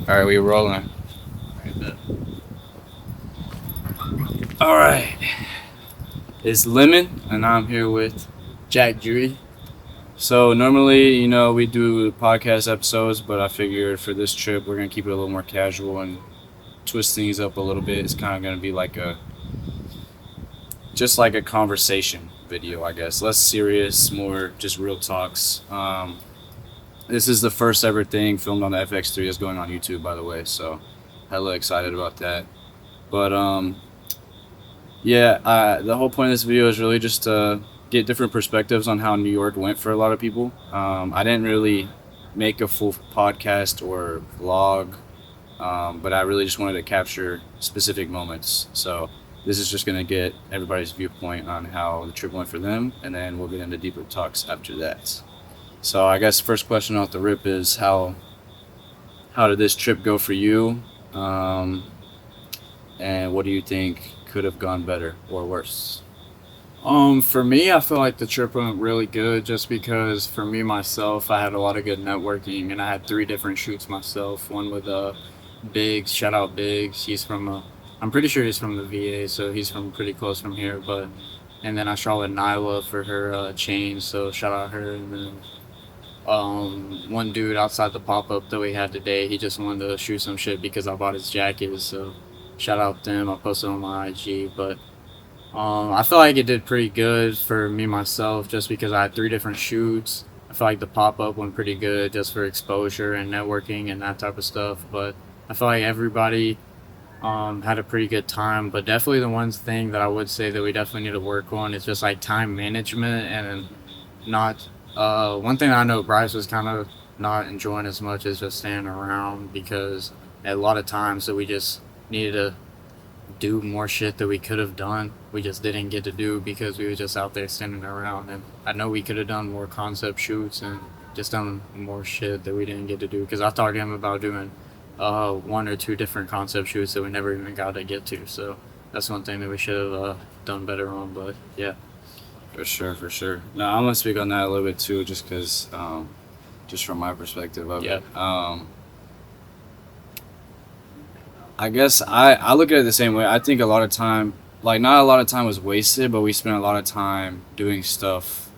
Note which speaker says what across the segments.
Speaker 1: All right, we rolling. All right. It's Lemon, and I'm here with
Speaker 2: Jack Judy.
Speaker 1: So normally, we do podcast episodes, but I figured for this trip we're gonna keep it a little more casual and twist things up a little bit. It's kind of gonna be just like a conversation video, I guess. Less serious, more just real talks. This is the first ever thing filmed on the FX3 that's going on YouTube, by the way. So, hella excited about that. But yeah, the whole point of this video is really just to get different perspectives on how New York went for a lot of people. I didn't really make a full podcast or vlog, but I really just wanted to capture specific moments. So this is just going to get everybody's viewpoint on how the trip went for them, and then we'll get into deeper talks after that. So I guess first question off the rip is how did this trip go for you? And what do you think could have gone better or worse?
Speaker 2: For me, I feel like the trip went really good just because for me myself, I had a lot of good networking and I had three different shoots myself. One with Biggs, shout out Biggs. I'm pretty sure he's from the VA, so he's from pretty close from here. And then I shot with Nyla for her chain, so shout out her. And then one dude outside the pop up that we had today, he just wanted to shoot some shit because I bought his jacket, so shout out them. I posted on my IG, but I feel like it did pretty good for me myself just because I had three different shoots. I feel like the pop up went pretty good just for exposure and networking and that type of stuff. But I feel like everybody had a pretty good time. But definitely the one thing that I would say that we definitely need to work on is just like time management and not. One thing I know Bryce was kind of not enjoying as much as just standing around because at a lot of times that we just needed to do more shit that we could have done. We just didn't get to do because we were just out there standing around. And I know we could have done more concept shoots and just done more shit that we didn't get to do. Because I talked to him about doing one or two different concept shoots that we never even got to get to. So that's one thing that we should have done better on. But yeah.
Speaker 1: For sure, for sure. Now I'm gonna speak on that a little bit too, just because, just from my perspective of it. I guess I look at it the same way. I think a lot of time, like not a lot of time was wasted, but we spent a lot of time doing stuff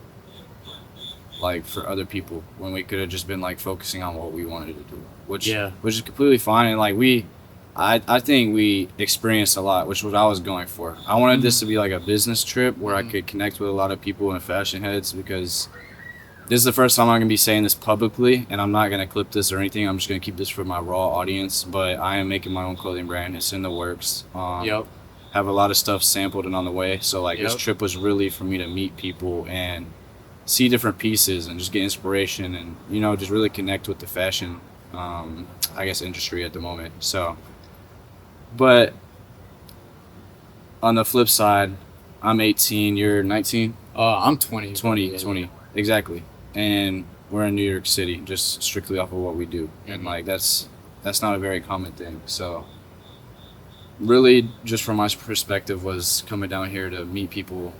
Speaker 1: like for other people when we could have just been like focusing on what we wanted to do, which is completely fine. And like I think we experienced a lot, which is what I was going for. I wanted this to be like a business trip where I could connect with a lot of people and fashion heads because this is the first time I'm going to be saying this publicly, and I'm not going to clip this or anything. I'm just going to keep this for my raw audience, but I am making my own clothing brand. It's in the works. Have a lot of stuff sampled and on the way. So like this trip was really for me to meet people and see different pieces and just get inspiration and, just really connect with the fashion, I guess, industry at the moment. So, but on the flip side, I'm 18, you're 19?
Speaker 2: I'm 20.
Speaker 1: 20, exactly. And we're in New York City, just strictly off of what we do. And like that's not a very common thing. So really just from my perspective was coming down here to meet people,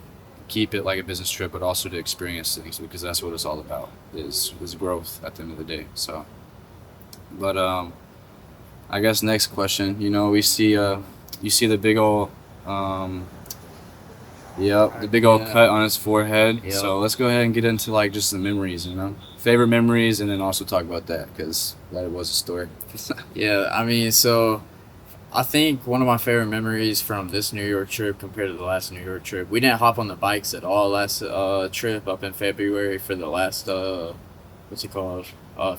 Speaker 1: keep it like a business trip, but also to experience things because that's what it's all about is growth at the end of the day. So but I guess next question, we see you see the big old the big old cut on his forehead. Yep. So let's go ahead and get into like just the memories, favorite memories, and then also talk about that because that was a story.
Speaker 2: Yeah, I mean, so I think one of my favorite memories from this New York trip compared to the last New York trip, we didn't hop on the bikes at all last trip up in February for the last what's it called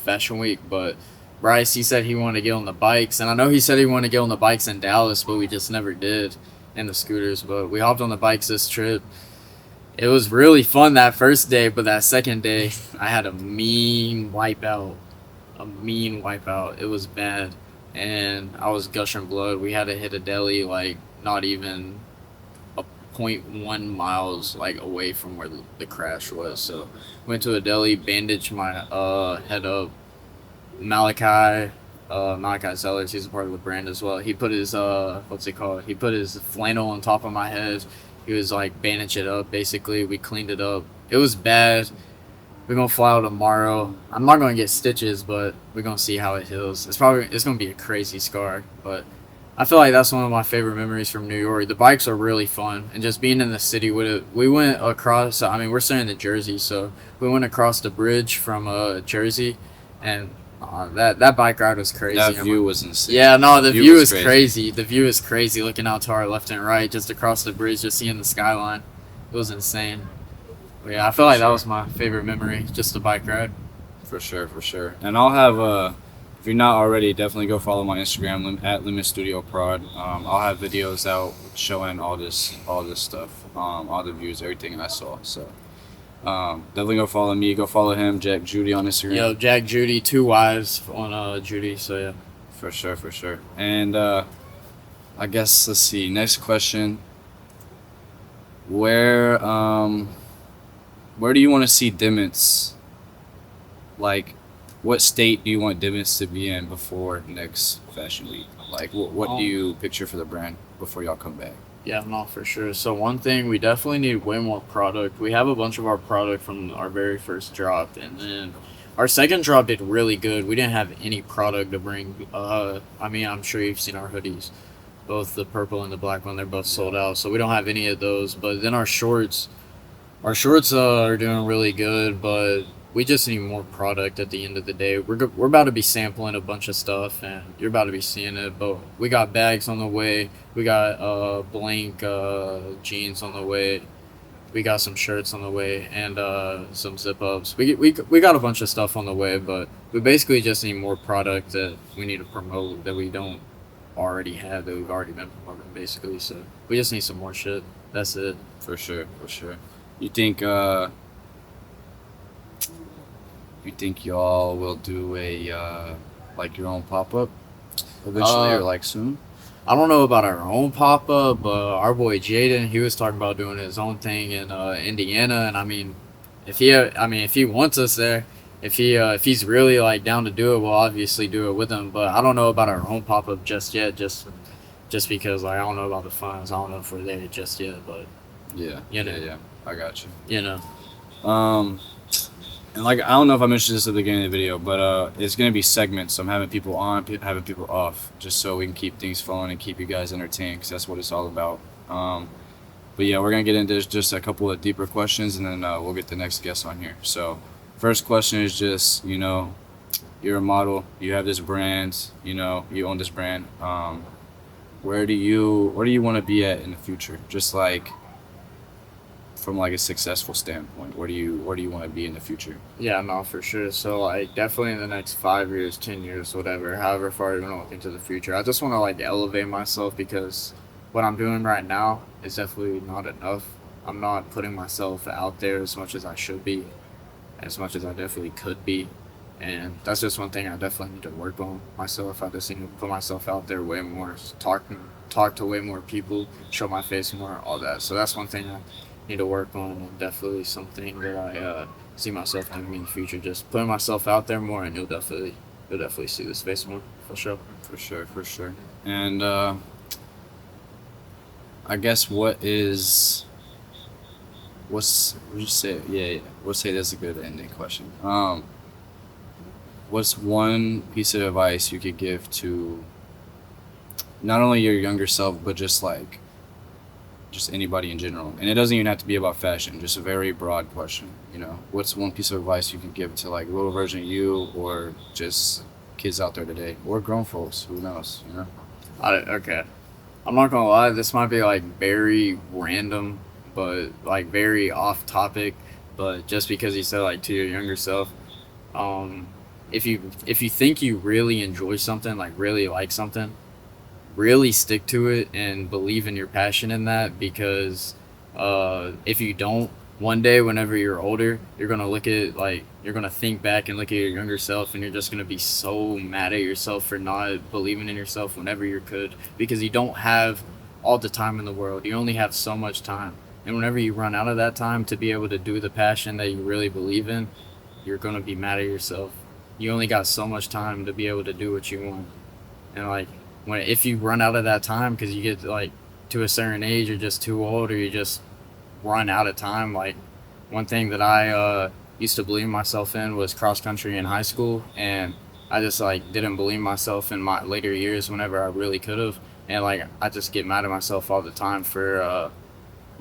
Speaker 2: Fashion Week, but Bryce, he said he wanted to get on the bikes, and I know he said he wanted to get on the bikes in Dallas, but we just never did. And the scooters, but we hopped on the bikes this trip. It was really fun that first day, but that second day, I had a mean wipeout. It was bad, and I was gushing blood. We had to hit a deli like not even a 0.1 miles like away from where the crash was. So went to a deli, bandaged my head up. Malachi Sellers, he's a part of the brand as well. He put his He put his flannel on top of my head. He was like bandage it up. Basically, we cleaned it up. It was bad. We're gonna fly out tomorrow. I'm not gonna get stitches, but we're gonna see how it heals. It's gonna be a crazy scar, but I feel like that's one of my favorite memories from New York. The bikes are really fun, and just being in the city with it. We went across. I mean, we're staying in Jersey, so we went across the bridge from Jersey, and that bike ride was crazy.
Speaker 1: That view was insane.
Speaker 2: Yeah, no, the
Speaker 1: View
Speaker 2: view
Speaker 1: was
Speaker 2: is crazy. The view is crazy. Looking out to our left and right, just across the bridge, just seeing the skyline. It was insane. But yeah, I feel like that was my favorite memory, just the bike ride.
Speaker 1: For sure, for sure. And I'll have if you're not already, definitely go follow my Instagram at Limit Studio Prod. I'll have videos out showing all this stuff, all the views, everything I saw. So definitely go follow me. Go follow him, Jack Judy on Instagram.
Speaker 2: Yo, Jack Judy, 2 Y's on Judy. So yeah.
Speaker 1: For sure, for sure. And I guess let's see. Next question. Where do you want to see Dimmits? Like, what state do you want Dimmits to be in before next Fashion Week? Like, what do you picture for the brand before y'all come back?
Speaker 2: Yeah, no, for sure. So one thing, we definitely need way more product. We have a bunch of our product from our very first drop, and then our second drop did really good. We didn't have any product to bring. I mean, I'm sure you've seen our hoodies, both the purple and the black one. They're both sold out, so we don't have any of those. But then our shorts are doing really good, but we just need more product at the end of the day. We're about to be sampling a bunch of stuff, and you're about to be seeing it. But we got bags on the way. We got blank jeans on the way. We got some shirts on the way, and some zip ups. We got a bunch of stuff on the way, but we basically just need more product that we need to promote that we don't already have, that we've already been promoting, basically. So we just need some more shit. That's it.
Speaker 1: For sure, for sure. You think y'all will do a like your own pop up eventually or like soon?
Speaker 2: I don't know about our own pop up, but our boy Jaden, he was talking about doing his own thing in Indiana, and I mean, if he wants us there, if he's really like down to do it, we'll obviously do it with him. But I don't know about our own pop up just yet, just because like I don't know about the funds. I don't know if we're there just yet, but
Speaker 1: Yeah,
Speaker 2: you know,
Speaker 1: yeah. I got you.
Speaker 2: you know.
Speaker 1: And like I don't know if I mentioned this at the beginning of the video, but it's gonna be segments. So I'm having people on, having people off, just so we can keep things flowing and keep you guys entertained, because that's what it's all about. But yeah, we're gonna get into just a couple of deeper questions, and then we'll get the next guest on here. So first question is just, you're a model, you have this brand, you own this brand. Where do you want to be at in the future? Just like from like a successful standpoint, where do you want to be in the future?
Speaker 2: Yeah, no, for sure. So like definitely in the next 5 years, 10 years, whatever, however far you want to look into the future. I just want to like elevate myself, because what I'm doing right now is definitely not enough. I'm not putting myself out there as much as I should be, as much as I definitely could be. And that's just one thing I definitely need to work on myself. I just need to put myself out there way more, talk to way more people, show my face more, all that. So that's one thing I need to work on, and definitely something that I see myself doing in the future. Just putting myself out there more, and you'll definitely see the space more, for sure.
Speaker 1: For sure, for sure. And I guess what would you say? Yeah, we'll say that's a good ending question. What's one piece of advice you could give to not only your younger self, but just anybody in general? And it doesn't even have to be about fashion, just a very broad question. What's one piece of advice you can give to like little version of you, or just kids out there today, or grown folks, who knows,
Speaker 2: Okay, I'm not gonna lie, this might be like very random, but like very off topic, but just because you said like to your younger self, if you think you really enjoy something, like really like something, really stick to it and believe in your passion in that, because if you don't, one day whenever you're older, you're gonna think back and look at your younger self, and you're just gonna be so mad at yourself for not believing in yourself whenever you could, because you don't have all the time in the world. You only have so much time, and whenever you run out of that time to be able to do the passion that you really believe in, you're gonna be mad at yourself. You only got so much time to be able to do what you want, and like if you run out of that time because you get like to a certain age, you're just too old, or you just run out of time. Like one thing that I used to believe myself in was cross country in high school, and I just like didn't believe myself in my later years whenever I really could have, and like I just get mad at myself all the time for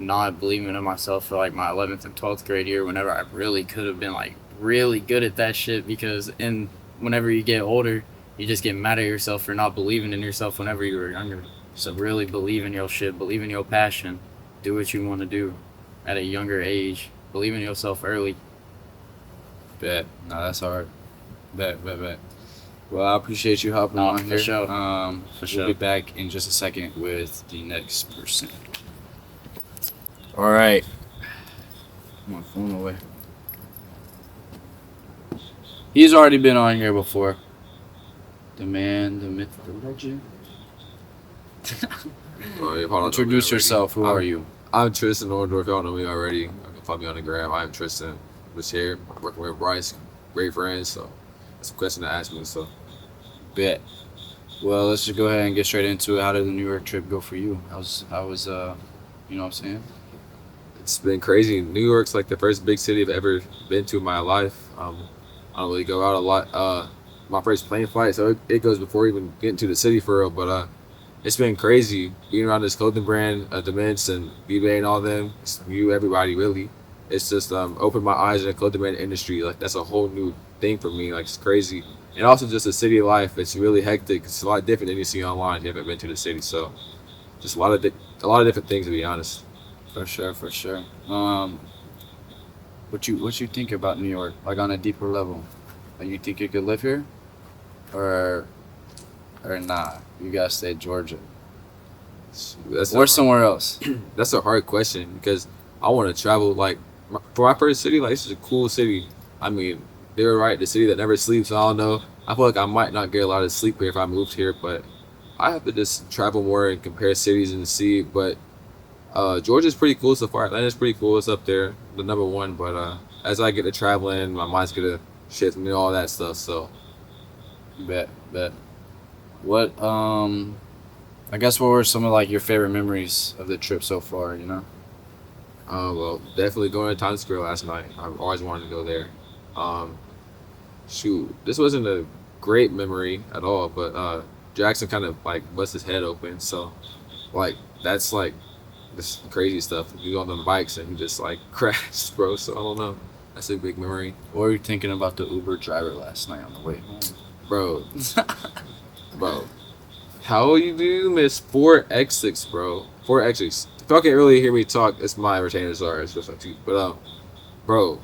Speaker 2: not believing in myself for like my 11th and 12th grade year whenever I really could have been like really good at that shit. Because in whenever you get older, you just get mad at yourself for not believing in yourself whenever you were younger. So really believe in your shit, believe in your passion, do what you want to do at a younger age, believe in yourself early.
Speaker 1: Bet. No, that's hard. Bet. Well, I appreciate you hopping on
Speaker 2: For
Speaker 1: here.
Speaker 2: sure.
Speaker 1: We'll
Speaker 2: sure.
Speaker 1: be back in just a second with the next person. All right. Put my phone away. He's already been on here before. The man, the myth, the legend.
Speaker 3: Oh, yeah, hold on,
Speaker 1: Introduce yourself. Who are you?
Speaker 3: I'm Tristan Orndorff. Y'all know me already. You can follow me on the gram. I'm Tristan. Was here working with Bryce, great friends. So that's a question to ask me. So
Speaker 1: Bet. Well, let's just go ahead and get straight into it. How did the New York trip go for you? How was you know what I'm saying?
Speaker 3: it's been crazy. New York's like the first big city I've ever been to in my life. I don't really go out a lot. My first plane flight, so it goes before even getting to the city for real. But it's been crazy being around this clothing brand, Dements and eBay and all them. It's you, everybody really. It's just opened my eyes in the clothing brand industry. Like that's a whole new thing for me. Like it's crazy. And also just the city life. It's really hectic. It's a lot different than you see online if you haven't been to the city. So just a lot of different things to be honest.
Speaker 1: For sure. What you think about New York? Like on a deeper level, like you think you could live here, or not? You gotta stay in Georgia
Speaker 3: That's
Speaker 1: or somewhere else.
Speaker 3: that's a hard question because I want to travel. Like for my first city, like this is a cool city. I mean, they were right, the city that never sleeps. I don't know. I feel like I might not get a lot of sleep here if I moved here, but I have to just travel more and compare cities and see. But Georgia's pretty cool so far. Atlanta's pretty cool. It's up there, the number one. But as I get to traveling, my mind's gonna shift and all that stuff. So
Speaker 1: Bet. What I guess what were some of like your favorite memories of the trip so far? You know.
Speaker 3: well, definitely going to Times Square last night. I've always wanted to go there. Um, Shoot, this wasn't a great memory at all, but Jackson kind of like bust his head open. So like that's like this crazy stuff. You go on the bikes and you just like crash, bro. So I don't know. That's a big memory,
Speaker 1: What were you thinking about the Uber driver last night on the way home?
Speaker 3: bro. Bro, how you do miss 4x6, bro? 4x6. If y'all can't really hear me talk, it's my retainers are. It's just like two. But bro,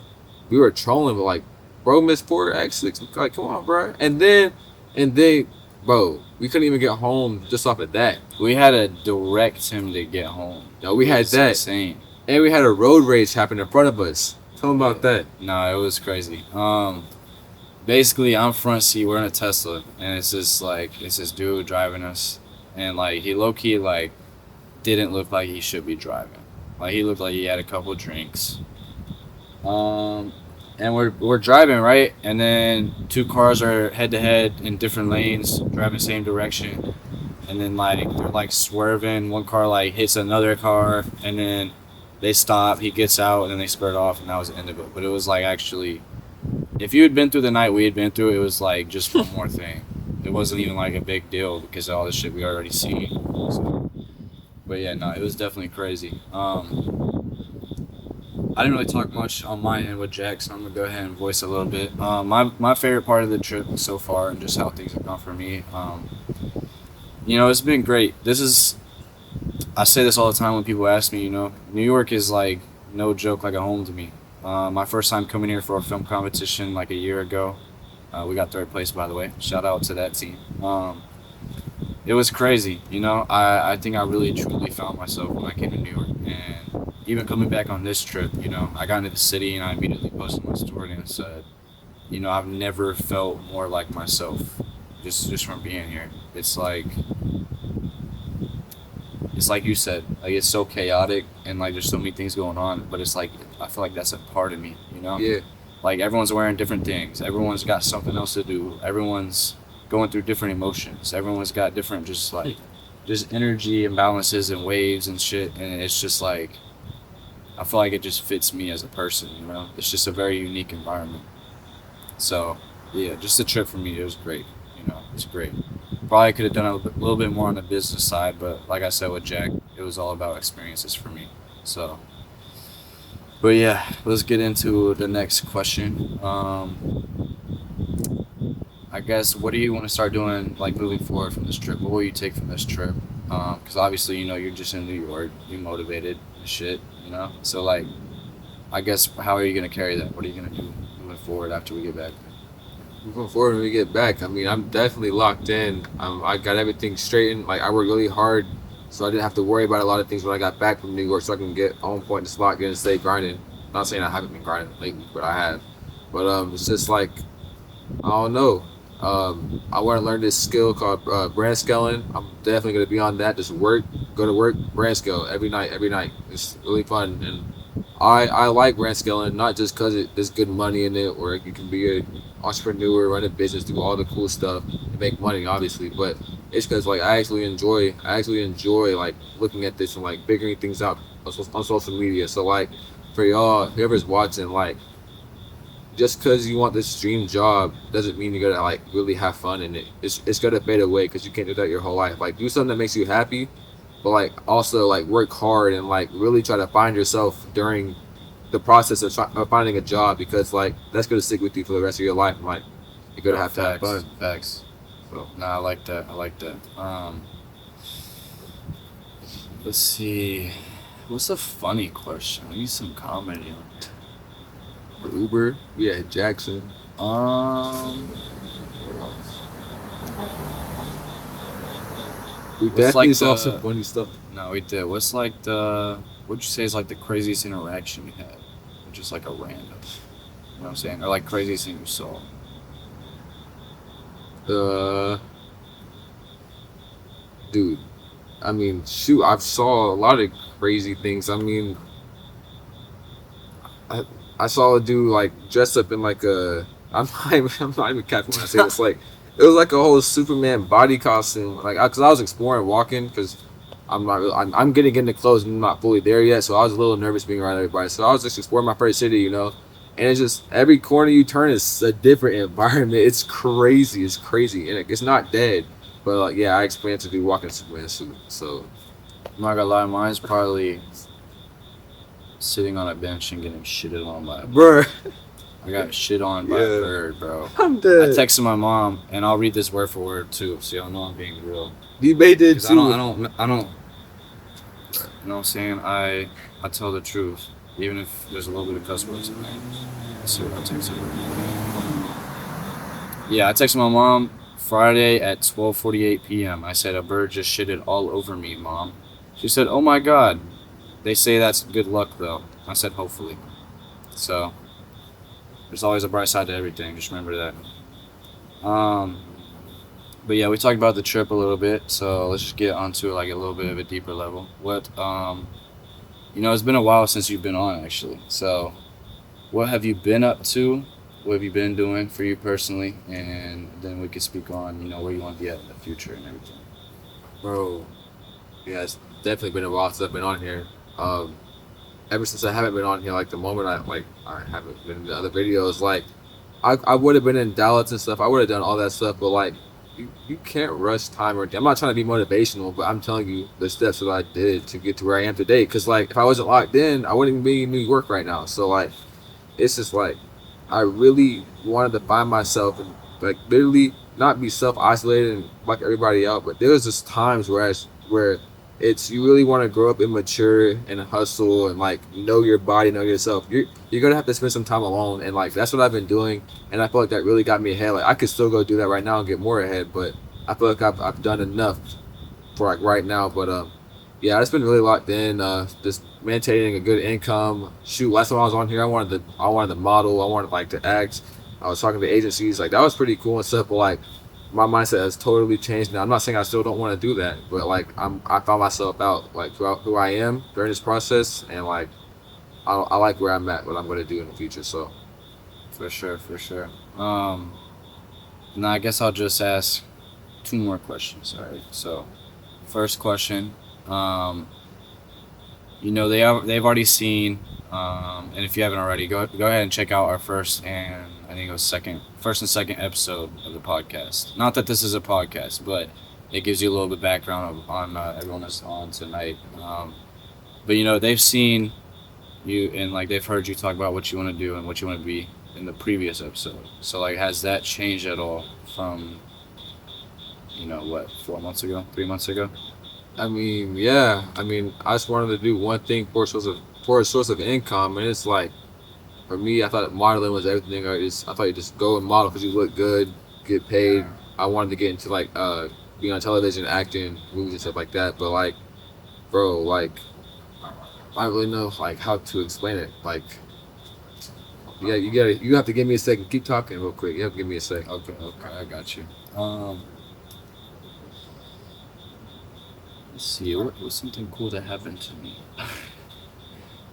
Speaker 3: we were trolling, but like, bro, missed 4x6. Like, come on, bro. And then, bro, we couldn't even get home just off of that.
Speaker 1: We had to direct him to get home.
Speaker 3: No, we had
Speaker 1: It's
Speaker 3: that,
Speaker 1: insane.
Speaker 3: and we had a road rage happen in front of us. Tell them about that.
Speaker 1: No, it was crazy. Basically, I'm front seat. We're in a Tesla, and it's this dude driving us, and like he low key like didn't look like he should be driving. Like he looked like he had a couple drinks. And we're driving right, and then two cars are head to head in different lanes, driving the same direction, and then like they're like swerving. One car like hits another car, and then they stop. He gets out, and then they skirt off, and that was the end of it. But it was like actually, if you had been through the night we had been through, it was like just one more thing. It wasn't even like a big deal because of all the shit we already seen. So, but yeah, no, it was definitely crazy. I didn't really talk much on my end with Jack, so I'm gonna go ahead and voice a little bit. My favorite part of the trip so far, and just how things have gone for me. It's been great. I say this all the time when people ask me. New York is like no joke, like a home to me. My first time coming here for a film competition like a year ago. We got third place, by the way. Shout out to that team. It was crazy. I think I really truly found myself when I came to New York, and even coming back on this trip, I got into the city and I immediately posted my story and said, I've never felt more like myself, just from being here. It's like you said, like it's so chaotic and like there's so many things going on, but it's like I feel like that's a part of me.
Speaker 3: Yeah.
Speaker 1: Like everyone's wearing different things. Everyone's got something else to do. Everyone's going through different emotions. Everyone's got different just energy imbalances and waves and shit. And it's just like I feel like it just fits me as a person. You know, it's just a very unique environment. So yeah, just the trip for me, it was great. You know, it's great. Probably could have done little bit more on the business side, but like I said with Jack, it was all about experiences for me. So, but yeah, let's get into the next question. I guess what do you want to start doing like moving forward from this trip? What will you take from this trip? Because obviously you know you're just in New York, you're motivated and shit, you know. So like, I guess how are you gonna carry that? What are you gonna do moving forward after we get back?
Speaker 3: Moving forward when we get back, I mean, I'm definitely locked in. I got everything straightened. Like I worked really hard, so I didn't have to worry about a lot of things when I got back from New York, so I can get on point to slot, get and stay grinding. Not saying I haven't been grinding lately, but I have. But it's just like I don't know. I want to learn this skill called brand scaling. I'm definitely gonna be on that. Just work, go to work, brand scale every night. Every night, it's really fun, and I like brand scaling not just because there's good money in it, or you can be an entrepreneur, run a business, do all the cool stuff, and make money, obviously. But it's because like I actually enjoy like looking at this and like figuring things out on social media. So like for y'all, whoever's watching, like just because you want this dream job doesn't mean you're gonna like really have fun in it. It's gonna fade away because you can't do that your whole life. Like do something that makes you happy, but like also like work hard and like really try to find yourself during the process of finding a job because like that's gonna stick with you for the rest of your life. And, like you're gonna have to have
Speaker 1: Facts,
Speaker 3: fun.
Speaker 1: facts.
Speaker 3: So
Speaker 1: No, I like that. I like that. Let's see. What's a funny question? We need some comedy on it.
Speaker 3: for Uber, we had Jackson.
Speaker 1: What else?
Speaker 3: We
Speaker 1: What's
Speaker 3: definitely
Speaker 1: like
Speaker 3: saw
Speaker 1: the?
Speaker 3: some funny stuff.
Speaker 1: No, we did. What's like the? What'd you say is like the craziest interaction you had? Or just like a random. You know what I'm saying? Or like craziest thing you saw.
Speaker 3: Uh, dude, I mean, shoot, I've saw a lot of crazy things. I mean, I I saw a dude like dressed up in like a. I'm not even capping when I say this. Like, it was like a whole Superman body costume. Like, cause I was exploring, walking, cause I'm not. Really, I'm getting into clothes and I'm not fully there yet. So I was a little nervous being around everybody. So I was just exploring my first city, you know. And it's just every corner you turn is a different environment. It's crazy. It's crazy, and it's not dead. But like, yeah, I explained to be walking Superman suit. So
Speaker 1: I'm not gonna lie, mine's probably sitting on a bench and getting shitted on by.
Speaker 3: bruh,
Speaker 1: I got shit on by a
Speaker 3: Yeah.
Speaker 1: bird, bro.
Speaker 3: I'm
Speaker 1: I
Speaker 3: dead.
Speaker 1: texted my mom, and I'll read this word for word too, so y'all know I'm being real.
Speaker 3: You made it
Speaker 1: 'Cause
Speaker 3: too.
Speaker 1: I don't. You know what I'm saying? I tell the truth, even if there's a little bit of cuss words in there. Let's see what I texted her. Yeah, I texted my mom Friday at 12:48 p.m. I said a bird just shitted all over me, mom. She said, "Oh my God." They say that's good luck though. I said hopefully. So there's always a bright side to everything. Just remember that. But yeah, we talked about the trip a little bit, so let's just get onto like a little bit of a deeper level. It's been a while since you've been on actually. So, what have you been up to? What have you been doing for you personally? And then we could speak on, where you want to be at in the future and everything.
Speaker 3: Bro, yeah, it's definitely been a while since I've been on here. Ever since I haven't been on here, like the moment I haven't been in the other videos, like I would have been in Dallas and stuff. I would have done all that stuff, but like you can't rush time or anything. I'm not trying to be motivational, but I'm telling you the steps that I did to get to where I am today. Cause like if I wasn't locked in, I wouldn't even be in New York right now. So like it's just like I really wanted to find myself and like literally not be self isolated and like everybody else. But there was just times where it's you really want to grow up and mature and hustle and like know your body, know yourself. You're gonna have to spend some time alone, and like that's what I've been doing, and I feel like that really got me ahead. Like I could still go do that right now and get more ahead, but I feel like I've done enough for like right now. But yeah, it's been really locked in. Just maintaining a good income. Shoot, last time I was on here, I wanted to model. I wanted like to act. I was talking to agencies. Like that was pretty cool and stuff. But like my mindset has totally changed now. I'm not saying I still don't want to do that, but like I found myself out like who I am during this process, and like I like where I'm at, what I'm going to do in the future. So
Speaker 1: For sure, for sure. Now I guess I'll just ask two more questions. All right. So, first question. they've already seen. And if you haven't already, go ahead and check out our first and I think it was first and second episode of the podcast. Not that this is a podcast, but it gives you a little bit background on everyone that's on tonight. But they've seen you and like they've heard you talk about what you want to do and what you want to be in the previous episode. So like, has that changed at all from what 4 months ago, 3 months ago?
Speaker 3: I mean, yeah. I mean, I just wanted to do one thing for a source of income, and it's like for me, I thought modeling was everything. I thought you just go and model because you look good, get paid. I wanted to get into like being on television, acting, movies and stuff like that. But like, bro, like I don't really know like how to explain it. Like, yeah, you have to give me a second. Keep talking real quick. You have to give me a second.
Speaker 1: Okay, I got you. Let's see, what was something cool that happened to me?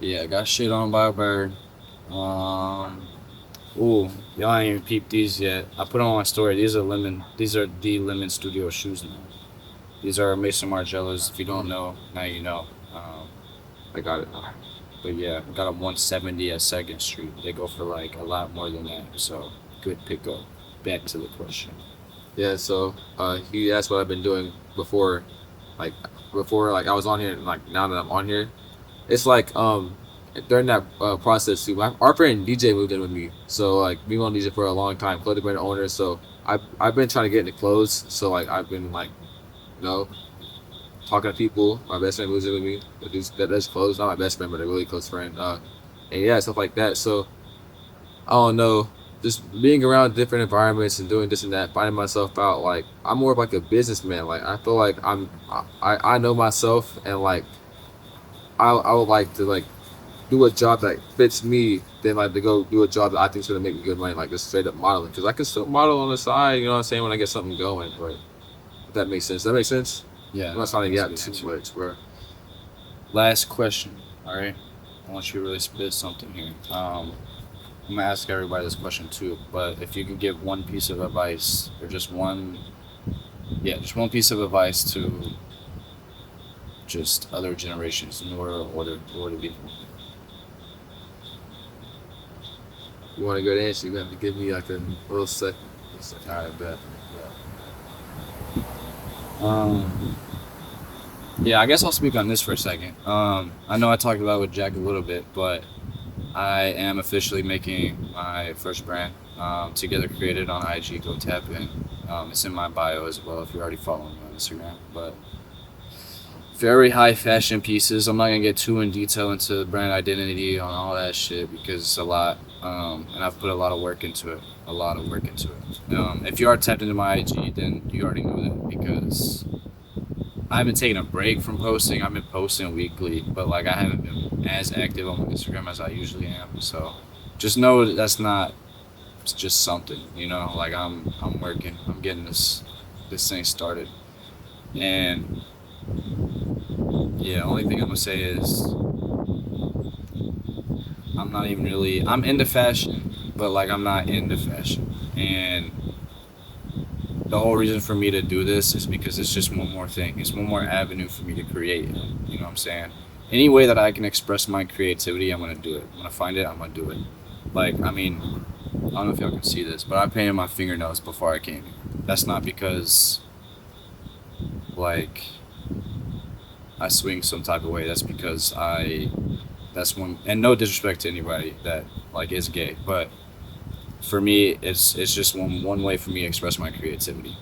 Speaker 1: Yeah, I got shit on by a bird. Ooh, y'all ain't even peeped these yet. I put them on my story. These are the Lemon Studio shoes now. These are Mason Margielas. If you don't know, now you know.
Speaker 3: I got it.
Speaker 1: But yeah, I got a 170 at 2nd Street. They go for like a lot more than that. So good pickup. Back to the question.
Speaker 3: Yeah. So he asked what I've been doing like before like I was on here, and like now that I'm on here. It's like during that process too. Our friend DJ moved in with me, so like we on DJ for a long time, clothing brand owner. So I've been trying to get into clothes. So like I've been like, talking to people. My best friend moves in with me. That does clothes. Not my best friend, but a really close friend. And yeah, stuff like that. So I don't know. Just being around different environments and doing this and that, finding myself out. Like I'm more of like a businessman. Like I feel like I know myself, and like I would like to like do a job that fits me than like to go do a job that I think is gonna make me good money, like just straight up modeling. Because I can still model on the side, you know what I'm saying, when I get something going. But if that makes sense. Does that make sense?
Speaker 1: Yeah.
Speaker 3: I'm not trying to get too much, bro.
Speaker 1: Last question. All right. I want you to really spit something here. I'm gonna ask everybody this question too. But if you could give one piece of advice, or just one piece of advice to just other generations, newer or older people.
Speaker 3: You want a good answer? You have to give me like a little second.
Speaker 1: All right, bet. Yeah, I guess I'll speak on this for a second. I know I talked about it with Jack a little bit, but I am officially making my first brand, Together Created, on IG. Go tap in. It's in my bio as well if you're already following me on Instagram. But very high fashion pieces. I'm not gonna get too in detail into brand identity on all that shit because it's a lot, and I've put a lot of work into it. If you are tapped into my IG, then you already know that because I've been taking a break from posting. I've been posting weekly, but like I haven't been as active on Instagram as I usually am. So just know that that's not just something, Like I'm working. I'm getting this thing started, and yeah, only thing I'm gonna say is I'm into fashion, but like I'm not into fashion. And the whole reason for me to do this is because it's just one more thing. It's one more avenue for me to create. You know what I'm saying? Any way that I can express my creativity, I'm gonna do it. I'm gonna find it, I'm gonna do it. Like, I mean, I don't know if y'all can see this, but I painted my fingernails before I came here. That's not because like I swing some type of way. That's because and no disrespect to anybody that like is gay, but for me it's just one way for me to express my creativity,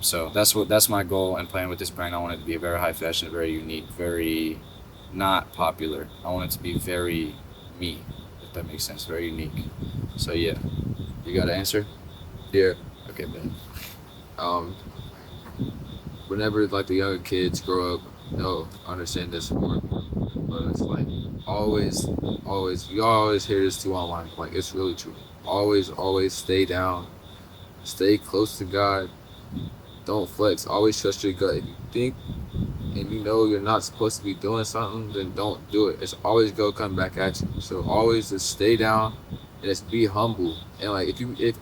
Speaker 1: So that's my goal and plan with this brand. I want it to be very high fashion, very unique, very not popular. I want it to be very me, if that makes sense, very unique. So yeah, you got an answer?
Speaker 3: Yeah.
Speaker 1: Okay, man.
Speaker 3: Whenever like the younger kids grow up, they'll understand this more. But it's like always, you always hear this too online. Like it's really true. Always stay down, stay close to God. Don't flex. Always trust your gut. If you think and you know you're not supposed to be doing something, then don't do it. It's always gonna come back at you. So always just stay down and just be humble. And like if you get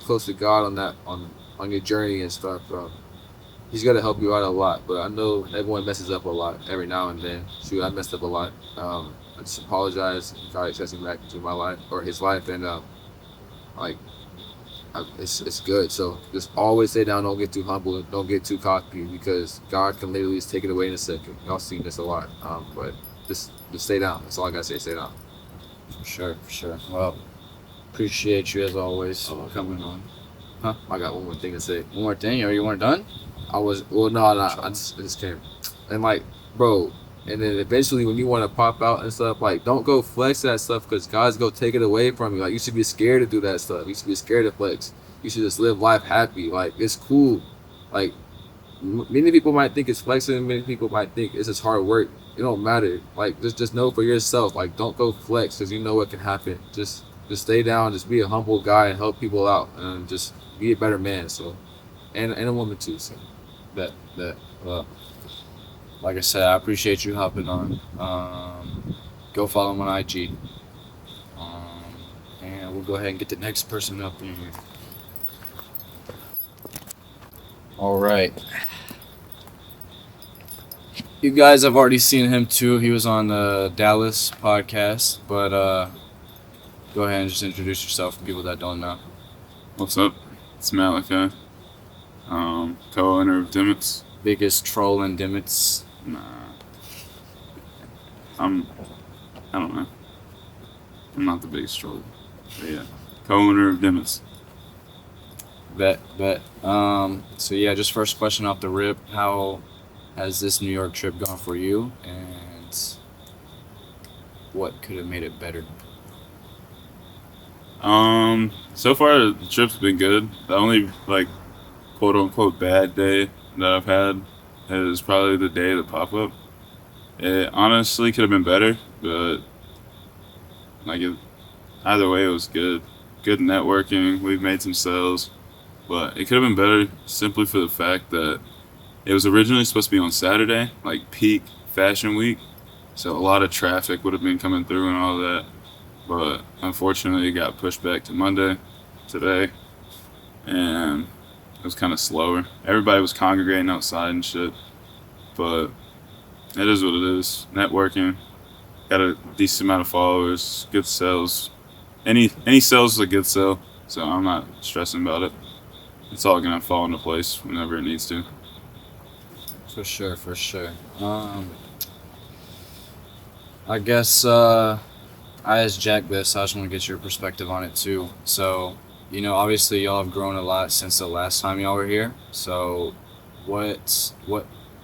Speaker 3: close to God on your journey and stuff, he's got to help you out a lot. But I know everyone messes up a lot every now and then. Shoot, I messed up a lot. I just apologize and try to accept him back into my life or his life, and like it's good. So just always stay down. Don't get too humble. Don't get too cocky because God can literally just take it away in a second. Y'all seen this a lot. But just stay down. That's all I gotta say. Stay down.
Speaker 1: For sure, for sure. Well, appreciate you as always coming on. Huh?
Speaker 3: I got one more thing to say.
Speaker 1: One more thing, or you weren't done?
Speaker 3: No, I just came. And like, bro, and then eventually when you want to pop out and stuff, like, don't go flex that stuff because God's going to take it away from you. Like, you should be scared to do that stuff. You should be scared to flex. You should just live life happy. Like, it's cool. Like, many people might think it's flexing. Many people might think it's just hard work. It don't matter. Like, just know for yourself. Like, don't go flex because you know what can happen. Just stay down. Just be a humble guy and help people out. And just be a better man. So, and a woman too. So.
Speaker 1: That well, like I said, I appreciate you hopping on. Go follow him on IG. And we'll go ahead and get the next person up in here. All right. You guys have already seen him too. He was on the Dallas podcast, but go ahead and just introduce yourself for people that don't know.
Speaker 4: What's up? It's Malachi. Co-owner of Dimits.
Speaker 1: Biggest troll in Dimits.
Speaker 4: Nah. I don't know. I'm not the biggest troll. But yeah. Co-owner of Dimits.
Speaker 1: Bet. So yeah, just first question off the rip. How has this New York trip gone for you? And what could have made it better?
Speaker 4: So far the trip's been good. The only quote unquote bad day that I've had is probably the day of the pop up. It honestly could have been better, but either way it was good. Good networking, we've made some sales, but it could have been better simply for the fact that it was originally supposed to be on Saturday, like peak fashion week, so a lot of traffic would have been coming through and all that, but unfortunately it got pushed back to Monday, today, and it was kind of slower. Everybody was congregating outside and shit, but it is what it is. Networking, got a decent amount of followers, good sales. Any sales is a good sale, so I'm not stressing about it. It's all gonna fall into place whenever it needs to.
Speaker 1: For sure. I guess I asked Jack this, so I just want to get your perspective on it too. So, obviously y'all have grown a lot since the last time y'all were here. So, what?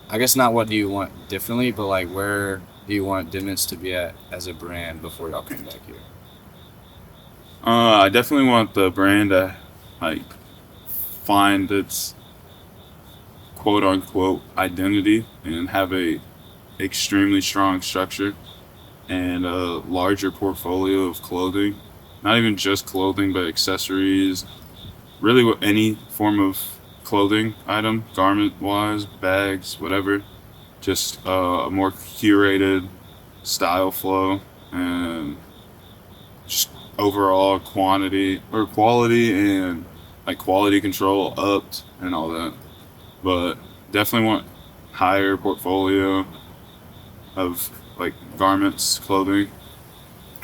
Speaker 1: I guess not what do you want differently, but like where do you want Dimits to be at as a brand before y'all come back here?
Speaker 4: I definitely want the brand to find its quote unquote identity and have a extremely strong structure and a larger portfolio of clothing. Not even just clothing, but accessories. Really, any form of clothing item, garment-wise, bags, whatever. Just a more curated style flow and just overall quality and quality control upped and all that. But definitely want higher portfolio of garments, clothing.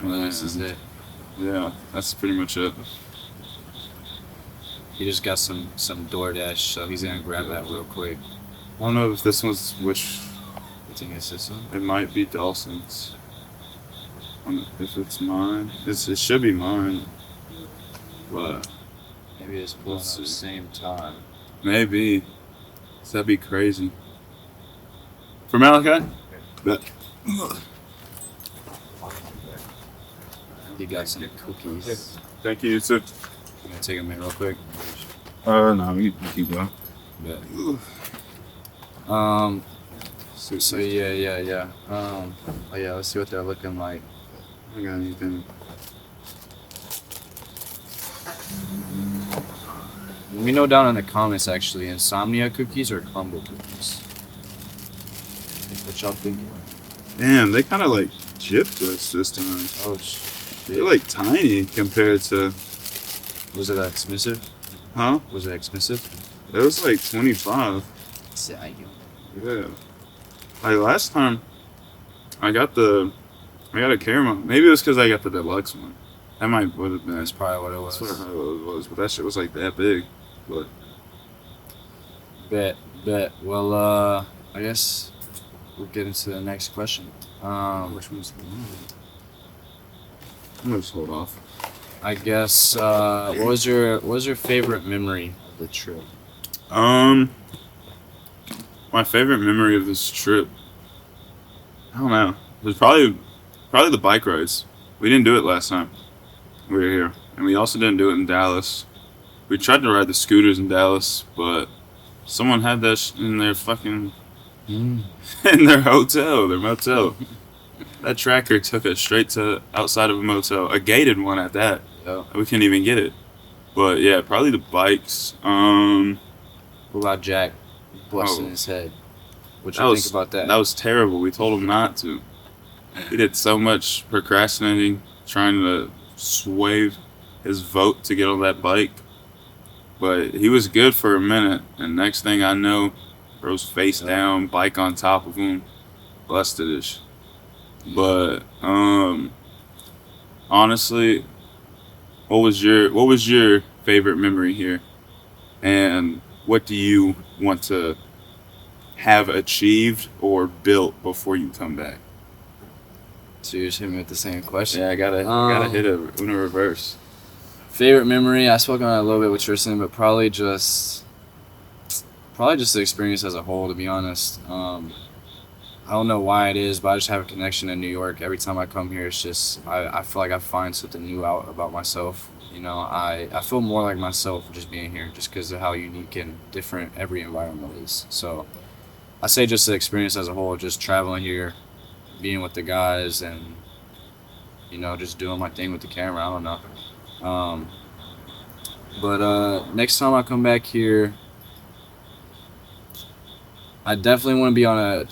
Speaker 1: Well, this is it.
Speaker 4: Yeah, that's pretty much it.
Speaker 1: He just got some DoorDash, so he's gonna grab that real quick.
Speaker 4: I don't know if this one's which.
Speaker 1: You think it's this one?
Speaker 4: It might be Dawson's. I don't know if it's mine. It should be mine. But
Speaker 1: Maybe it's pulling at the same time.
Speaker 4: maybe. That'd be crazy. For Malachi? Bet.
Speaker 1: He got some cookies.
Speaker 4: Thank you, sir.
Speaker 1: I'm gonna take them in real quick.
Speaker 4: No, you keep going.
Speaker 1: Bet. So yeah. Oh yeah, let's see what they're looking like.
Speaker 4: I got anything.
Speaker 1: Let me know down in the comments actually, insomnia cookies or crumble cookies. What y'all thinking?
Speaker 4: Damn, they kind of gypped us this time.
Speaker 1: Oh shit.
Speaker 4: They're tiny compared to.
Speaker 1: Was it expensive?
Speaker 4: Huh?
Speaker 1: Was it expensive?
Speaker 4: It was 25. Yeah. Like last time, I got a camera. Maybe it was because I got the deluxe one. That would have been.
Speaker 1: That's probably what it
Speaker 4: That's
Speaker 1: was.
Speaker 4: what it was. But that shit was like that big. But
Speaker 1: Bet. Well, I guess we'll get into the next question.
Speaker 4: which one's the one? I'm gonna just hold off.
Speaker 1: I guess what was your favorite memory of the trip?
Speaker 4: My favorite memory of this trip, I don't know. It was probably the bike rides. We didn't do it last time we were here, and we also didn't do it in Dallas. We tried to ride the scooters in Dallas, but someone had that in their fucking in their motel. That tracker took us straight to outside of a motel, a gated one at that.
Speaker 1: Yeah.
Speaker 4: We couldn't even get it. But yeah, probably the bikes.
Speaker 1: What about Jack busting
Speaker 4: Oh.
Speaker 1: his head? What
Speaker 4: That
Speaker 1: you
Speaker 4: was
Speaker 1: think about that?
Speaker 4: That was terrible. We told him not to. He did so much procrastinating, trying to sway his vote to get on that bike. But he was good for a minute, and next thing I know, bro's face down, bike on top of him, busted-ish. But honestly, what was your favorite memory here, and what do you want to have achieved or built before you come back?
Speaker 1: So you're just hitting me with the same question.
Speaker 4: Yeah, I gotta hit it in a reverse.
Speaker 1: Favorite memory? I spoke on it a little bit with Tristan, but probably just the experience as a whole. To be honest, I don't know why it is, but I just have a connection in New York. Every time I come here, it's just I feel like I find something new out about myself. You know, I feel more like myself just being here, just because of how unique and different every environment is. So I say just the experience as a whole, just traveling here, being with the guys, and just doing my thing with the camera. I don't know. But next time I come back here, I definitely want to be on a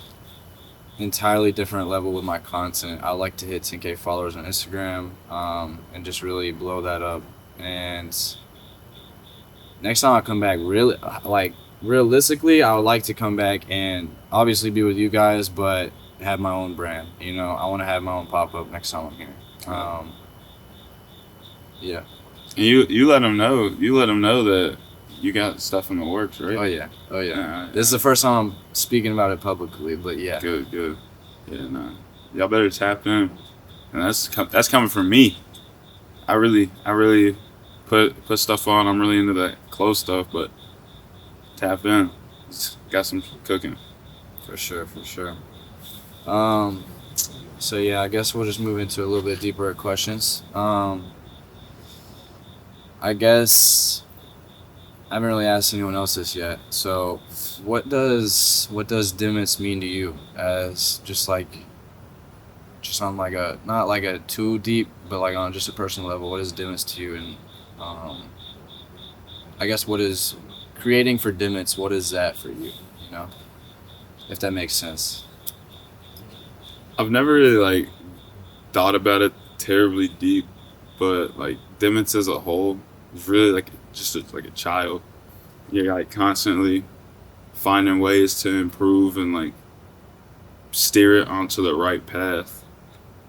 Speaker 1: entirely different level with my content. I like to hit 10K followers on Instagram, and just really blow that up. And next time I come back, really, like realistically, I would like to come back and obviously be with you guys, but have my own brand. I want to have my own pop up next time I'm here. Yeah.
Speaker 4: And you let them know. You let them know that you got stuff in the works, right?
Speaker 1: Oh yeah.
Speaker 4: Yeah.
Speaker 1: This is the first time I'm speaking about it publicly, but yeah.
Speaker 4: Good. Yeah, nah. Y'all better tap in, and that's coming from me. I really put stuff on. I'm really into that clothes stuff, but tap in. Got some cooking.
Speaker 1: For sure. So yeah, I guess we'll just move into a little bit deeper questions. I guess I haven't really asked anyone else this yet. So, what does Dimits mean to you? As just on like a not like a too deep, but like on just a personal level, what is Dimits to you? And I guess what is creating for Dimits? What is that for you? If that makes sense.
Speaker 4: I've never really thought about it terribly deep, but Dimits as a whole is really just like a child. You're constantly finding ways to improve and steer it onto the right path,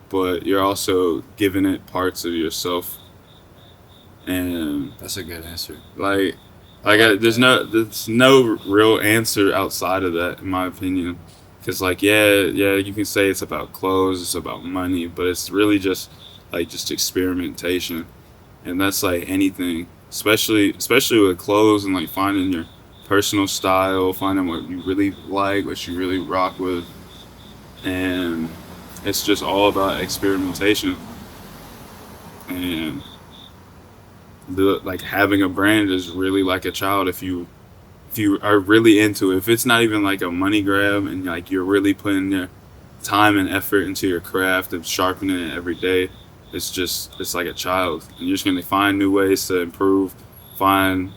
Speaker 4: but you're also giving it parts of yourself. And
Speaker 1: That's a good answer.
Speaker 4: there's no real answer outside of that, in my opinion. Because you can say it's about clothes, it's about money, but it's really just experimentation, and that's anything, especially with clothes and finding your personal style, finding what you really like, what you really rock with, and it's just all about experimentation. And having a brand is really like a child if you are really into it. If it's not even a money grab and you're really putting your time and effort into your craft and sharpening it every day, it's like a child, and you're just gonna find new ways to improve, find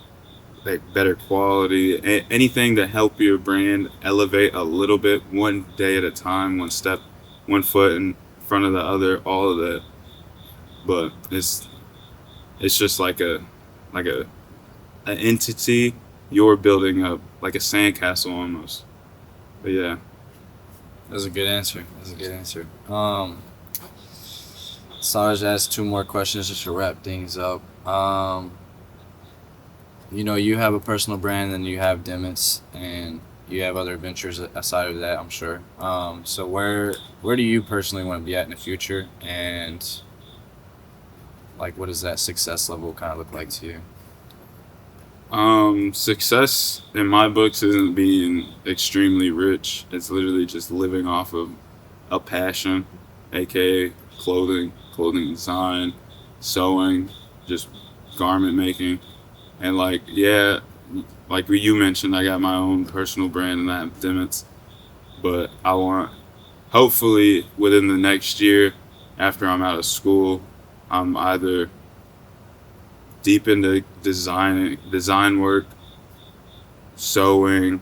Speaker 4: better quality, anything to help your brand elevate a little bit, one day at a time, one step, one foot in front of the other, all of that. But it's just an entity you're building up like a sandcastle almost. But yeah.
Speaker 1: That's a good answer. That's a good answer. So I'll just ask two more questions just to wrap things up. You have a personal brand and you have Dimits and you have other ventures aside of that, I'm sure. So where do you personally want to be at in the future, and like what does that success level kind of look like to you?
Speaker 4: Success in my books isn't being extremely rich. It's literally just living off of a passion, aka clothing design, sewing, just garment making. And like, yeah, like you mentioned, I got my own personal brand and I have Dimits. But I want, hopefully, within the next year, after I'm out of school, I'm either deep into design work, sewing,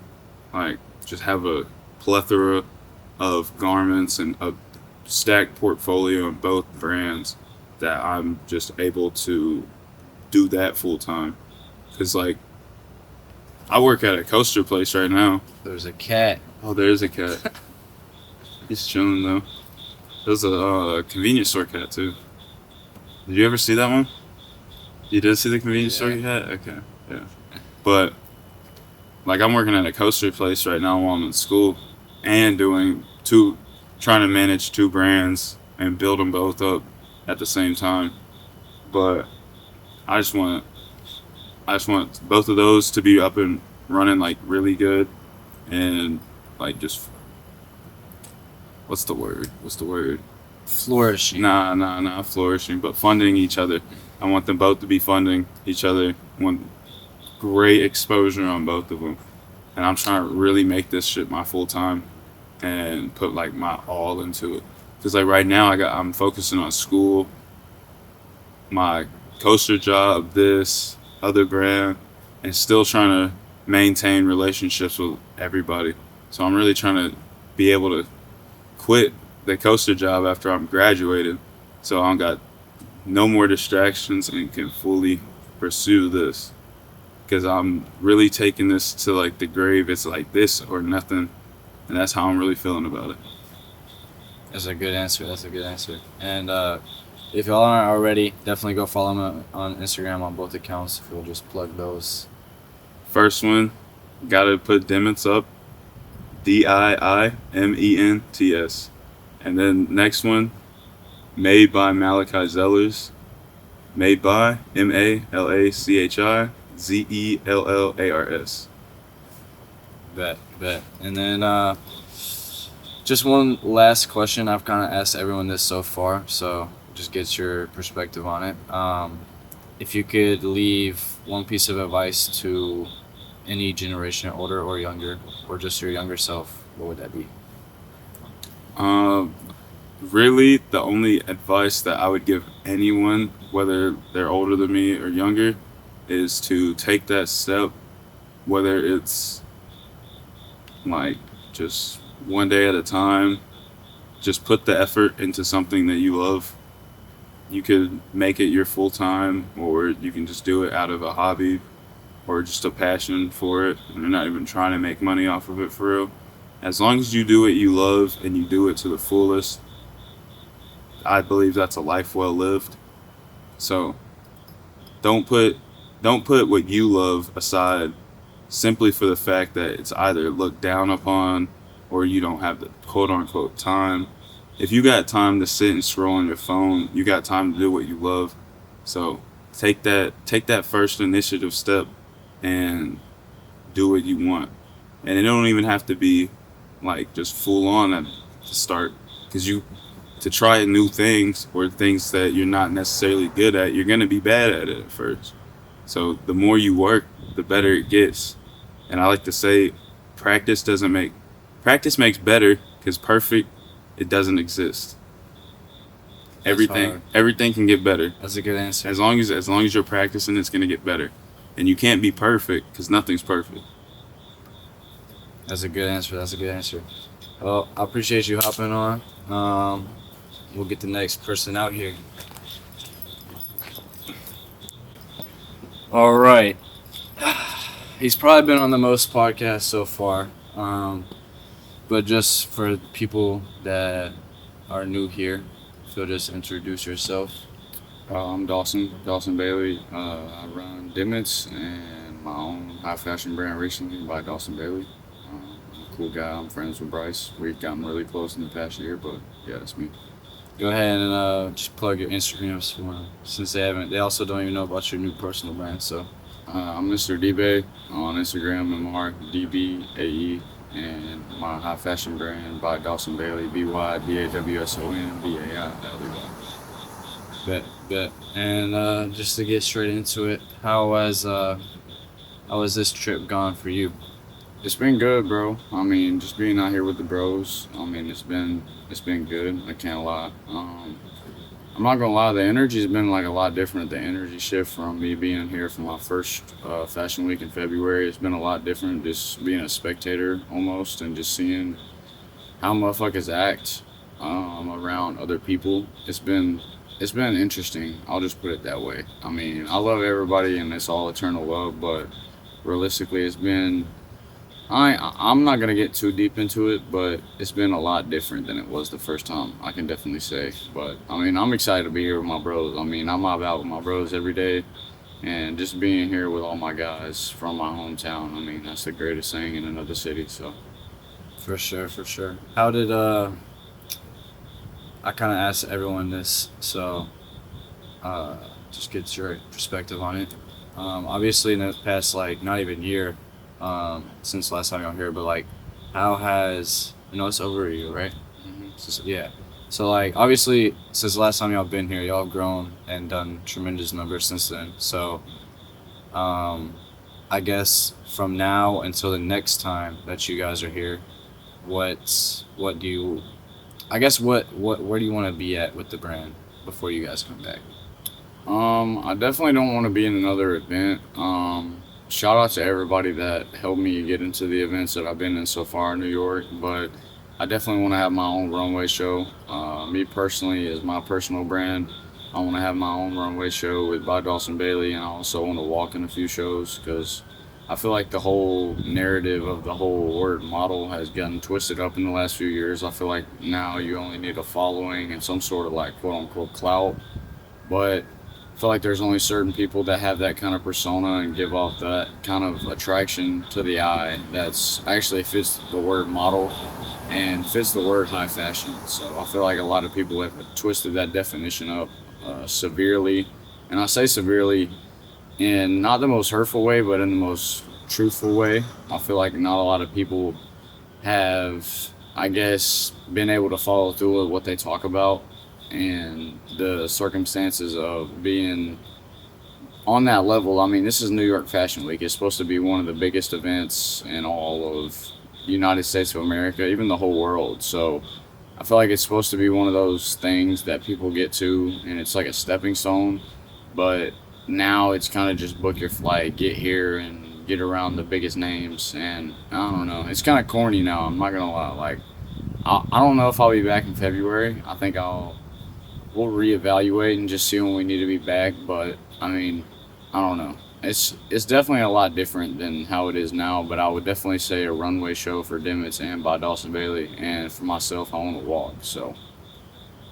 Speaker 4: like just have a plethora of garments and a stacked portfolio in both brands that I'm just able to do that full time. Cause like I work at a coaster place right now.
Speaker 1: There's a cat.
Speaker 4: Oh, there's a cat. He's chilling though. There's a convenience store cat too. Did you ever see that one? You did see the convenience store cat? Okay, yeah. But like I'm working at a coaster place right now while I'm in school, and trying to manage two brands and build them both up at the same time. But I just want both of those to be up and running like really good, and like just what's the word?
Speaker 1: Flourishing.
Speaker 4: Nah, flourishing, but funding each other. I want them both to be funding each other. I want great exposure on both of them, and I'm trying to really make this shit my full time and put like my all into it. Cause like right now I'm focusing on school, my coaster job, this other brand, and still trying to maintain relationships with everybody. So I'm really trying to be able to quit the coaster job after I'm graduated, so I don't got no more distractions and can fully pursue this. Because I'm really taking this to like the grave. It's like this or nothing, and that's how I'm really feeling about it.
Speaker 1: That's a good answer. That's a good answer. And if y'all aren't already, definitely go follow him on Instagram on both accounts. If you'll just plug those.
Speaker 4: First one, gotta put Dimits up, DIIMENTS, and then next one, made by Malachi Zellers, made by MALACHI
Speaker 1: Bet. And then just one last question. I've kind of asked everyone this so far, so just get your perspective on it. If you could leave one piece of advice to any generation, older or younger, or just your younger self, what would that be?
Speaker 4: Really, the only advice that I would give anyone, whether they're older than me or younger, is to take that step, whether it's like just one day at a time. Just put the effort into something that you love. You could make it your full time, or you can just do it out of a hobby or just a passion for it, and you're not even trying to make money off of it for real. As long as you do what you love and you do it to the fullest, I believe that's a life well lived. So don't put what you love aside simply for the fact that it's either looked down upon or you don't have the quote unquote time. If you got time to sit and scroll on your phone, you got time to do what you love. So take that first initiative step and do what you want. And it don't even have to be like just full on at the start, because to try new things or things that you're not necessarily good at, you're gonna be bad at it at first. So the more you work, the better it gets. And I like to say, practice makes better, because perfect, it doesn't exist. Everything can get better.
Speaker 1: That's a good answer.
Speaker 4: As long as you're practicing, it's gonna get better. And you can't be perfect, because nothing's perfect.
Speaker 1: That's a good answer. Well, I appreciate you hopping on. We'll get the next person out here. All right. he's probably been on the most podcasts so far. But just for people that are new here, if you'll just introduce yourself.
Speaker 5: I'm Dawson Bailey. I run Dimits and my own high fashion brand recently by Dawson Bailey. I'm a cool guy. I'm friends with Bryce. We've gotten really close in the past year, but yeah, that's me.
Speaker 1: Go ahead and just plug your Instagrams for them, since they also don't even know about your new personal brand. So
Speaker 5: I'm Mr. D-Bay on Instagram and Mark DBAE, and my high fashion brand by Dawson Bailey, BYDAWSON BAI.
Speaker 1: bet. And just to get straight into it, how has this trip gone for you?
Speaker 5: It's been good, bro. I mean, just being out here with the bros. I mean, it's been good. I can't lie. I'm not gonna lie. The energy's been like a lot different. The energy shift from me being here for my first fashion week in February. It's been a lot different. Just being a spectator almost, and just seeing how motherfuckers act around other people. It's been interesting. I'll just put it that way. I mean, I love everybody, and it's all eternal love. But realistically, it's been. I'm not gonna get too deep into it, but it's been a lot different than it was the first time. I can definitely say. But I mean, I'm excited to be here with my bros. I mean, I'm out with my bros every day, and just being here with all my guys from my hometown. I mean, that's the greatest thing in another city. So.
Speaker 1: For sure. How did I kind of asked everyone this, so just get your perspective on it. Obviously, in the past, like, not even year. Since last time y'all here, but like, how has it's over a year, right?
Speaker 5: Mm-hmm.
Speaker 1: Yeah. So like, obviously, since the last time y'all been here, y'all have grown and done tremendous numbers since then. So, I guess from now until the next time that you guys are here, where do you want to be at with the brand before you guys come back?
Speaker 5: I definitely don't want to be in another event. Shout out to everybody that helped me get into the events that I've been in so far in New York, but I definitely want to have my own runway show. Me personally, is my personal brand. I want to have my own runway show by Dawson Bailey, and I also want to walk in a few shows because I feel like the whole narrative of the whole word model has gotten twisted up in the last few years. I feel like now you only need a following and some sort of like quote unquote clout, but I feel like there's only certain people that have that kind of persona and give off that kind of attraction to the eye that's actually fits the word model and fits the word high fashion. So I feel like a lot of people have twisted that definition up severely, and I say severely in not the most hurtful way, but in the most truthful way. I feel like not a lot of people have, I guess, been able to follow through with what they talk about. And the circumstances of being on that level. I mean, this is New York Fashion Week. It's supposed to be one of the biggest events in all of the United States of America, even the whole world. So I feel like it's supposed to be one of those things that people get to, and it's like a stepping stone. But now it's kind of just book your flight, get here, and get around the biggest names. And I don't know. It's kind of corny now. I'm not going to lie. Like, I don't know if I'll be back in February. I think we'll reevaluate and just see when we need to be back. But I mean, I don't know. It's definitely a lot different than how it is now. But I would definitely say a runway show for Dimits and by Dawson Bailey. And for myself, I want to walk. So.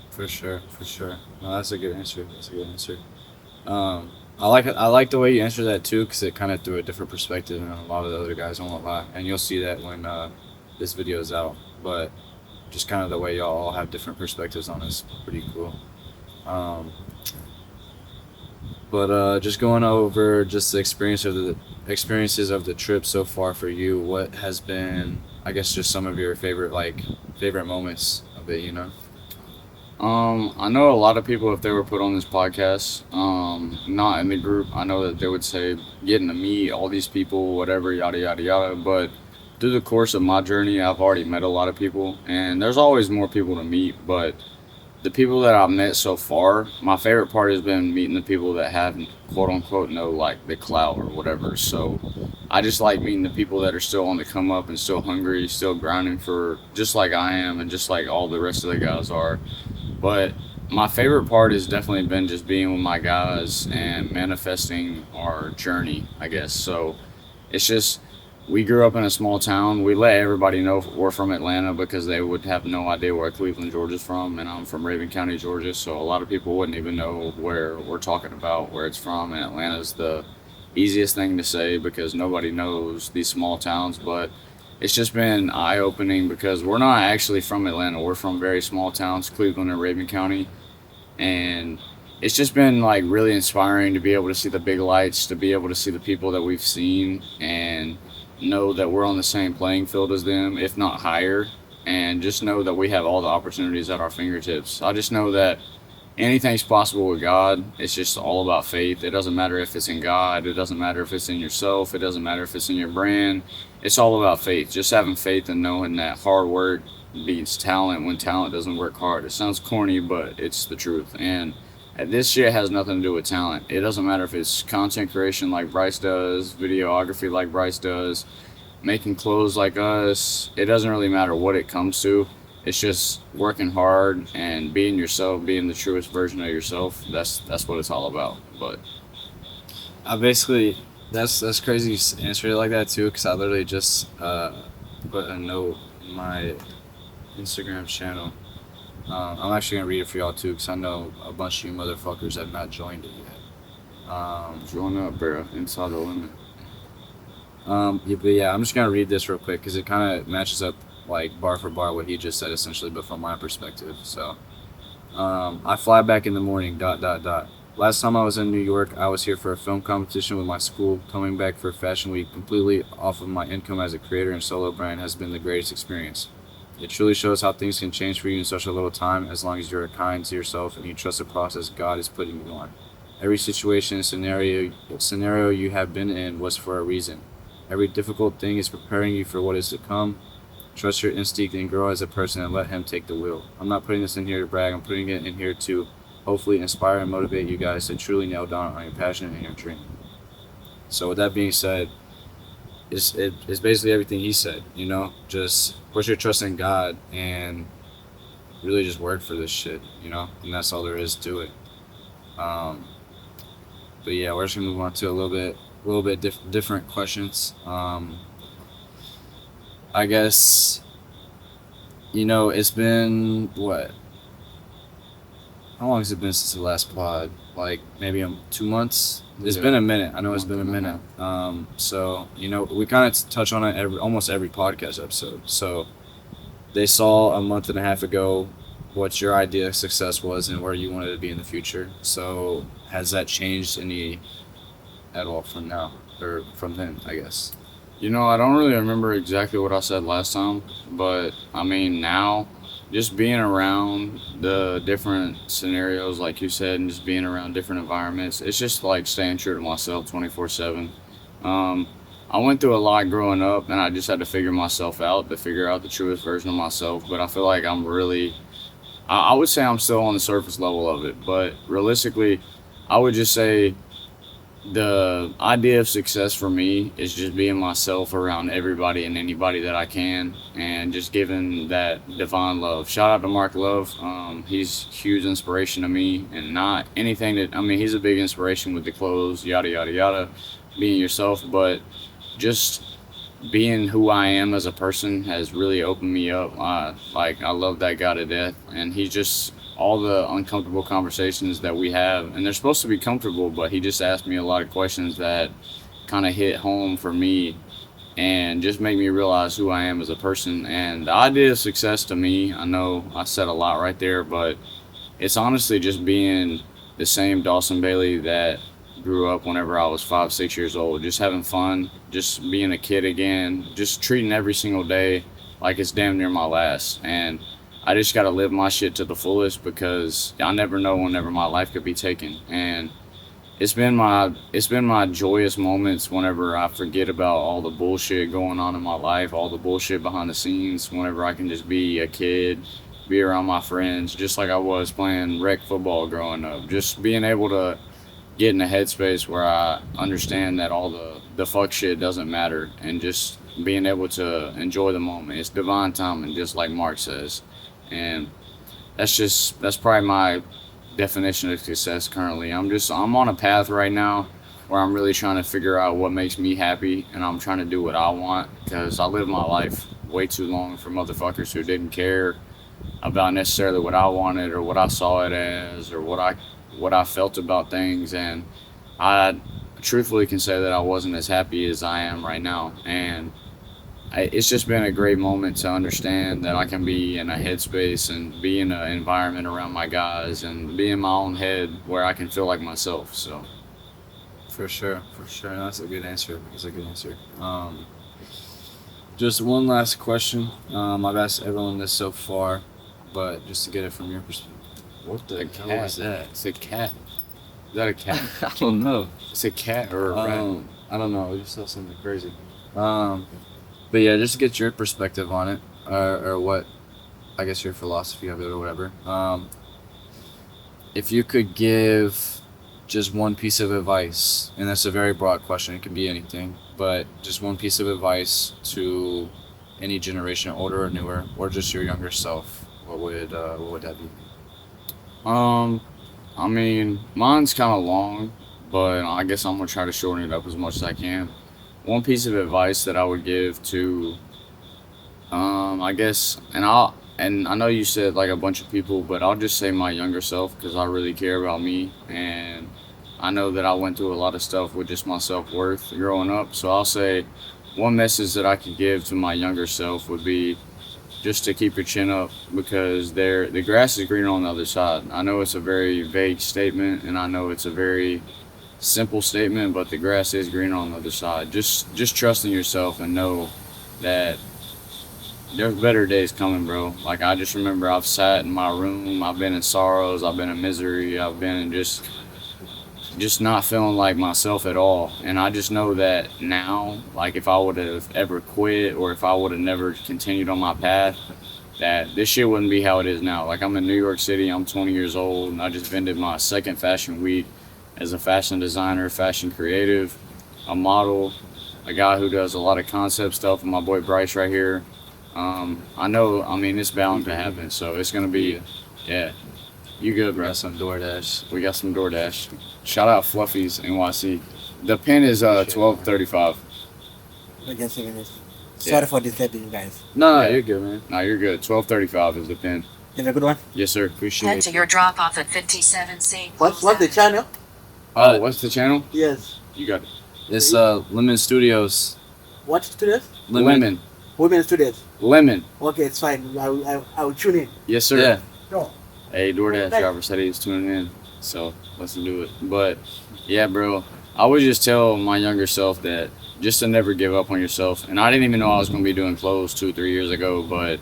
Speaker 1: For sure. No, that's a good answer. I like the way you answered that too, because it kind of threw a different perspective than a lot of the other guys. I won't lie, and you'll see that when this video is out. But just kind of the way y'all all have different perspectives on it's pretty cool. But just going over just the experiences of the trip so far for you, what has been, I guess, just some of your favorite moments of it,
Speaker 5: I know a lot of people, if they were put on this podcast, not in the group, I know that they would say getting to meet all these people, whatever, yada, yada, yada. But through the course of my journey, I've already met a lot of people, and there's always more people to meet. But the people that I've met so far, my favorite part has been meeting the people that have, quote unquote, no, like the clout or whatever. So I just like meeting the people that are still on the come up and still hungry, still grinding for, just like I am and just like all the rest of the guys are. But my favorite part has definitely been just being with my guys and manifesting our journey, I guess. So It's just we grew up in a small town. We let everybody know we're from Atlanta because they would have no idea where Cleveland, Georgia's from, and I'm from Raven County, Georgia. So a lot of people wouldn't even know where we're talking about, where it's from. And Atlanta's the easiest thing to say because nobody knows these small towns. But it's just been eye-opening because we're not actually from Atlanta. We're from very small towns, Cleveland and Raven County, and it's just been like really inspiring to be able to see the big lights, to be able to see the people that we've seen, and know that we're on the same playing field as them, if not higher, and just know that we have all the opportunities at our fingertips. I just know that anything's possible with God. It's just all about faith. It doesn't matter if it's in God. It doesn't matter if it's in yourself. It doesn't matter if it's in your brand. It's all about faith. Just having faith and knowing that hard work beats talent when talent doesn't work hard. It sounds corny, but it's the truth. And this shit has nothing to do with talent. It doesn't matter if it's content creation like Bryce does, videography like Bryce does, making clothes like us. It doesn't really matter what it comes to. It's just working hard and being yourself, being the truest version of yourself. That's what it's all about. But
Speaker 1: I basically, that's crazy you answered it like that too, because I literally just put a note in my Instagram channel. I'm actually gonna read it for y'all too, because I know a bunch of you motherfuckers have not joined it yet.
Speaker 5: join up, bro. Inside the limit.
Speaker 1: Yeah, but yeah, I'm just gonna read this real quick because it kind of matches up like bar for bar what he just said essentially, but from my perspective. So, I fly back in the morning. ... Last time I was in New York, I was here for a film competition with my school. Coming back for Fashion Week completely off of my income as a creator and solo brand has been the greatest experience. It truly shows how things can change for you in such a little time as long as you're kind to yourself and you trust the process God is putting you on. Every situation and scenario you have been in was for a reason. Every difficult thing is preparing you for what is to come. Trust your instinct and grow as a person and let him take the wheel. I'm not putting this in here to brag. I'm putting it in here to hopefully inspire and motivate you guys to truly nail down on your passion and your dream. So with that being said, it's basically everything he said, you know, just put your trust in God and really just work for this shit, you know, and that's all there is to it. But yeah, we're just gonna move on to a little bit different questions. I guess, you know, it's been what? How long has it been since the last pod? Like maybe 2 months? It's been a minute. I know it's been a minute. So, you know, we kind of touch on it almost every podcast episode. So they saw a month and a half ago what your idea of success was and where you wanted to be in the future. So has that changed any at all from now or from then, I guess?
Speaker 5: You know, I don't really remember exactly what I said last time, but I mean, now, just being around the different scenarios, like you said, and just being around different environments, it's just like staying true to myself 24/7. I went through a lot growing up, and I just had to figure myself out, to figure out the truest version of myself, but I feel like I'm really, I would say I'm still on the surface level of it, but realistically, I would just say the idea of success for me is just being myself around everybody and anybody that I can, and just giving that divine love. Shout out to Mark Love. He's huge inspiration to me, and not anything that, I mean, he's a big inspiration with the clothes, yada, yada, yada, being yourself, but just being who I am as a person has really opened me up. I love that guy to death, and he's just, all the uncomfortable conversations that we have, and they're supposed to be comfortable, but he just asked me a lot of questions that kind of hit home for me and just make me realize who I am as a person. And the idea of success to me, I know I said a lot right there, but it's honestly just being the same Dawson Bailey that grew up whenever I was 5, 6 years old, just having fun, just being a kid again, just treating every single day like it's damn near my last. And I just gotta live my shit to the fullest, because I never know whenever my life could be taken. And it's been my joyous moments whenever I forget about all the bullshit going on in my life, all the bullshit behind the scenes, whenever I can just be a kid, be around my friends, just like I was playing rec football growing up. Just being able to get in a headspace where I understand that all the fuck shit doesn't matter, and just being able to enjoy the moment. It's divine timing, just like Mark says. And that's probably my definition of success currently. I'm on a path right now where I'm really trying to figure out what makes me happy, and I'm trying to do what I want, because I lived my life way too long for motherfuckers who didn't care about necessarily what I wanted or what I saw it as or what I felt about things. And I truthfully can say that I wasn't as happy as I am right now. And it's just been a great moment to understand that I can be in a headspace and be in an environment around my guys and be in my own head where I can feel like myself. So
Speaker 1: For sure. That's a good answer. Just one last question. I've asked everyone this so far, but just to get it from your perspective.
Speaker 5: what the
Speaker 1: hell
Speaker 5: cat
Speaker 1: was that?
Speaker 5: It's a cat. Is that a cat?
Speaker 1: I don't know.
Speaker 5: It's a cat or a rat?
Speaker 1: I don't know. We just saw something crazy. But yeah, just to get your perspective on it, or what, I guess your philosophy of it or whatever. If you could give just one piece of advice, and that's a very broad question, it could be anything, but just one piece of advice to any generation, older or newer, or just your younger self, what would that be?
Speaker 5: I mean, mine's kind of long, but I guess I'm gonna try to shorten it up as much as I can. One piece of advice that I would give to, I guess, and I know you said like a bunch of people, but I'll just say my younger self because I really care about me, and I know that I went through a lot of stuff with just my self-worth growing up. So I'll say one message that I could give to my younger self would be just to keep your chin up, because the grass is greener on the other side. I know it's a very vague statement, and I know it's a very simple statement, but the grass is greener on the other side. Just trust in yourself and know that there's better days coming, bro. Like, I just remember I've sat in my room, I've been in sorrows, I've been in misery, I've been in just not feeling like myself at all. And I just know that now, like, if I would have ever quit or if I would have never continued on my path, that this shit wouldn't be how it is now. Like, I'm in New York City, I'm 20 years old, and I just ended my second fashion week as a fashion designer, fashion creative, a model, a guy who does a lot of concept stuff, and my boy Bryce right here. I know, I mean, it's bound to happen, so it's gonna be, yeah. You good, bro?
Speaker 1: Got some DoorDash.
Speaker 5: We got some DoorDash. Shout out Fluffy's NYC. The pin is 1235.
Speaker 6: Just a minute. Sorry for disturbing you guys.
Speaker 1: No,
Speaker 5: Yeah.
Speaker 1: you're good, man.
Speaker 5: No, you're good. 1235 is the pin.
Speaker 6: You have a good one.
Speaker 5: Yes, sir.
Speaker 7: Head
Speaker 5: Appreciate
Speaker 7: to
Speaker 5: it.
Speaker 7: your drop off at 57 St.
Speaker 6: What's the channel?
Speaker 5: Oh, what's the channel?
Speaker 6: Yes.
Speaker 5: You got it.
Speaker 1: It's Lemon Studios.
Speaker 6: What studios?
Speaker 5: Lemon.
Speaker 6: Women studios.
Speaker 5: Lemon.
Speaker 6: Okay, it's fine. I will tune in.
Speaker 5: Yes, sir.
Speaker 1: Yeah.
Speaker 6: No.
Speaker 5: Hey, DoorDash driver said he was tuning in, so let's do it. But yeah, bro, I would just tell my younger self that just to never give up on yourself. And I didn't even know I was gonna be doing clothes 2-3 years ago, but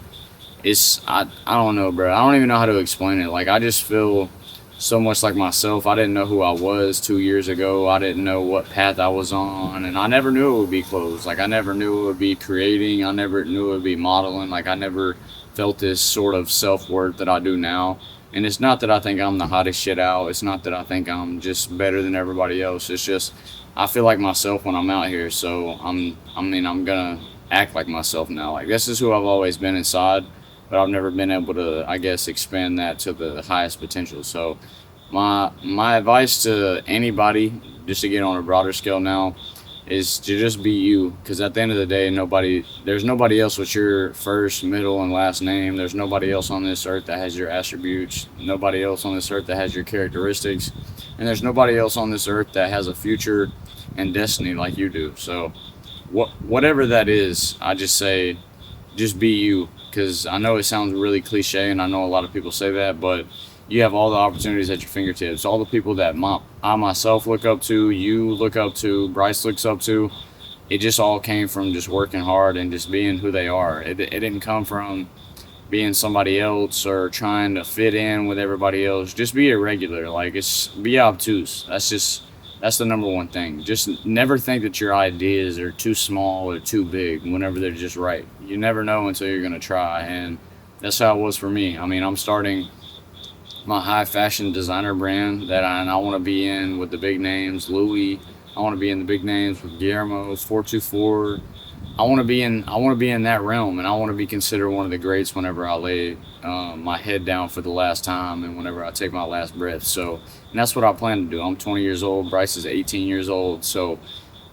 Speaker 5: I don't know, bro. I don't even know how to explain it. Like, I just feel so much like myself. I didn't know who I was 2 years ago. I didn't know what path I was on, and I never knew it would be clothes. Like, I never knew it would be creating. I never knew it would be modeling. Like, I never felt this sort of self-worth that I do now. And it's not that I think I'm the hottest shit out. It's not that I think I'm just better than everybody else. It's just I feel like myself when I'm out here. So I'm gonna act like myself now. Like, this is who I've always been inside, but I've never been able to, I guess, expand that to the highest potential. So my advice to anybody, just to get on a broader scale now, is to just be you, because at the end of the day, there's nobody else with your first, middle, and last name. There's nobody else on this earth that has your attributes, nobody else on this earth that has your characteristics, and there's nobody else on this earth that has a future and destiny like you do. So whatever that is, I just say, just be you, because I know it sounds really cliche, and I know a lot of people say that, but you have all the opportunities at your fingertips. All the people that I myself look up to, you look up to, Bryce looks up to, it just all came from just working hard and just being who they are. It didn't come from being somebody else or trying to fit in with everybody else. Just be irregular. Like, be obtuse. That's the number one thing. Just never think that your ideas are too small or too big whenever they're just right. You never know until you're gonna try, and that's how it was for me. I mean, I'm starting my high fashion designer brand that I want to be in with the big names, Louis. I want to be in the big names with Guillermo's 424, I want to be in that realm, and I want to be considered one of the greats whenever I lay my head down for the last time and whenever I take my last breath. So, and that's what I plan to do. I'm 20 years old. Bryce is 18 years old. So,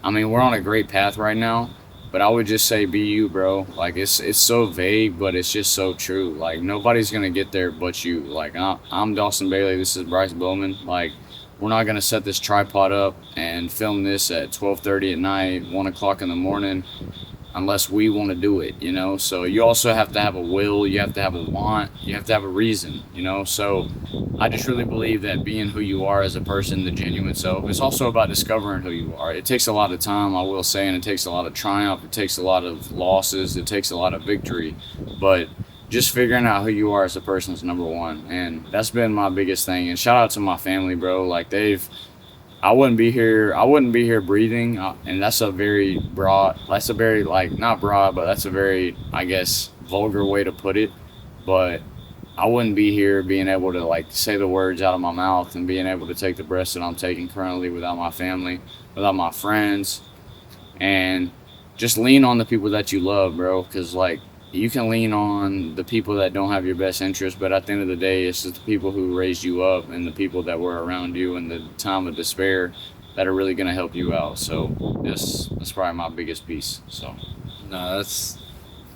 Speaker 5: I mean, we're on a great path right now. But I would just say, be you, bro. Like it's so vague, but it's just so true. Like nobody's gonna get there but you. Like I'm Dawson Bailey. This is Bryce Bowman. Like we're not gonna set this tripod up and film this at 12:30 at night, 1 o'clock in the morning, unless we want to do it, you know. So you also have to have a will, you have to have a want, you have to have a reason, you know. So I just really believe that being who you are as a person, the genuine self, it's also about discovering who you are. It takes a lot of time, I will say, and it takes a lot of triumph, it takes a lot of losses, it takes a lot of victory, but just figuring out who you are as a person is number one, and that's been my biggest thing. And shout out to my family, bro. Like I wouldn't be here breathing, and that's a very like not broad, but that's a very, I guess, vulgar way to put it. But I wouldn't be here being able to like say the words out of my mouth and being able to take the breaths that I'm taking currently without my family, without my friends, and just lean on the people that you love, bro. Because like you can lean on the people that don't have your best interest, but at the end of the day, it's just the people who raised you up and the people that were around you in the time of despair that are really gonna help you out. So that's probably my biggest piece. So
Speaker 1: No, that's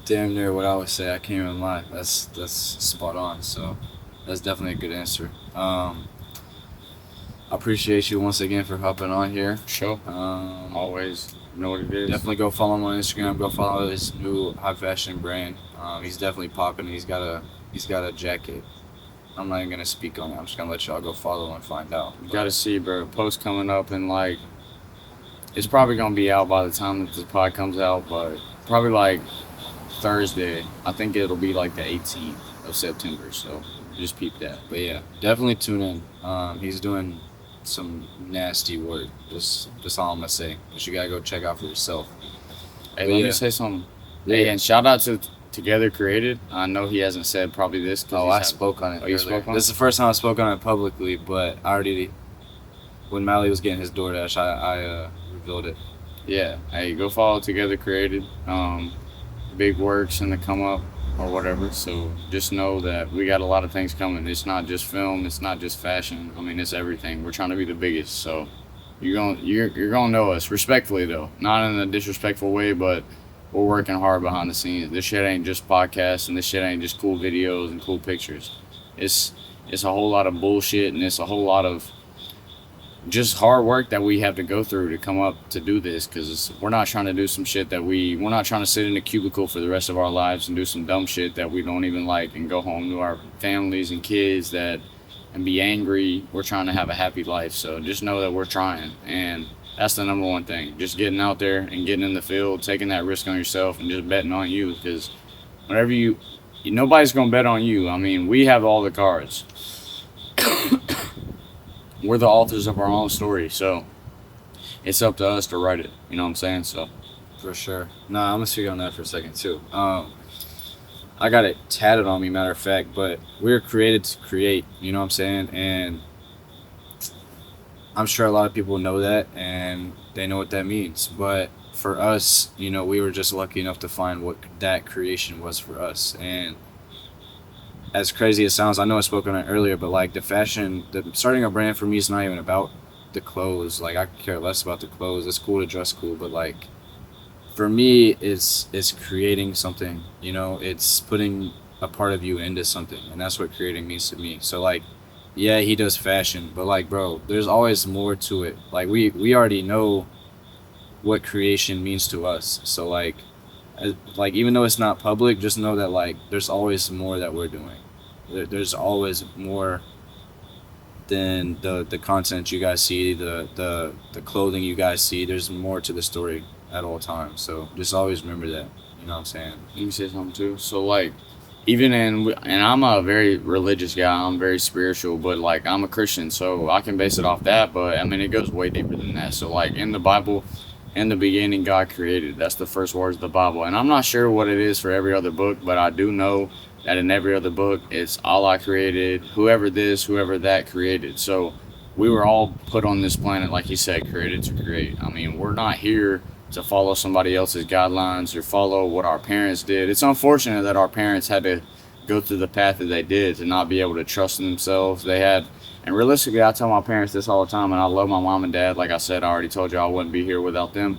Speaker 1: damn near what I would say. I can't even lie. That's spot on. So that's definitely a good answer. I appreciate you once again for hopping on here.
Speaker 5: sure, always know what it is.
Speaker 1: Definitely go follow him on Instagram. Go follow his new high fashion brand. He's definitely popping. He's got a jacket. I'm not even gonna speak on it. I'm just gonna let y'all go follow and find out.
Speaker 5: You gotta see, bro. Post coming up, and like it's probably gonna be out by the time that the pod comes out, but probably like Thursday. I think it'll be like the 18th of September. So just peep that.
Speaker 1: But yeah, definitely tune in. He's doing some nasty work. Just all I'm gonna say. But you gotta go check out for yourself.
Speaker 5: Hey,
Speaker 1: But
Speaker 5: let
Speaker 1: yeah.
Speaker 5: me say something.
Speaker 1: Yeah.
Speaker 5: Hey, and shout out to Together Created. I know he hasn't said probably this.
Speaker 1: Oh, I spoke on it.
Speaker 5: Oh, you
Speaker 1: earlier.
Speaker 5: spoke on
Speaker 1: This is the first time I spoke on it publicly, but I already, when Mally was getting his DoorDash, I revealed it.
Speaker 5: Yeah. Hey, go follow Together Created. Big works in the come up or whatever. So just know that we got a lot of things coming. It's not just film. It's not just fashion. I mean, it's everything. We're trying to be the biggest. So you're gonna know us respectfully though, not in a disrespectful way, but we're working hard behind the scenes. This shit ain't just podcasts, and this shit ain't just cool videos and cool pictures. It's a whole lot of bullshit, and it's a whole lot of just hard work that we have to go through to come up to do this, because we're not trying to do some shit that we're not trying to sit in a cubicle for the rest of our lives and do some dumb shit that we don't even like and go home to our families and kids and be angry. We're trying to have a happy life. So just know that we're trying, and that's the number one thing. Just getting out there and getting in the field, taking that risk on yourself, and just betting on you, because whenever nobody's gonna bet on you. I mean, we have all the cards. We're the authors of our own story, so it's up to us to write it. You know what I'm saying? So
Speaker 1: For sure. Nah, I'm gonna speak on that for a second too. I got it tatted on me, matter of fact, but we're created to create, you know what I'm saying? And I'm sure a lot of people know that and they know what that means. But for us, you know, we were just lucky enough to find what that creation was for us. And as crazy as it sounds, I know I spoke on it earlier, but like starting a brand for me is not even about the clothes. Like I could care less about the clothes. It's cool to dress cool, but like for me, it's creating something. You know, it's putting a part of you into something, and that's what creating means to me. So like, yeah, he does fashion, but like, bro, there's always more to it. Like we already know what creation means to us. So like even though it's not public, just know that like there's always more that we're doing. There's always more than the content you guys see, the clothing you guys see. There's more to the story at all times. So just always remember that. You know what I'm saying?
Speaker 5: let me say something too. So like, and I'm a very religious guy. I'm very spiritual, but like I'm a Christian, so I can base it off that. But I mean, it goes way deeper than that. So like in the Bible, in the beginning, God created. That's the first words of the Bible. And I'm not sure what it is for every other book, but I do know that in every other book, it's Allah created, whoever this, whoever that created. So we were all put on this planet, like you said, created to create. I mean, we're not here to follow somebody else's guidelines or follow what our parents did. It's unfortunate that our parents had to go through the path that they did to not be able to trust in themselves. They had, and realistically, I tell my parents this all the time, and I love my mom and dad. Like I said, I already told you I wouldn't be here without them,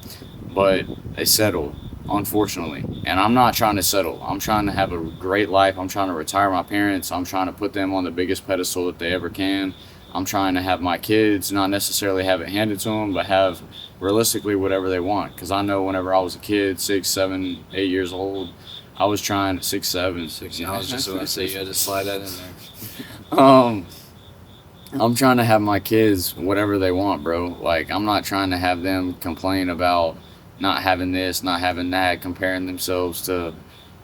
Speaker 5: but they settled, unfortunately. And I'm not trying to settle. I'm trying to have a great life. I'm trying to retire my parents. I'm trying to put them on the biggest pedestal that they ever can. I'm trying to have my kids not necessarily have it handed to them, but have realistically whatever they want. Because I know whenever I was a kid, 6, 7, 8 years old, I was trying 6, 7.
Speaker 1: I was just about to say you had to slide that in there.
Speaker 5: I'm trying to have my kids whatever they want, bro. Like, I'm not trying to have them complain about not having this, not having that, comparing themselves to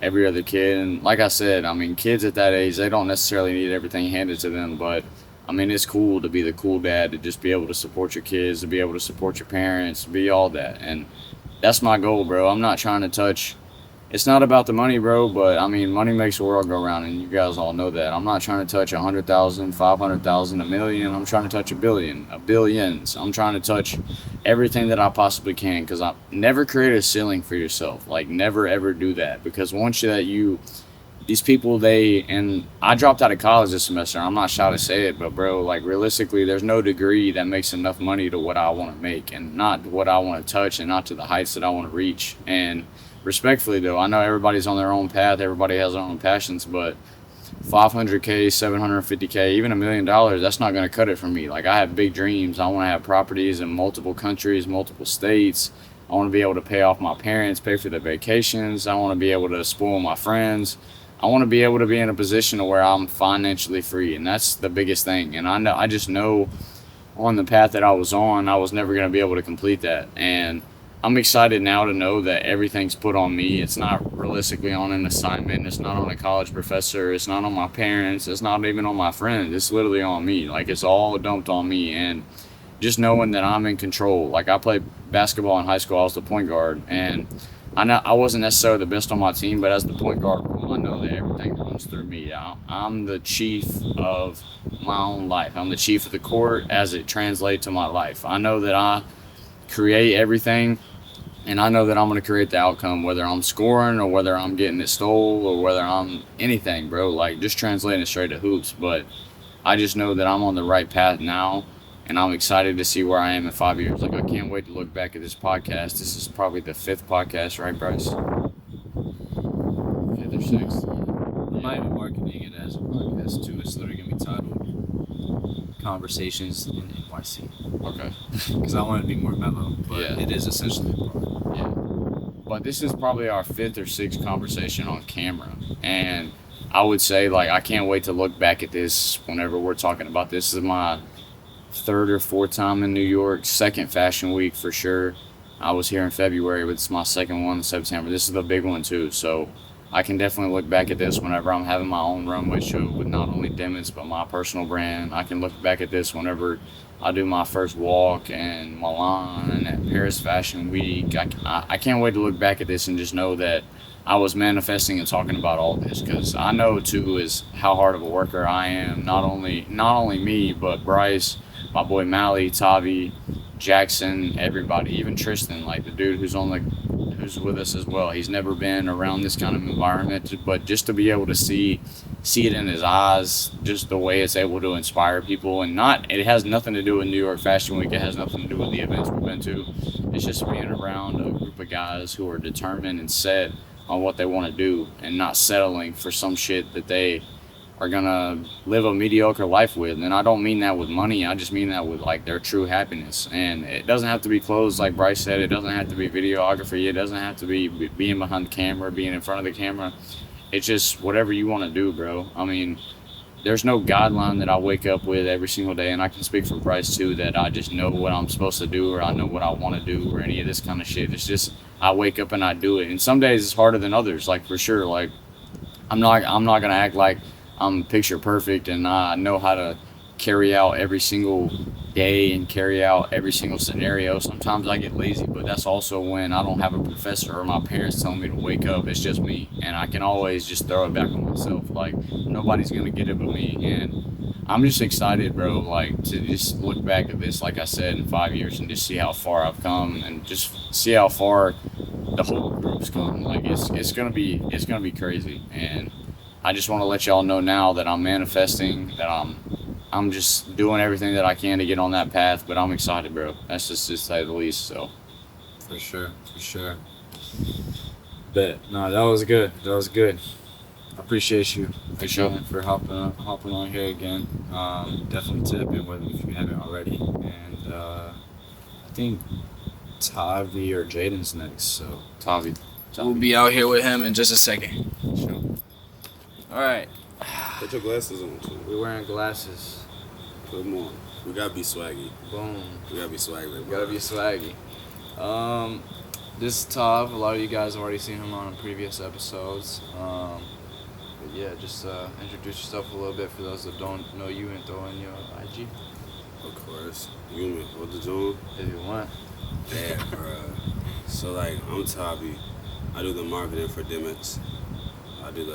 Speaker 5: every other kid. And like I said, I mean, kids at that age, they don't necessarily need everything handed to them, but I mean, it's cool to be the cool dad, to just be able to support your kids, to be able to support your parents, be all that. And that's my goal, bro. I'm not trying to touch, it's not about the money, bro, but I mean, money makes the world go round, and you guys all know that. I'm not trying to touch 100,000, 500,000, a million. I'm trying to touch a billion, a billions. I'm trying to touch everything that I possibly can, because I never create a ceiling for yourself. Like, never ever do that, because once that you, these people, and I dropped out of college this semester. I'm not shy to say it, but bro, like, realistically, there's no degree that makes enough money to what I want to make, and not what I want to touch, and not to the heights that I want to reach. And respectfully, though, I know everybody's on their own path, everybody has their own passions, but 500K, 750K, even $1 million, that's not going to cut it for me. Like, I have big dreams. I want to have properties in multiple countries, multiple states. I want to be able to pay off my parents, pay for their vacations. I want to be able to spoil my friends. I want to be able to be in a position where I'm financially free, and that's the biggest thing. And I just know on the path that I was on, I was never going to be able to complete that. And I'm excited now to know that everything's put on me. It's not realistically on an assignment. It's not on a college professor. It's not on my parents. It's not even on my friends. It's literally on me. Like, it's all dumped on me. And just knowing that I'm in control. Like, I played basketball in high school. I was the point guard, and I wasn't necessarily the best on my team, but as the point guard, I know that everything runs through me. I'm the chief of my own life. I'm the chief of the court as it translates to my life. I know that I create everything, and I know that I'm going to create the outcome, whether I'm scoring or whether I'm getting it stole or whether I'm anything, bro. Like, just translating it straight to hoops. But I just know that I'm on the right path now, and I'm excited to see where I am in 5 years. Like, I can't wait to look back at this podcast. This is probably the 5th podcast, right, Bryce? 5th or 6th?
Speaker 1: I'm not even marketing it as a podcast, too. It's literally going to be titled Conversations in NYC.
Speaker 5: Okay.
Speaker 1: Because I want it to be more mellow, but
Speaker 5: Yeah.
Speaker 1: it is essentially a part.
Speaker 5: Yeah. But this is probably our 5th or 6th conversation on camera. And I would say, like, I can't wait to look back at this whenever we're talking about this. This is my 3rd or 4th time in New York, 2nd Fashion Week for sure. I was here in February, but it's my 2nd one in September. This is the big one too, so I can definitely look back at this whenever I'm having my own runway show with not only Demons but my personal brand. I can look back at this whenever I do my first walk in Milan at Paris Fashion Week. I can't wait to look back at this and just know that I was manifesting and talking about all this, because I know too is how hard of a worker I am. Not only me, but Bryce, my boy Mally, Tavi, Jackson, everybody, even Tristan, like the dude who's with us as well. He's never been around this kind of environment, but just to be able to see it in his eyes, just the way it's able to inspire people. And it has nothing to do with New York Fashion Week. It has nothing to do with the events we've been to. It's just being around a group of guys who are determined and set on what they want to do, and not settling for some shit that they are gonna live a mediocre life with. And I don't mean that with money. I just mean that with, like, their true happiness. And it doesn't have to be clothes, like Bryce said. It doesn't have to be videography. It doesn't have to be being behind the camera, being in front of the camera. It's just whatever you want to do, bro. I mean, there's no guideline that I wake up with every single day, and I can speak for Bryce too, that I just know what I'm supposed to do, or I know what I want to do, or any of this kind of shit. It's just I wake up and I do it. And some days it's harder than others, like, for sure. Like, I'm not gonna act like I'm picture perfect and I know how to carry out every single day and carry out every single scenario. Sometimes I get lazy, but that's also when I don't have a professor or my parents telling me to wake up. It's just me, and I can always just throw it back on myself. Like, nobody's gonna get it but me, and I'm just excited, bro, like, to just look back at this, like I said, in 5 years, and just see how far I've come, and just see how far the whole group's come. Like, it's gonna be crazy, and I just want to let y'all know now that I'm manifesting, that I'm just doing everything that I can to get on that path. But I'm excited, bro. That's just to say the least. So
Speaker 1: For sure. Bet. No, that was good. I appreciate you
Speaker 5: For sure.
Speaker 1: again for hopping on here again. Definitely tap in with him if you haven't already. And I think Tavi or Jaden's next, so
Speaker 5: Tavi.
Speaker 1: we'll be out here with him in just a second.
Speaker 5: Sure.
Speaker 1: All right,
Speaker 8: Put your glasses on too.
Speaker 1: we're wearing glasses.
Speaker 8: Put them on. We gotta be swaggy.
Speaker 1: Boom.
Speaker 8: We gotta be swaggy.
Speaker 1: Gotta be swaggy. This is Tav. A lot of you guys have already seen him on previous episodes. But yeah, just introduce yourself a little bit for those that don't know you and throw in your IG
Speaker 8: Of course. You want me to hold the joint?
Speaker 1: if you want.
Speaker 8: Yeah, bruh. So like, I'm Tavi. I do the marketing for Dimmits. I do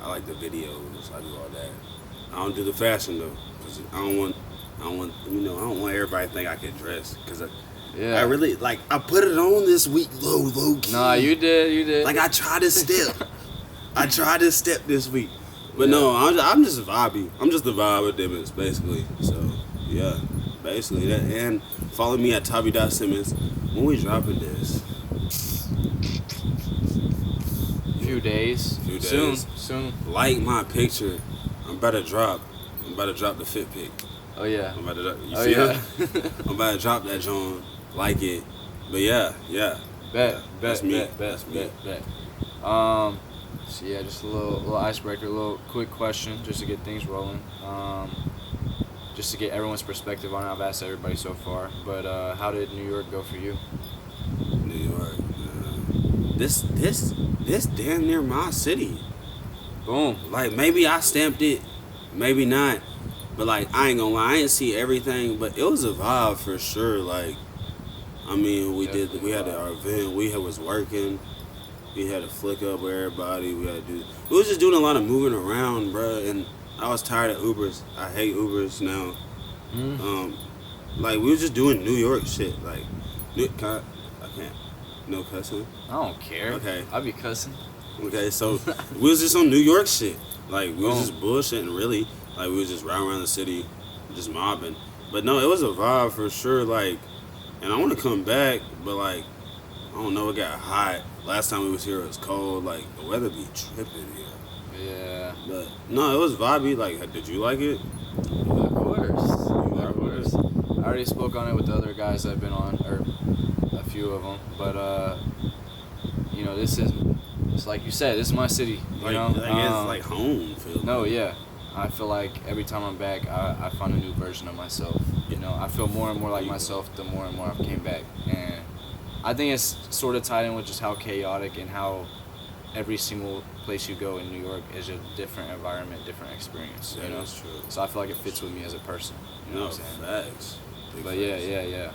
Speaker 8: I like the videos. I do all that. I don't do the fashion though, cause I don't want, I don't want everybody to think I can dress, cause
Speaker 1: Yeah.
Speaker 8: I really like. I put it on this week, low key.
Speaker 1: Nah, you did.
Speaker 8: Like I tried to step. I tried to step this week, but no, I'm just vibey. I'm just the vibe of Dimmits, basically. So yeah, basically that. And follow me at Tavi.Simmons when we dropping this.
Speaker 1: Few days.
Speaker 8: Few days.
Speaker 1: Soon.
Speaker 8: Like my picture. I'm about to drop the fit pic.
Speaker 1: Oh yeah.
Speaker 8: I'm about to. You
Speaker 1: Oh
Speaker 8: see
Speaker 1: yeah.
Speaker 8: that? I'm about to drop that John. Like it. But yeah.
Speaker 1: Bet.
Speaker 8: That's me. That's me.
Speaker 1: So yeah, just a little icebreaker, a little quick question, just to get things rolling. Just to get everyone's perspective on it. I've asked everybody so far, but how did New York go for you?
Speaker 8: New York. This damn near my city.
Speaker 1: Boom.
Speaker 8: Like maybe I stamped it, maybe not. But like I ain't gonna lie, I didn't see everything, but it was a vibe for sure. Like, I mean, we had our event, was working, we had a flick up with everybody, we was just doing a lot of moving around, bruh, and I was tired of Ubers. I hate Ubers now. Like we was just doing New York shit, like, I can't, no cussing.
Speaker 1: I don't care.
Speaker 8: Okay.
Speaker 1: I be cussing.
Speaker 8: Okay, so we was just on New York shit. Like we was just bullshitting, really. Like we was just riding around the city, just mobbing. But no, it was a vibe for sure. Like, and I want to come back, but like, I don't know. It got hot. Last time we was here, it was cold. Like the weather be tripping here.
Speaker 1: Yeah.
Speaker 8: But no, it was vibey. Like, did you like it?
Speaker 1: Of course. I already spoke on it with the other guys I've been on, or a few of them. But you know, it's like you said, this is my city. You know,
Speaker 8: It's like home.
Speaker 1: No, yeah. I feel like every time I'm back, I find a new version of myself. You know, I feel more and more like myself the more and more I came back. And I think it's sort of tied in with just how chaotic and how every single place you go in New York is a different environment, different experience.
Speaker 8: Yeah,
Speaker 1: you know?
Speaker 8: that's true.
Speaker 1: So I feel like it fits with me as a person. You know
Speaker 8: No,
Speaker 1: what I'm saying?
Speaker 8: facts. Big
Speaker 1: But
Speaker 8: facts.
Speaker 1: yeah.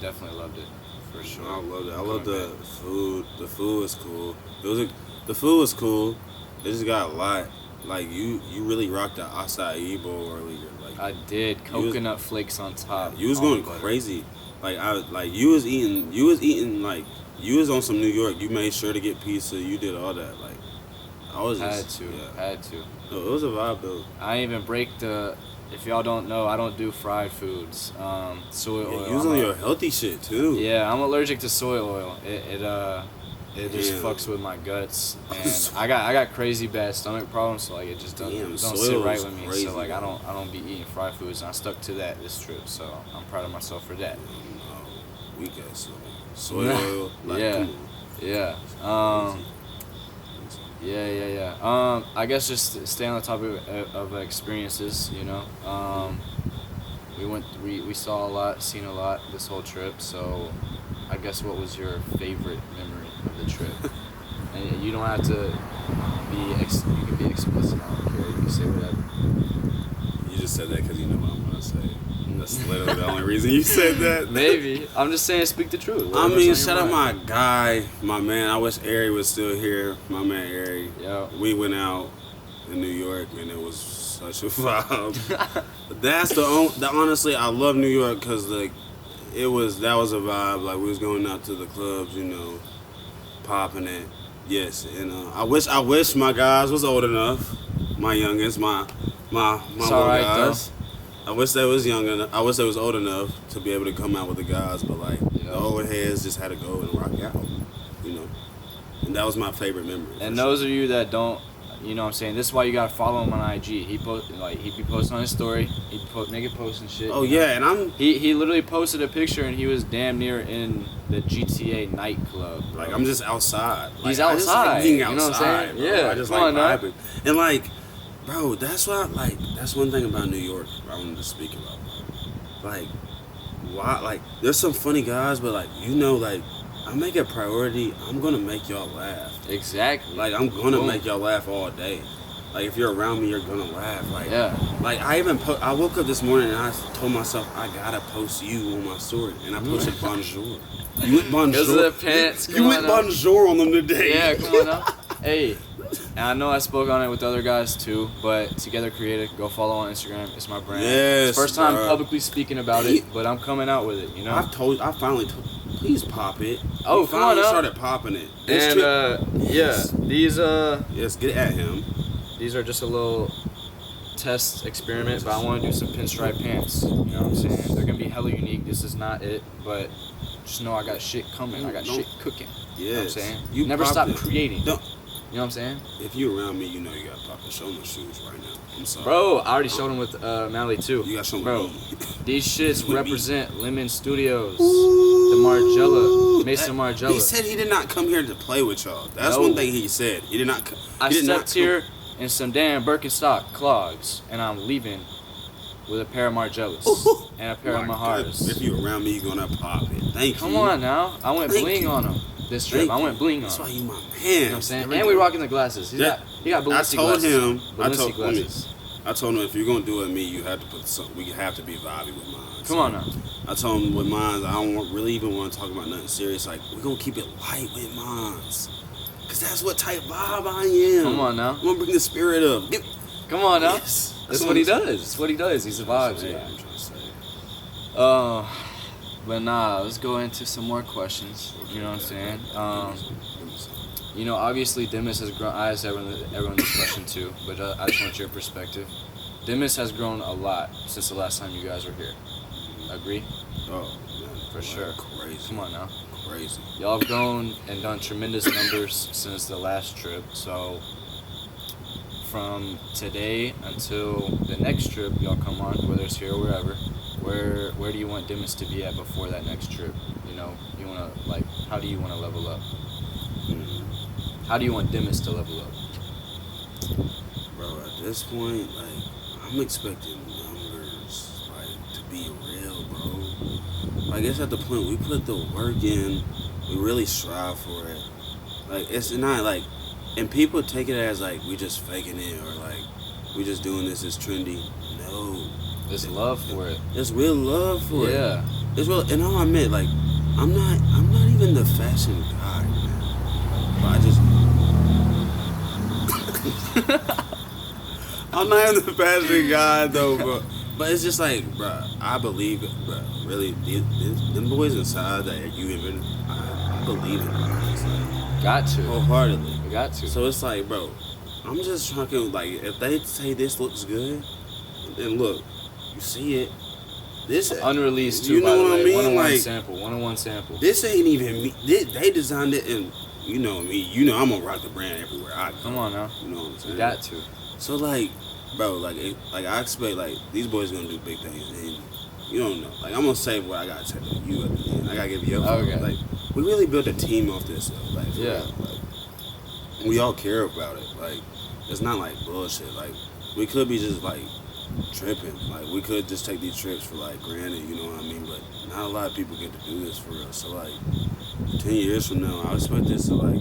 Speaker 1: Definitely loved it. For sure.
Speaker 8: I loved it. I love the food. The food was cool. The food was cool. It just got a lot. Like you really rocked the acai bowl earlier. Like
Speaker 1: I did. Coconut flakes on top.
Speaker 8: you was
Speaker 1: almond
Speaker 8: going
Speaker 1: butter.
Speaker 8: crazy. You was eating like you was on some New York. You made sure to get pizza. You did all that. Like I was just
Speaker 1: Had to.
Speaker 8: No, it was a vibe though.
Speaker 1: I even break the. If y'all don't know, I don't do fried foods. Soy oil.
Speaker 8: You was
Speaker 1: I'm
Speaker 8: on
Speaker 1: a-
Speaker 8: your healthy shit too.
Speaker 1: Yeah, I'm allergic to soy oil. It just
Speaker 8: Damn.
Speaker 1: fucks with my guts, and I got crazy bad stomach problems. So like it just don't
Speaker 8: Damn,
Speaker 1: sit
Speaker 8: soy
Speaker 1: right
Speaker 8: oil's
Speaker 1: with me.
Speaker 8: crazy,
Speaker 1: So like I
Speaker 8: man.
Speaker 1: don't be eating fried foods, and I stuck to that this trip. So I'm proud of myself for that.
Speaker 8: Weak ass soy oil. Like,
Speaker 1: Yeah.
Speaker 8: come on.
Speaker 1: Yeah. Yeah. I guess just to stay on the topic of experiences, you know. We saw a lot, seen a lot this whole trip. So, I guess what was your favorite memory of the trip? And you don't have to be. You can be explicit. I don't care. You can say whatever.
Speaker 8: You just said that because you know what I'm gonna say. That's literally the only reason you said that.
Speaker 1: Maybe. I'm just saying, speak the truth.
Speaker 8: I
Speaker 1: Whatever's
Speaker 8: mean,
Speaker 1: on your
Speaker 8: shout out
Speaker 1: mind.
Speaker 8: my guy, my man. I wish Ari was still here. My man Ari.
Speaker 1: Yeah.
Speaker 8: We went out in New York and it was such a vibe. That's honestly, I love New York because that was a vibe. Like we was going out to the clubs, you know, popping it. Yes, and I wish my guys was old enough. My youngins, my
Speaker 1: It's
Speaker 8: little
Speaker 1: alright,
Speaker 8: guys. I wish they was young enough. I wish they was old enough to be able to come out with the guys, but like the old heads just had to go and rock out, you know. And that was my favorite memory.
Speaker 1: And those of you that don't, you know what I'm saying, this is why you gotta follow him on IG. He be posting on his story, make it post and shit.
Speaker 8: Oh
Speaker 1: you know?
Speaker 8: yeah, and
Speaker 1: He literally posted a picture and he was damn near in the GTA nightclub. Bro.
Speaker 8: like I'm just outside. Like,
Speaker 1: He's
Speaker 8: I just like
Speaker 1: outside,
Speaker 8: being
Speaker 1: you know what I'm
Speaker 8: outside,
Speaker 1: saying?
Speaker 8: bro.
Speaker 1: Yeah,
Speaker 8: I just
Speaker 1: come
Speaker 8: like
Speaker 1: on now.
Speaker 8: vibing. And like, bro, that's why that's one thing about New York I wanted to speak about. Like, why? Like, there's some funny guys, but like, you know, like, I make it a priority. I'm gonna make y'all laugh.
Speaker 1: Exactly.
Speaker 8: Like, I'm gonna
Speaker 1: Boom.
Speaker 8: make y'all laugh all day. Like, if you're around me, you're gonna laugh. Like,
Speaker 1: Yeah.
Speaker 8: Like, I woke up this morning and I told myself I gotta post you on my story, and I posted bonjour. You went bonjour.
Speaker 1: Because of the pants.
Speaker 8: You
Speaker 1: come
Speaker 8: went
Speaker 1: on now.
Speaker 8: bonjour on them today.
Speaker 1: Yeah, come on now. Hey, and I know I spoke on it with other guys too, but Together Creative, go follow on Instagram. It's my brand.
Speaker 8: Yes,
Speaker 1: It's first time
Speaker 8: bro.
Speaker 1: publicly speaking about it, but I'm coming out with it, you know?
Speaker 8: I finally told. Please pop it.
Speaker 1: Oh,
Speaker 8: We
Speaker 1: come on
Speaker 8: finally
Speaker 1: now.
Speaker 8: started popping it.
Speaker 1: And
Speaker 8: Yes. Yes, get at him.
Speaker 1: these are just a little test experiment, but I want to do some pinstripe pants. You know what I'm saying? They're gonna be hella unique. This is not it, but just know I got shit coming. I got
Speaker 8: Don't-
Speaker 1: shit cooking. You know what I'm
Speaker 8: Yes.
Speaker 1: saying?
Speaker 8: You
Speaker 1: Never
Speaker 8: popped
Speaker 1: stop
Speaker 8: it.
Speaker 1: creating.
Speaker 8: Don't-
Speaker 1: You know what I'm saying?
Speaker 8: If you around me, you know you got to pop it. Show my shoes right now. I'm sorry.
Speaker 1: Bro, I already showed them with Mally too.
Speaker 8: You got to show
Speaker 1: Bro,
Speaker 8: me.
Speaker 1: these shits
Speaker 8: With me.
Speaker 1: represent Lemon Studios. The Margiela. Mason Margiela.
Speaker 8: He said he did not come here to play with y'all. That's
Speaker 1: No.
Speaker 8: one thing he said. He did not.
Speaker 1: I
Speaker 8: he did not
Speaker 1: stepped here in some damn Birkenstock clogs, and I'm leaving with a pair of Margielas and a pair of Maharas.
Speaker 8: If you around me, you gonna pop it. Thank you.
Speaker 1: Come on now. I went
Speaker 8: Thank
Speaker 1: bling
Speaker 8: you.
Speaker 1: on them this trip.
Speaker 8: Thank
Speaker 1: I went
Speaker 8: you.
Speaker 1: bling on
Speaker 8: That's why
Speaker 1: them.
Speaker 8: you my man.
Speaker 1: You know what I'm saying? And we rocking the glasses. He got
Speaker 8: I
Speaker 1: Balenci
Speaker 8: told
Speaker 1: glasses.
Speaker 8: him.
Speaker 1: Balenci glasses.
Speaker 8: I told him if you're gonna do it with me, you have to put some. We have to be vibey with mine.
Speaker 1: Come on now.
Speaker 8: I told him with mines, I don't really even want to talk about nothing serious. Like, we're going to keep it light with mines. Because that's what type vibe I am.
Speaker 1: Come on now.
Speaker 8: I'm going to bring the spirit up.
Speaker 1: Come on now.
Speaker 8: Yes.
Speaker 1: That's what he does. That's what he does. He survives.
Speaker 8: Yeah,
Speaker 1: Yeah.
Speaker 8: I'm trying to say.
Speaker 1: But nah, let's go into some more questions. You know what I'm saying? You know, obviously Demis has grown. I asked everyone this question too, but I just want your perspective. Demis has grown a lot since the last time you guys were here. Agree?
Speaker 8: Oh, man.
Speaker 1: For sure.
Speaker 8: Crazy.
Speaker 1: Come on now.
Speaker 8: Crazy.
Speaker 1: Y'all have grown and done tremendous numbers since the last trip. So from today until the next trip y'all come on, whether it's here or wherever, where do you want Demis to be at before that next trip? You know, you wanna how do you wanna level up? How do you want Demis to level up?
Speaker 8: Bro, at this point, like, I'm expecting numbers, like, to be real, bro. Like, it's at the point we put the work in, we really strive for it. Like, it's not like, and people take it as, like, we just faking it, or, like, we just doing this, it's trendy. No.
Speaker 1: There's love for it.
Speaker 8: There's real love for it.
Speaker 1: Yeah.
Speaker 8: It's real, and I'll admit, like, I'm not even the fashion guy, man. But I just, I'm not even the fashion guy though, but it's just like, bro, I believe it, bro. Really, them boys inside that you even, I believe in them. It's like,
Speaker 1: Got to.
Speaker 8: wholeheartedly.
Speaker 1: You got to.
Speaker 8: So it's like, bro, I'm just trying to, like, if they say this looks good, then look, you see it. This
Speaker 1: Unreleased too,
Speaker 8: you
Speaker 1: by
Speaker 8: know
Speaker 1: the
Speaker 8: what I
Speaker 1: way.
Speaker 8: mean?
Speaker 1: One-on-one
Speaker 8: Like,
Speaker 1: sample. One-on-one sample.
Speaker 8: this ain't even me. They designed it, and you know me. You know I'm gonna rock the brand everywhere I go.
Speaker 1: Come on now.
Speaker 8: You know what I'm saying?
Speaker 1: You got to.
Speaker 8: So like, bro, like I expect like these boys gonna do big things, and you don't know. Like I'm gonna say what I gotta tell you at the end. I gotta give you up.
Speaker 1: Okay.
Speaker 8: Like we really built a team off this though. Like for
Speaker 1: Yeah.
Speaker 8: real. Like, we all care about it. Like it's not like bullshit. Like we could be just like tripping. Like we could just take these trips for like granted. You know what I mean? But not a lot of people get to do this for real. So like 10 years from now, I expect this to like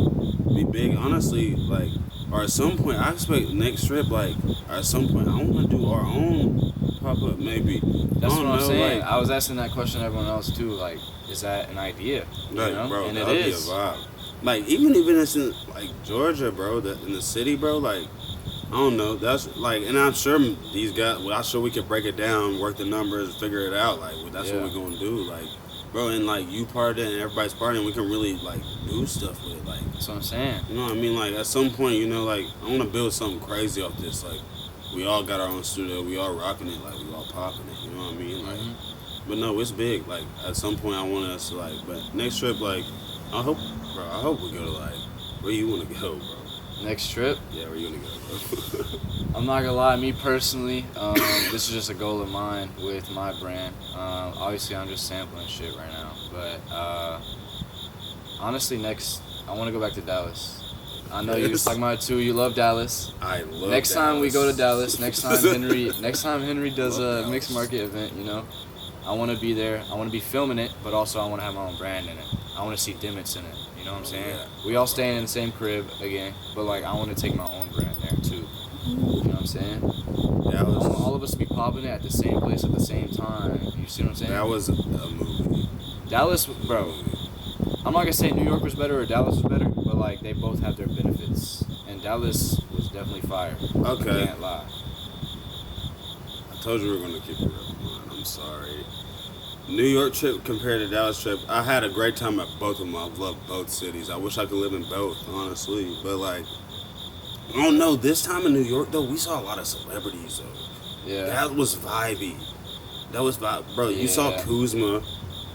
Speaker 8: be big. Honestly, like, or at some point, I expect next trip, like, or at some point, I want to do our own pop up? Maybe.
Speaker 1: That's
Speaker 8: I
Speaker 1: what
Speaker 8: don't
Speaker 1: I'm
Speaker 8: know,
Speaker 1: saying.
Speaker 8: like-
Speaker 1: I was asking that question to everyone else too. Like, is that an idea? You
Speaker 8: Like,
Speaker 1: know?
Speaker 8: bro,
Speaker 1: And
Speaker 8: that
Speaker 1: it
Speaker 8: would be a
Speaker 1: is.
Speaker 8: vibe. Like, even if it's in like Georgia, bro, in the city, bro, like, I don't know. That's like, and I'm sure these guys. Well, I'm sure we could break it down, work the numbers, figure it out. Like, that's
Speaker 1: Yeah.
Speaker 8: what we're gonna do. Like, bro, and like you part of it and everybody's part of it, we can really like do stuff with it. Like,
Speaker 1: That's what I'm saying.
Speaker 8: you know what I mean? Like, at some point, you know, like I want to build something crazy off this. Like, we all got our own studio, we all rocking it, like we all popping it. You know what I mean? Like, but no, it's big. Like, at some point, I want us to like. But next trip, like, I hope we go to like where you want to go, bro.
Speaker 1: Next trip.
Speaker 8: Yeah, where you want to go, bro?
Speaker 1: I'm not gonna lie, me personally, this is just a goal of mine with my brand. Obviously, I'm just sampling shit right now, but honestly, next, I want to go back to Dallas. I know you was talking about it too. You love Dallas.
Speaker 8: I love.
Speaker 1: Next time we go to Dallas, next time Henry does
Speaker 8: Love
Speaker 1: a mixed
Speaker 8: Dallas.
Speaker 1: market event, you know, I want to be there. I want to be filming it, but also I want to have my own brand in it. I want to see Dimmit's in it. You know what I'm saying?
Speaker 8: Yeah.
Speaker 1: We all staying in the same crib again, but like I want to take my own brand there too. You know what I'm saying? I
Speaker 8: Dallas.
Speaker 1: want all of us to be popping it at the same place at the same time. You see what I'm saying?
Speaker 8: That was a movie.
Speaker 1: Dallas, bro. I'm not gonna say New York was better or Dallas was better, but like they both have their benefits, and Dallas was definitely fire.
Speaker 8: Okay.
Speaker 1: I can't lie.
Speaker 8: I told you we were gonna keep it real, man. I'm sorry. New York trip compared to Dallas trip, I had a great time at both of them. I love both cities. I wish I could live in both, honestly. But like, I don't know. This time in New York though, we saw a lot of celebrities though.
Speaker 1: Yeah.
Speaker 8: That was vibey. That was vibe, bro. You saw
Speaker 1: Yeah.
Speaker 8: Kuzma.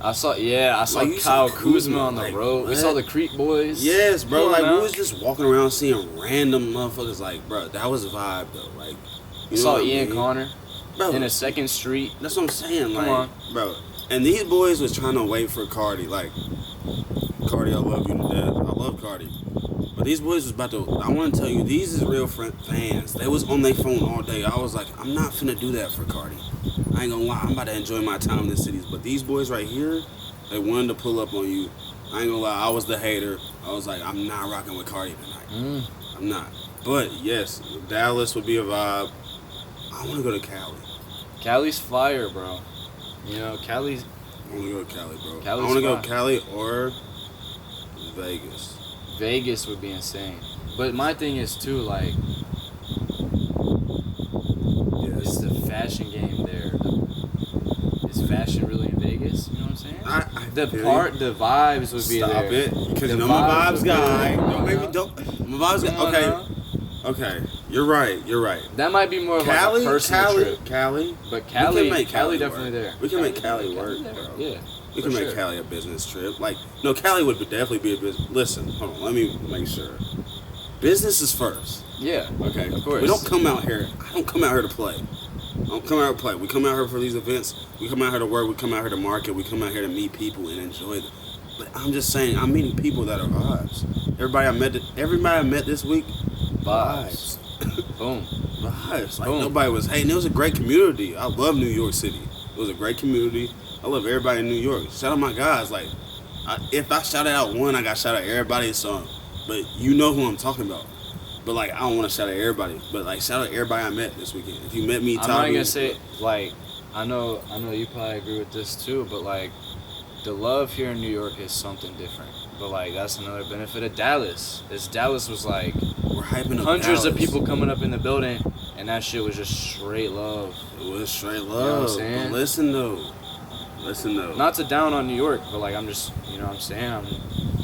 Speaker 1: I saw
Speaker 8: Like, you saw
Speaker 1: Kyle Kuzma
Speaker 8: Kuzma,
Speaker 1: on the
Speaker 8: like,
Speaker 1: road. We
Speaker 8: what?
Speaker 1: saw the Creek Boys.
Speaker 8: Yes, bro.
Speaker 1: Come
Speaker 8: Like
Speaker 1: on
Speaker 8: we
Speaker 1: now.
Speaker 8: was just walking around seeing random motherfuckers. Like, bro, that was a vibe though. Like,
Speaker 1: We
Speaker 8: you know
Speaker 1: saw
Speaker 8: what I
Speaker 1: Ian
Speaker 8: mean?
Speaker 1: Connor
Speaker 8: Bro,
Speaker 1: in a second street.
Speaker 8: that's what I'm saying. Like,
Speaker 1: on.
Speaker 8: bro. And these boys was trying to wait for Cardi. Like, Cardi, I love you to death. I love Cardi. But these boys was about to. I want to tell you, these is real fans. They was on their phone all day. I was like, I'm not finna do that for Cardi. I ain't gonna lie. I'm about to enjoy my time in the cities. But these boys right here, they wanted to pull up on you. I ain't gonna lie. I was the hater. I was like, I'm not rocking with Cardi tonight. I'm not. But yes, Dallas would be a vibe. I want to go to Cali.
Speaker 1: Cali's fire, bro. You know, Cali's
Speaker 8: I want to go to Cali, bro.
Speaker 1: Cali's
Speaker 8: I want to go
Speaker 1: fine.
Speaker 8: Cali or Vegas.
Speaker 1: Vegas would be insane. But my thing is too, like, is the fashion game there? Is fashion really in Vegas? You know what I'm saying?
Speaker 8: The
Speaker 1: The vibes would be
Speaker 8: Stop
Speaker 1: there.
Speaker 8: it, because
Speaker 1: The
Speaker 8: you know my
Speaker 1: vibes
Speaker 8: vibes
Speaker 1: would be
Speaker 8: guy.
Speaker 1: there.
Speaker 8: Don't make me don't. My vibes
Speaker 1: Come on
Speaker 8: guy.
Speaker 1: now.
Speaker 8: Okay. You're right. You're right.
Speaker 1: That might be more of
Speaker 8: Cali,
Speaker 1: like a personal trip.
Speaker 8: Cali.
Speaker 1: But
Speaker 8: We
Speaker 1: Cali,
Speaker 8: can make
Speaker 1: Cali
Speaker 8: Cali
Speaker 1: definitely
Speaker 8: work.
Speaker 1: there.
Speaker 8: We can make
Speaker 1: Cali
Speaker 8: Cali work,
Speaker 1: there.
Speaker 8: bro.
Speaker 1: Yeah.
Speaker 8: We
Speaker 1: for
Speaker 8: can make
Speaker 1: sure.
Speaker 8: Cali a business trip. Like, no, Cali would definitely be a business. Listen, hold on. Let me make sure. Business is first.
Speaker 1: Yeah.
Speaker 8: Okay.
Speaker 1: Of course.
Speaker 8: We don't come out here. I don't come out here to play. I don't come out here to play. We come out here for these events. We come out here to work. We come out here to market. We come out here to meet people and enjoy them. But I'm just saying, I'm meeting people that are vibes. Everybody I met this week,
Speaker 1: Vibes. Boom.
Speaker 8: vibes. Like
Speaker 1: Boom.
Speaker 8: nobody was hating. It was a great community. I love New York City. It was a great community. I love everybody in New York. Shout out my guys. Like, if I shouted out one, I got shout out everybody. So, but you know who I'm talking about. But like, I don't want to shout out everybody. But like, shout out everybody I met this weekend. If you met me,
Speaker 1: I'm
Speaker 8: tell
Speaker 1: not
Speaker 8: me.
Speaker 1: gonna say like I know you probably agree with this too, but like the love here in New York is something different. But like that's another benefit of Dallas. Dallas was like
Speaker 8: We're hyping up
Speaker 1: hundreds of
Speaker 8: Dallas.
Speaker 1: people coming up in the building, and that shit was just straight love.
Speaker 8: It was straight
Speaker 1: what I'm
Speaker 8: love.
Speaker 1: saying?
Speaker 8: But listen though.
Speaker 1: Not to down on New York, but like I'm just you know what I'm saying I'm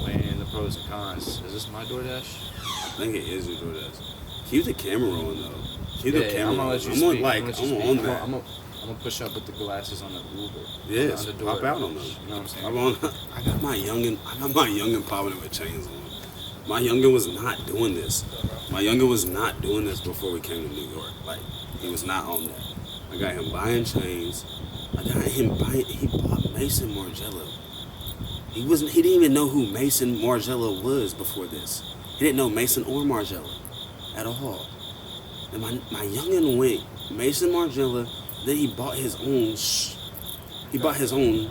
Speaker 1: weighing the pros and cons. Is this my DoorDash?
Speaker 8: I think it is your DoorDash. Keep the camera on though. Keep the
Speaker 1: Yeah,
Speaker 8: camera
Speaker 1: I'm gonna
Speaker 8: on.
Speaker 1: let you
Speaker 8: I'm
Speaker 1: speak.
Speaker 8: on, like,
Speaker 1: I'm gonna let you
Speaker 8: I'm
Speaker 1: speak.
Speaker 8: on that.
Speaker 1: I'm gonna push up with the glasses on the Uber.
Speaker 8: Yes,
Speaker 1: on the
Speaker 8: pop
Speaker 1: door.
Speaker 8: out on them.
Speaker 1: You know what I'm saying?
Speaker 8: I'm on. I got my youngin popping it with chains on. My youngin was not doing this. My youngin was not doing this before we came to New York. Like, he was not on that. I got him buying chains. He bought Mason Margiela. He didn't even know who Mason Margiela was before this. He didn't know Mason or Margiela at all. And my youngin went Mason Margiela. Then he bought his own. He bought his own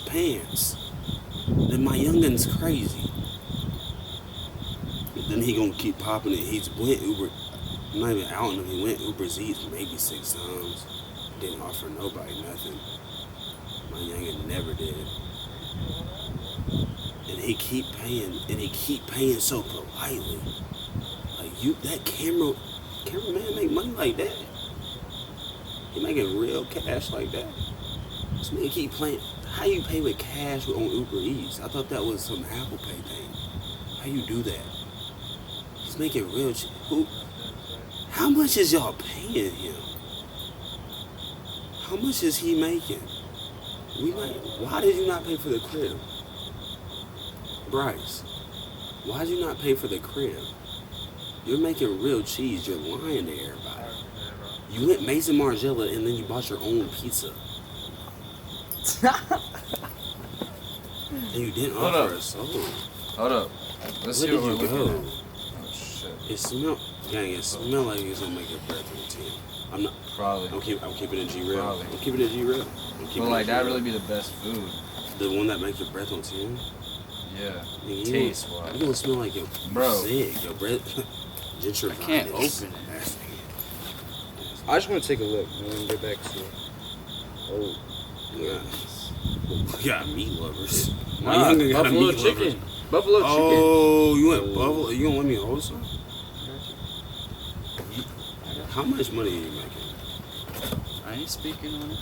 Speaker 8: pants. Then my youngin's crazy. Then he gonna keep popping it. He's went Uber. I'm not even out on him. He went Uber Eats maybe 6 times. didn't offer nobody nothing. My youngin never did. And he keep paying so politely. Like that cameraman make money like that. He making real cash like that. This nigga keep playing. How you pay with cash on Uber Eats? I thought that was some Apple Pay thing. How you do that? He's making real shit. How much is y'all paying him? How much is he making? Why did you not pay for the crib? Bryce, why did you not pay for the crib? You're making real cheese. You're lying to everybody. You went Mason Margiela and then you bought your own pizza. And you didn't
Speaker 1: Hold
Speaker 8: offer
Speaker 1: up.
Speaker 8: a soul.
Speaker 1: Hold up. Let's see
Speaker 8: Where
Speaker 1: what
Speaker 8: did
Speaker 1: we're
Speaker 8: you
Speaker 1: looking
Speaker 8: go?
Speaker 1: at. Oh shit.
Speaker 8: It smell like it's gonna make your breath routine. I'm not.
Speaker 1: Probably.
Speaker 8: I'm keeping it G real.
Speaker 1: Probably.
Speaker 8: I'm keeping it G real.
Speaker 1: But like that really be the best food.
Speaker 8: The one that makes your breath on 10?
Speaker 1: Yeah.
Speaker 8: You
Speaker 1: Taste
Speaker 8: You
Speaker 1: wise.
Speaker 8: gonna smell like your
Speaker 1: Bro.
Speaker 8: sick, your breath. Gentrified.
Speaker 1: I can't open it.
Speaker 2: I just want to take a look and then get back to it. Oh,
Speaker 8: Yeah. We got meat lovers. My
Speaker 2: nah,
Speaker 8: younger got a
Speaker 2: buffalo
Speaker 8: meat
Speaker 2: chicken.
Speaker 8: lover.
Speaker 2: Buffalo chicken.
Speaker 8: Oh, you went buffalo? You gonna let me hold some? How much money are you making?
Speaker 1: I ain't speaking on it.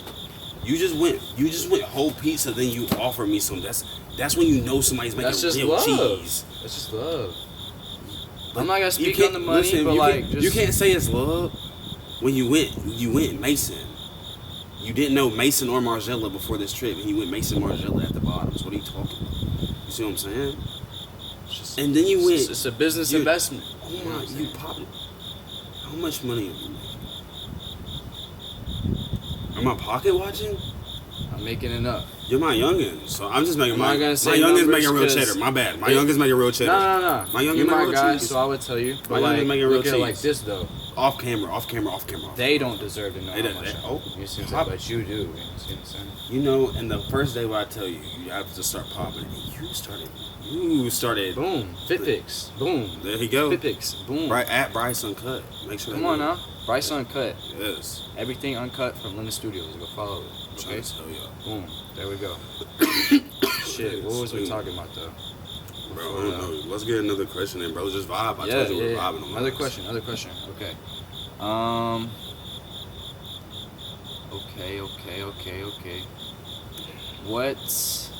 Speaker 8: You just went whole pizza, then you offer me some. That's when you know somebody's making
Speaker 2: That's just
Speaker 8: real
Speaker 2: love.
Speaker 8: cheese.
Speaker 2: That's just love.
Speaker 1: I'm not gonna
Speaker 8: You
Speaker 1: speak
Speaker 8: can't-
Speaker 1: on the money,
Speaker 8: listen,
Speaker 1: but
Speaker 8: you
Speaker 1: like
Speaker 8: can't,
Speaker 1: just
Speaker 8: you can't say it's love when you went Mason. You didn't know Mason or Margiela before this trip, and you went Mason Margiela at the bottom. So what are you talking about? You see what I'm saying? And then you went.
Speaker 2: It's a business
Speaker 8: you-
Speaker 2: investment.
Speaker 8: Oh my! You popped it. How much money are you making? Am I pocket watching?
Speaker 1: I'm making enough.
Speaker 8: You're my youngin, so I'm just making
Speaker 1: I'm
Speaker 8: my.
Speaker 1: not gonna
Speaker 8: My
Speaker 1: say
Speaker 8: youngin's
Speaker 1: numbers
Speaker 8: making real
Speaker 1: 'cause
Speaker 8: cheddar. My bad. My
Speaker 1: it-
Speaker 8: youngin's making real cheddar.
Speaker 1: No.
Speaker 8: My youngin
Speaker 1: You're my
Speaker 8: making real
Speaker 1: guy,
Speaker 8: cheese.
Speaker 1: so I would tell you.
Speaker 8: My
Speaker 1: But
Speaker 8: youngin
Speaker 1: like,
Speaker 8: making real
Speaker 1: look at it like
Speaker 8: cheese.
Speaker 1: this though.
Speaker 8: Off camera. Off camera.
Speaker 1: They don't deserve to know
Speaker 8: They
Speaker 1: how
Speaker 8: don't-
Speaker 1: much.
Speaker 8: they-
Speaker 1: I-
Speaker 8: oh,
Speaker 1: you see what I'm
Speaker 8: pop-
Speaker 1: saying? But you do. You see what I'm saying?
Speaker 8: You know, and the first day where I tell you, you have to start popping. And you started.
Speaker 1: Boom. Fitpix. Boom.
Speaker 8: There he go.
Speaker 1: Fitpix. Boom.
Speaker 8: Right at Bryce Uncut. Make sure.
Speaker 1: Come
Speaker 8: they
Speaker 1: on
Speaker 8: know.
Speaker 1: now. Bryce Uncut.
Speaker 8: Yes.
Speaker 1: Everything uncut from Lemon Studios. Go follow it.
Speaker 8: I'm trying
Speaker 1: Okay?
Speaker 8: to tell y'all.
Speaker 1: Boom. There we go. Shit. What was we talking about though?
Speaker 8: Bro, I don't know. Let's get another question in, bro. Just vibe. I told you we're vibing on
Speaker 1: Another
Speaker 8: this.
Speaker 1: question. Okay. Okay. Let's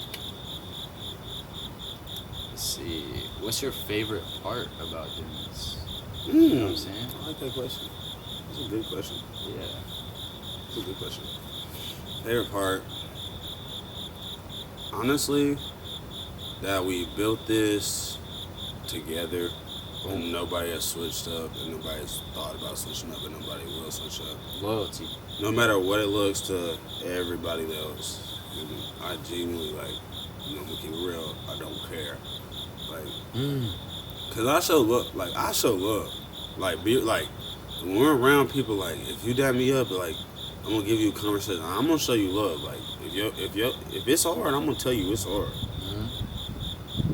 Speaker 1: see. What's your favorite part about doing this? You know what I'm saying?
Speaker 8: I like that question. That's a good question.
Speaker 1: Yeah.
Speaker 8: That's a good question. Favorite part, honestly, that we built this together and nobody has switched up and nobody's thought about switching up and nobody will switch up.
Speaker 1: Loyalty.
Speaker 8: No matter what it looks to everybody else. And I genuinely, like, you know, I'm gonna keep it real, I don't care. Like, cause I show love. Like, be like, when we're around people, like, if you dap me up, like, I'm gonna give you a conversation. I'm gonna show you love. Like, if it's hard, I'm gonna tell you it's hard.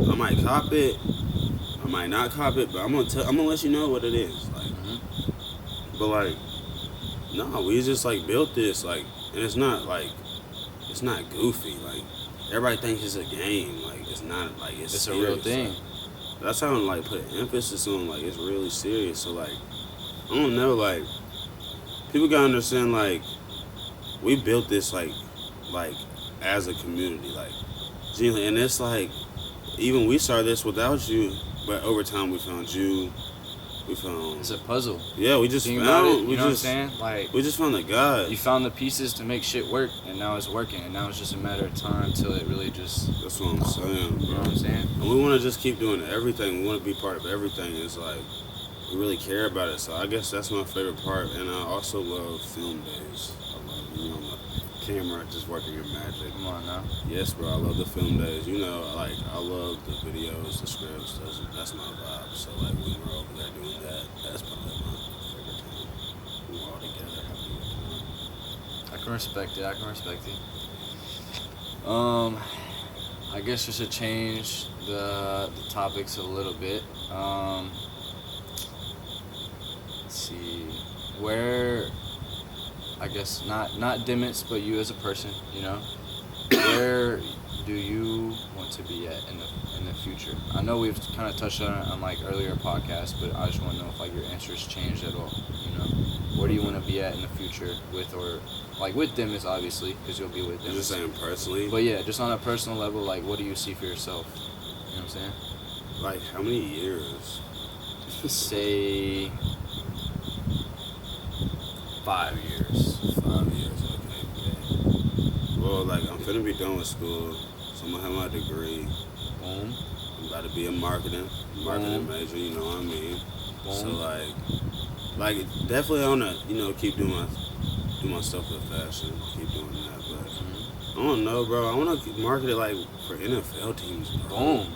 Speaker 8: I might cop it, I might not cop it, but I'm gonna let you know what it is. Like, but like, no, we just like built this, like, and it's not goofy. Like, everybody thinks it's a game. Like, it's not. Like,
Speaker 1: It's a real
Speaker 8: serious.
Speaker 1: thing.
Speaker 8: Like, that's how I'm like put emphasis on. Like, it's really serious. So like, I don't know. Like, people gotta understand. Like, we built this like as a community. Like, genuinely, and it's like, even we started this without you, but over time we found you. We found.
Speaker 1: It's a puzzle.
Speaker 8: Yeah, we just
Speaker 1: Think
Speaker 8: found.
Speaker 1: about it. You
Speaker 8: We
Speaker 1: know
Speaker 8: just.
Speaker 1: what I'm saying? Like,
Speaker 8: We just found the God.
Speaker 1: you found the pieces to make shit work, and now it's working, and now it's just a matter of time till it really just.
Speaker 8: That's what I'm saying,
Speaker 1: You know
Speaker 8: bro.
Speaker 1: what I'm saying?
Speaker 8: And we want to just keep doing everything. We want to be part of everything. It's like, we really care about it. So I guess that's my favorite part. And I also love film days. I love, you know, the camera just working your magic.
Speaker 1: Come on now.
Speaker 8: Yes, bro, I love the film days. You know, like, I love the videos, the scripts. That's my vibe. So, like, when we're over there doing that, that's probably my favorite time. We're all together having a good time.
Speaker 1: I can respect it. I guess we should change the topics a little bit. Let's see. Where I guess not Dimmits, but you as a person, you know, where do you want to be at in the future? I know we've kind of touched on it on like earlier podcasts, but I just want to know if like your answers changed at all. You know, where do you want to be at in the future with or like with Dimmits, obviously, because you'll be with
Speaker 8: I'm
Speaker 1: Dimmits.
Speaker 8: just saying personally.
Speaker 1: But yeah, just on a personal level, like what do you see for yourself? You know what I'm saying?
Speaker 8: Like how many years?
Speaker 1: Say 5 years.
Speaker 8: 5 years. Okay. Well, like I'm finna be done with school, so I'm gonna have my degree.
Speaker 1: Boom.
Speaker 8: I'm about to be a marketing major. You know what I mean?
Speaker 1: Boom.
Speaker 8: So like definitely I wanna keep doing my stuff with fashion, keep doing that. But I don't know, bro. I wanna market it like for NFL teams, bro.
Speaker 1: Boom.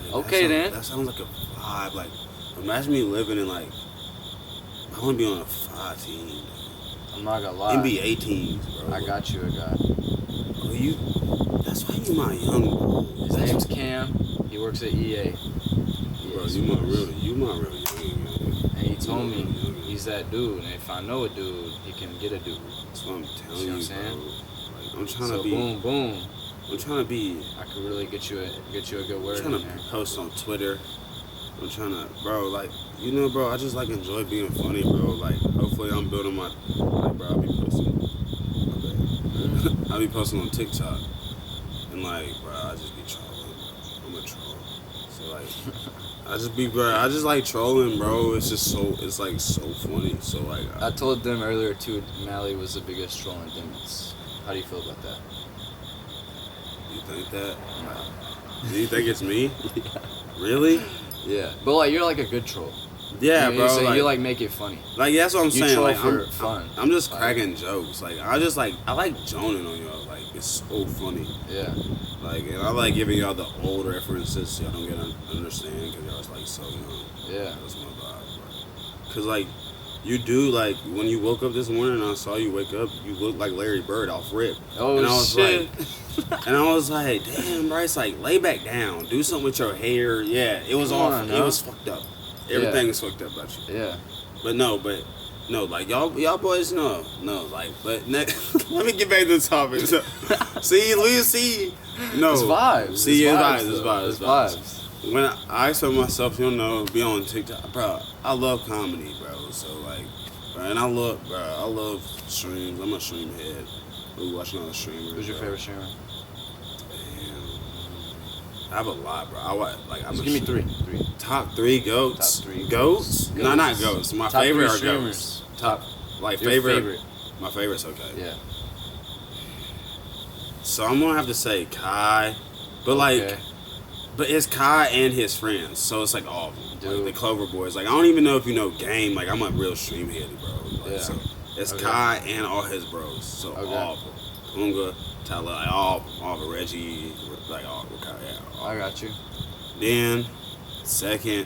Speaker 8: Like,
Speaker 1: Okay, then.
Speaker 8: That sounds like a vibe. Like imagine me living in like I wanna be on a 5 team,
Speaker 1: I'm not gonna lie.
Speaker 8: NBA teams, bro.
Speaker 1: I got you.
Speaker 8: Oh, that's why you my young bro.
Speaker 1: His name's Cam. He works at EA.
Speaker 8: Bro, you my real young.
Speaker 1: And he told me he's that dude. And if I know a dude, he can get a dude.
Speaker 8: That's what I'm telling
Speaker 1: See what
Speaker 8: you,
Speaker 1: I'm saying?
Speaker 8: bro. Like, I'm trying
Speaker 1: So
Speaker 8: to be.
Speaker 1: boom.
Speaker 8: I'm trying to be.
Speaker 1: I could really get you a good word
Speaker 8: I'm trying
Speaker 1: in there.
Speaker 8: to post on Twitter. I'm trying to, bro. Like, bro. I just like enjoy being funny, bro. Like, hopefully, I'm building my. Like, bro, I'll be posting. I'll be posting on TikTok, and like, bro, I just be trolling. I'm a troll. So like, I just like trolling, bro. It's just it's like so funny. So like,
Speaker 1: I told them earlier too. Mally was the biggest troll in Dimmits. How do you feel about that?
Speaker 8: You think that? Do you think it's me? Really?
Speaker 1: Yeah, but like you're like a good troll.
Speaker 8: Yeah,
Speaker 1: you,
Speaker 8: bro.
Speaker 1: So
Speaker 8: like,
Speaker 1: you like make it funny.
Speaker 8: Like that's what I'm
Speaker 1: You
Speaker 8: saying.
Speaker 1: troll
Speaker 8: Like
Speaker 1: for fun.
Speaker 8: I'm just
Speaker 1: Like-
Speaker 8: cracking jokes. Like I like joning on y'all. Like it's so funny.
Speaker 1: Yeah.
Speaker 8: Like and I like giving y'all the old references so y'all don't get understand because y'all's like so young.
Speaker 1: Yeah.
Speaker 8: That's my vibe. Bro. Cause like you do like when you woke up this morning and I saw you wake up, you look like Larry Bird off rip.
Speaker 1: Oh
Speaker 8: and I was
Speaker 1: shit.
Speaker 8: like, and I was like, damn, Bryce, like lay back down, do something with your hair. Yeah, it was
Speaker 1: Come
Speaker 8: off.
Speaker 1: on,
Speaker 8: It
Speaker 1: no.
Speaker 8: was fucked up. Everything is fucked up about you.
Speaker 1: Yeah.
Speaker 8: But no, like y'all boys no, like, but let me get back to the topic. So, see, no,
Speaker 1: It's vibes.
Speaker 8: See,
Speaker 1: It's
Speaker 8: it's
Speaker 1: vibes.
Speaker 8: vibes. When I tell myself, be on TikTok, bro. I love comedy, bro. So like, bro, and I love streams. I'm a stream head. We watching all the streamers.
Speaker 1: Who's your
Speaker 8: bro.
Speaker 1: favorite streamer?
Speaker 8: Damn. I have a lot, bro.
Speaker 1: Just give me three.
Speaker 8: Top 3 goats.
Speaker 1: Top 3
Speaker 8: goats? No, not goats. My
Speaker 1: Top
Speaker 8: favorite
Speaker 1: 3
Speaker 8: are goats.
Speaker 1: streamers.
Speaker 8: Top like
Speaker 1: Your
Speaker 8: favorite. My favorite's okay.
Speaker 1: Yeah.
Speaker 8: So I'm gonna have to say Kai, but
Speaker 1: Okay.
Speaker 8: but it's Kai and his friends, so it's like all of them,
Speaker 1: Dude.
Speaker 8: like the Clover Boys. Like I don't even know if you know Game. Like I'm a real stream heady, bro. Like,
Speaker 1: Yeah.
Speaker 8: So it's
Speaker 1: Okay.
Speaker 8: Kai and all his bros. So
Speaker 1: Okay.
Speaker 8: all of them, Punga, Tyler, like all of them, Reggie, like all Kai. Yeah, all.
Speaker 1: I got you.
Speaker 8: Then second,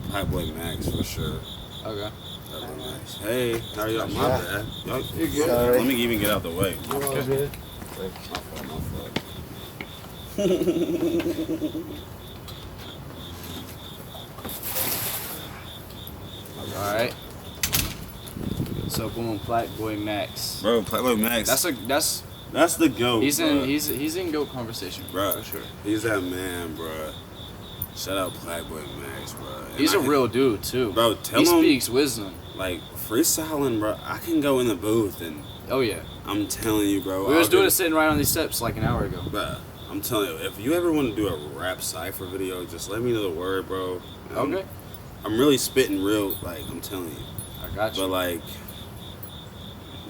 Speaker 8: Playboy Max for sure.
Speaker 1: Okay.
Speaker 8: Playboy Max. Hey, how are y'all? My bad. Y'all,
Speaker 6: You're good.
Speaker 8: let me even get out the way.
Speaker 6: You all good?
Speaker 1: All right. So boom, Playboy Max.
Speaker 8: Bro, Playboy Max. That's the GOAT.
Speaker 1: He's
Speaker 8: bro.
Speaker 1: in GOAT conversation,
Speaker 8: Bruh,
Speaker 1: for sure.
Speaker 8: He's that man, bro. Shout out Playboy Max, bro.
Speaker 1: He's a real dude too.
Speaker 8: Bro, tell
Speaker 1: he
Speaker 8: him
Speaker 1: speaks wisdom.
Speaker 8: like freestyling, bro. I can go in the booth and
Speaker 1: Oh yeah.
Speaker 8: I'm telling you, bro.
Speaker 1: We was doing it sitting right on these steps like an hour ago.
Speaker 8: Bro, I'm telling you, if you ever want to do a rap cipher video, just let me know the word, bro.
Speaker 1: Okay.
Speaker 8: I'm really spitting real, like I'm telling you.
Speaker 1: I got
Speaker 8: But
Speaker 1: you.
Speaker 8: like,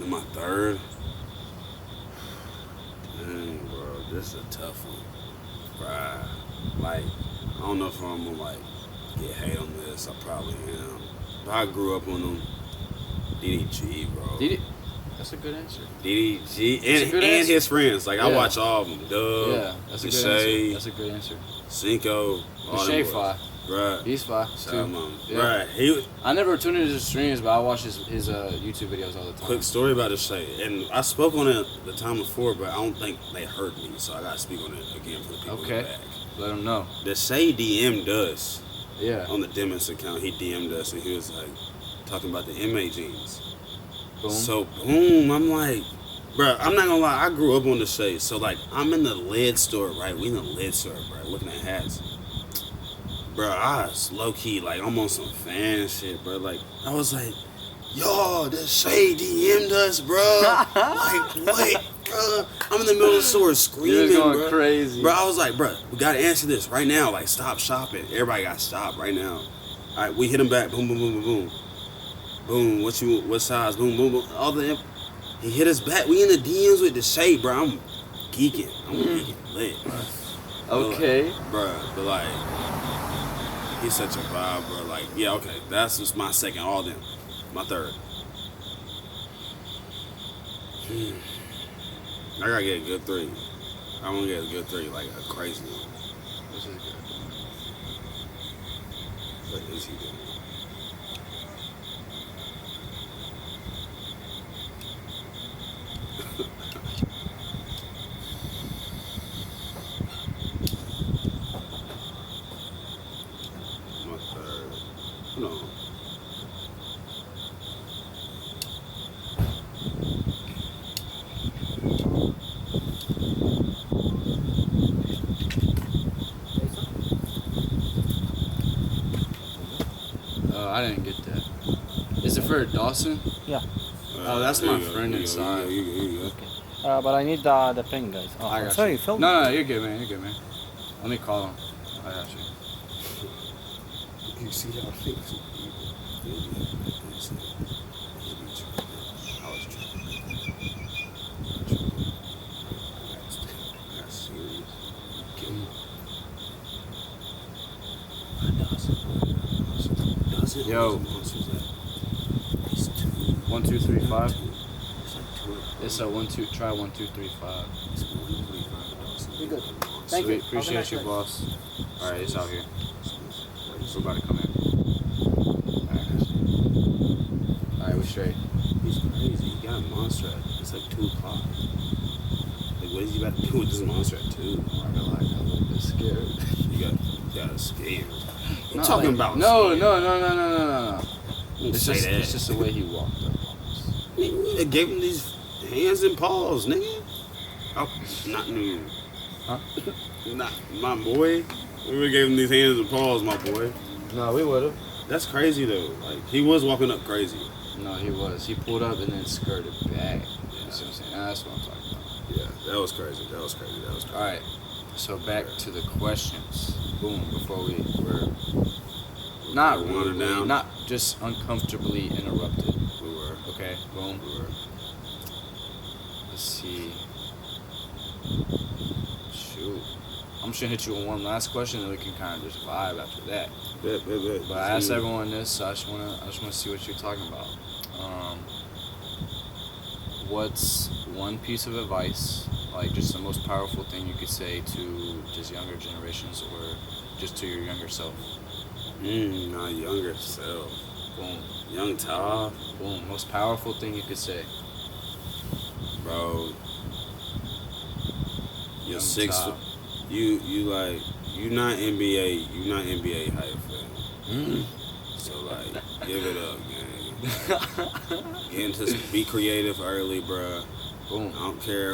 Speaker 8: in my third, dang, bro, this is a tough one, bruh. Like, I don't know if I'm gonna like get hate on this. I probably am. But I grew up on them. DDG, bro.
Speaker 1: That's a good answer.
Speaker 8: DDG
Speaker 1: That's a
Speaker 8: and
Speaker 1: good answer.
Speaker 8: his friends. Like I
Speaker 1: Yeah.
Speaker 8: watch all of them. Dub,
Speaker 1: Yeah, that's a good
Speaker 8: Deshae,
Speaker 1: answer. That's a good answer.
Speaker 8: Cinco, all
Speaker 1: Deshae
Speaker 8: them
Speaker 1: fly.
Speaker 8: boys. Bruh.
Speaker 1: He's fly
Speaker 8: Shout
Speaker 1: too.
Speaker 8: out, mom.
Speaker 1: Yeah.
Speaker 8: Bruh, he.
Speaker 1: I never tuned into his streams, but I watch his YouTube videos all the time.
Speaker 8: Quick story about Deshae, and I spoke on it the time before, but I don't think they heard me, so I gotta speak on it again for the people
Speaker 1: Okay.
Speaker 8: in the back.
Speaker 1: Let him know.
Speaker 8: Deshae DM'd us
Speaker 1: Yeah.
Speaker 8: on the Demons account. He DM'd us, and he was like talking about the MA jeans.
Speaker 1: Boom.
Speaker 8: So boom, I'm like, bro, I'm not gonna lie, I grew up on the shade. So like, I'm in the lid store, right? We in the lid store, bro, looking at hats. Bro, I was low key, like, I'm on some fan shit, bro. Like, I was like, yo, the shade DM'd us, bro. Like, wait, bro. I'm in the middle of the store screaming,
Speaker 1: You're going
Speaker 8: bro.
Speaker 1: crazy.
Speaker 8: Bro, I was like, bro, we gotta answer this right now. Like, stop shopping. Everybody gotta stop right now. All right, we hit him back. Boom, boom, boom, boom, boom. Boom, what size? Boom, boom, boom. All the he hit us back. We in the DMs with the shade, bro. I'm geeking. I'm geeking lit, bro.
Speaker 1: Okay.
Speaker 8: Bro, but like, he's such a vibe, bro. Like, yeah, okay. That's just my second, all them. My third. I gotta get a good 3. I wanna get a good 3, like a crazy one. This is good. What is he doing? My third. No.
Speaker 1: I didn't get that. Is it for Dawson?
Speaker 6: Yeah.
Speaker 1: Oh, that's
Speaker 8: There
Speaker 1: my
Speaker 8: you go,
Speaker 1: friend
Speaker 8: there you go,
Speaker 1: inside.
Speaker 8: you go.
Speaker 6: But I need the pen, guys. Oh,
Speaker 1: I
Speaker 6: I'm
Speaker 1: got
Speaker 6: sorry,
Speaker 1: you.
Speaker 6: you filmed.
Speaker 1: No, you're good, man. You're good, man. Let me call him. I got you.
Speaker 8: You see how things
Speaker 1: Yo. 1, 2, 3, 5. It's a 1, 2. Try 1, 2, 3, 5.
Speaker 6: You're good. Thank
Speaker 1: Sweet.
Speaker 6: you.
Speaker 1: Appreciate you, boss. All right, it's out here. We're about to come in. All right, we straight.
Speaker 8: He's crazy. He got a monster. It's like 2 o'clock. Like, what is he about to do with this monster at 2?
Speaker 1: I'm like a little bit scared.
Speaker 8: You got scared. You
Speaker 1: Not
Speaker 8: talking
Speaker 1: like-
Speaker 8: about
Speaker 1: No.
Speaker 8: Don't
Speaker 1: It's
Speaker 8: say
Speaker 1: just,
Speaker 8: that.
Speaker 1: it's just the way he walked up.
Speaker 8: Nigga, they gave him these hands and paws, nigga. Oh, not new.
Speaker 1: Huh?
Speaker 8: Not my boy. We would've gave him these hands and paws, my boy.
Speaker 1: No, we would have.
Speaker 8: That's crazy though. Like he was walking up crazy.
Speaker 1: No, he was. He pulled up and then skirted back. You see what I'm saying? That's what I'm talking about.
Speaker 8: Yeah, that was crazy.
Speaker 1: All right. So back to the questions. Boom. Before we were not
Speaker 8: Water
Speaker 1: rudely,
Speaker 8: down.
Speaker 1: not just uncomfortably interrupted.
Speaker 8: We were.
Speaker 1: Okay. Boom.
Speaker 8: We were.
Speaker 1: Let's see. Shoot. I'm just gonna hit you with one last question, and we can kind of just vibe after that.
Speaker 8: Bet.
Speaker 1: But I asked everyone this, so I just wanna see what you're talking about. What's one piece of advice, like just the most powerful thing you could say to just younger generations, or just to your younger self?
Speaker 8: My younger self.
Speaker 1: Boom.
Speaker 8: Young Todd,
Speaker 1: Boom. Most powerful thing you could say.
Speaker 8: bro. You're
Speaker 1: Young
Speaker 8: 6
Speaker 1: Todd.
Speaker 8: foot. You like you not NBA. You not NBA hype fan. So like, give it up, man. Get into be creative early, bro.
Speaker 1: Boom.
Speaker 8: I don't care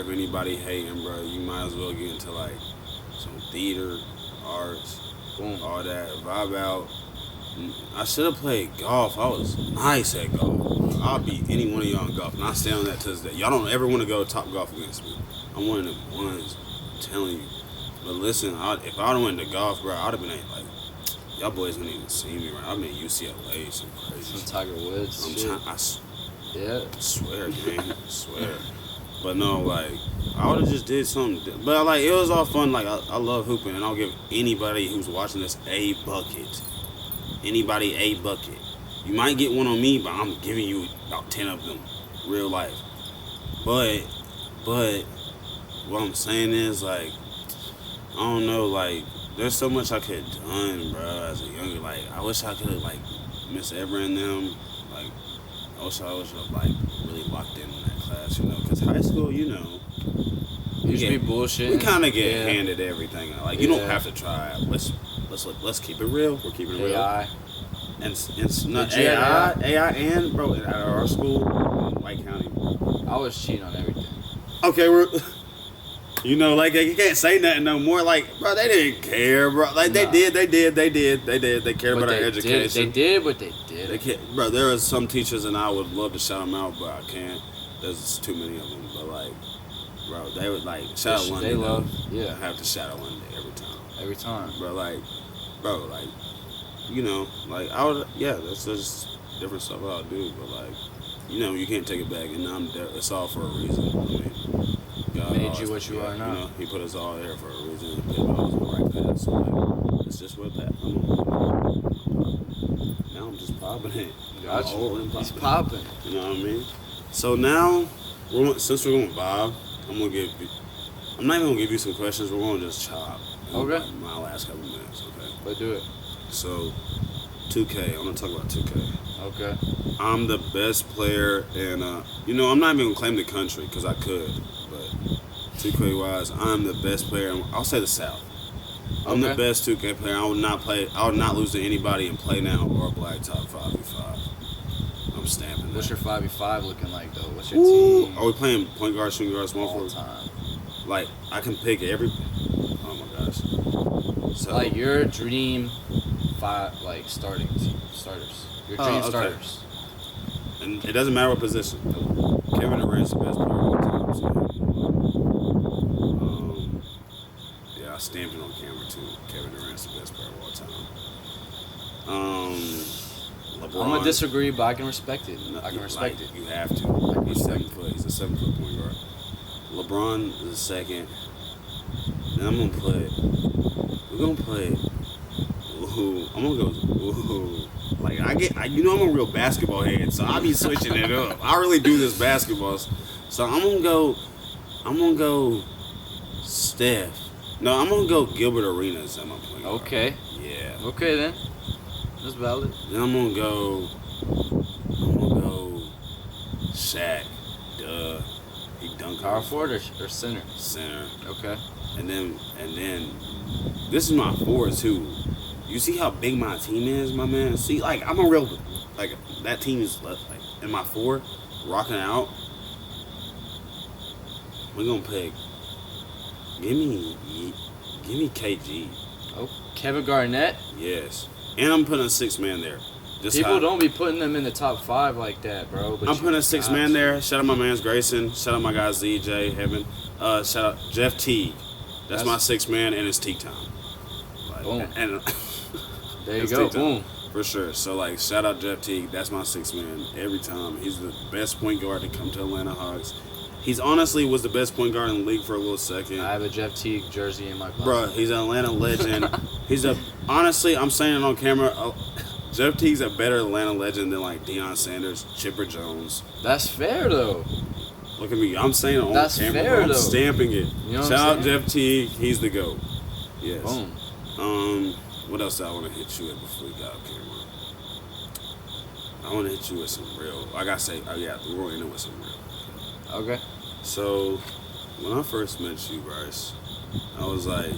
Speaker 8: if anybody hating, bro. You might as well get into like some theater, arts,
Speaker 1: Boom.
Speaker 8: all that. Vibe out. I should have played golf. I was nice at golf. I'll beat any one of y'all in golf, and I stay on that to this day. Y'all don't ever want to go top golf against me. I'm one of them ones. I'm telling you. But listen, if I'd have went to golf, bro, I'd have been like, y'all boys wouldn't even see me, right? I'm in UCLA, some crazy
Speaker 1: Some
Speaker 8: shit.
Speaker 1: Tiger Woods.
Speaker 8: I'm
Speaker 1: shit.
Speaker 8: trying.
Speaker 1: Yeah.
Speaker 8: Swear, man. I swear. But no, like, I would have just did something. But, like, it was all fun. Like, I love hooping, and I'll give anybody who's watching this a bucket. Anybody a bucket. You might get one on me, but I'm giving you about 10 of them. Real life. But, what I'm saying is, like, I don't know, like, there's so much I could have done, bro, as a younger. Like, I wish I could have, like, Miss Ever and them, like, I wish I have like really locked in on that class, you know, because high school, you know,
Speaker 1: You just be bullshit.
Speaker 8: we kind of get
Speaker 1: Yeah.
Speaker 8: handed everything. Like you don't
Speaker 1: Yeah.
Speaker 8: have to try. Let's keep it real. We're keeping it real.
Speaker 1: AI.
Speaker 8: and not
Speaker 5: Did you ever-
Speaker 8: AI and bro at our school, White County.
Speaker 5: I was cheating on everything.
Speaker 8: Okay, you know, like you can't say nothing no more. Like, bro, they didn't care, bro. Like
Speaker 5: Nah.
Speaker 8: they did. They cared about our
Speaker 5: They
Speaker 8: education.
Speaker 5: did what they did.
Speaker 8: They can't, bro. There are some teachers, and I would love to shout them out, but I can't. There's too many of them. But like, bro, they would like shout out London.
Speaker 5: They love,
Speaker 8: I
Speaker 5: yeah,
Speaker 8: have to shout out London every time,
Speaker 5: every time.
Speaker 8: bro. Like, you know, like I would, yeah. That's just different stuff I'll do, but like, you know, you can't take it back, and I'm there. It's all for a reason. I mean, God
Speaker 5: Made
Speaker 8: always-
Speaker 5: you what you are now.
Speaker 8: You know, He put us all there for a reason. He put us on the right path. So like, it's just what that. Now I'm just popping it.
Speaker 5: Got
Speaker 8: I'm old
Speaker 5: you.
Speaker 8: and
Speaker 5: He's
Speaker 8: popping.
Speaker 5: popping.
Speaker 8: You know what I mean? So now, since we're going with Bob, I'm not even gonna give you some questions. We're gonna just chop. in,
Speaker 5: Okay.
Speaker 8: like, my last couple minutes. Okay.
Speaker 5: Let's do it.
Speaker 8: So, 2K. I'm gonna talk about 2K.
Speaker 5: Okay.
Speaker 8: I'm the best player in, you know, I'm not even gonna claim the country because I could, but 2K wise, I'm the best player. I'll say the South. I'm the
Speaker 5: Okay.
Speaker 8: best 2K player. I would not lose to anybody in play now or black top 5v5. I'm stamping that.
Speaker 5: What's your 5v5 looking like though? What's your
Speaker 8: Ooh,
Speaker 5: team?
Speaker 8: are we playing point guard, shooting guard, small
Speaker 5: All
Speaker 8: forward?
Speaker 5: time.
Speaker 8: Like I can pick every. Oh my gosh. So
Speaker 5: Like your dream starters. Your dream
Speaker 8: okay.
Speaker 5: starters.
Speaker 8: and it doesn't matter what position. Kevin Durant's the best player of all time. So, yeah, I stamped it on camera too. Kevin Durant's the best player of all time. LeBron.
Speaker 5: I'm gonna disagree, but I can respect it. I can respect
Speaker 8: like,
Speaker 5: it.
Speaker 8: You have to. He's 7 foot. He's a 7 foot point guard. LeBron is the second. Then I'm gonna put. We're gonna put. Ooh, I'm gonna go. Ooh. Like you know, I'm a real basketball head, so I be switching it up. I really do this basketball. So I'm gonna go. Steph. No, I'm gonna go Gilbert Arenas at my point guard.
Speaker 5: Okay.
Speaker 8: Yeah.
Speaker 5: Okay then. That's valid.
Speaker 8: Then I'm gonna go Shaq. Duh. He dunked
Speaker 5: Power
Speaker 8: on
Speaker 5: forward or center?
Speaker 8: center.
Speaker 5: Okay.
Speaker 8: And then this is my four too. You see how big my team is, my man? See, like I'm a real like that team is like in my four, rocking out. We're gonna pick give me KG.
Speaker 5: Oh, Kevin Garnett.
Speaker 8: Yes. And I'm putting a 6-man there. Just
Speaker 5: People
Speaker 8: how-
Speaker 5: don't be putting them in the top 5 like that, bro. But
Speaker 8: I'm
Speaker 5: you
Speaker 8: putting a
Speaker 5: got
Speaker 8: 6-man
Speaker 5: to.
Speaker 8: there. Shout out my man's Grayson. Shout out my guy ZJ Heaven. Shout out Jeff Teague. That's my 6-man, and it's Teague time. Like,
Speaker 5: Boom.
Speaker 8: And
Speaker 5: There you
Speaker 8: it's
Speaker 5: go.
Speaker 8: Teague time,
Speaker 5: Boom.
Speaker 8: for sure. So like, shout out Jeff Teague. That's my 6-man every time. He's the best point guard to come to Atlanta Hawks. He's honestly was the best point guard in the league for a little second.
Speaker 5: I have a Jeff Teague jersey in my closet.
Speaker 8: Bruh, he's an Atlanta legend. Honestly, I'm saying it on camera. Jeff Teague's a better Atlanta legend than like Deion Sanders, Chipper Jones.
Speaker 5: That's fair though.
Speaker 8: Look at me. I'm saying it on
Speaker 5: That's
Speaker 8: camera.
Speaker 5: fair,
Speaker 8: bro. I'm
Speaker 5: though.
Speaker 8: stamping it.
Speaker 5: You know what
Speaker 8: Shout
Speaker 5: I'm
Speaker 8: out
Speaker 5: saying?
Speaker 8: Jeff Teague. He's the GOAT. Yes.
Speaker 5: Boom.
Speaker 8: What else do I want to hit you with before we got off camera? I want to hit you with some real. Like I say, we're going in with some real.
Speaker 5: Okay.
Speaker 8: So, when I first met you, Bryce, I was like,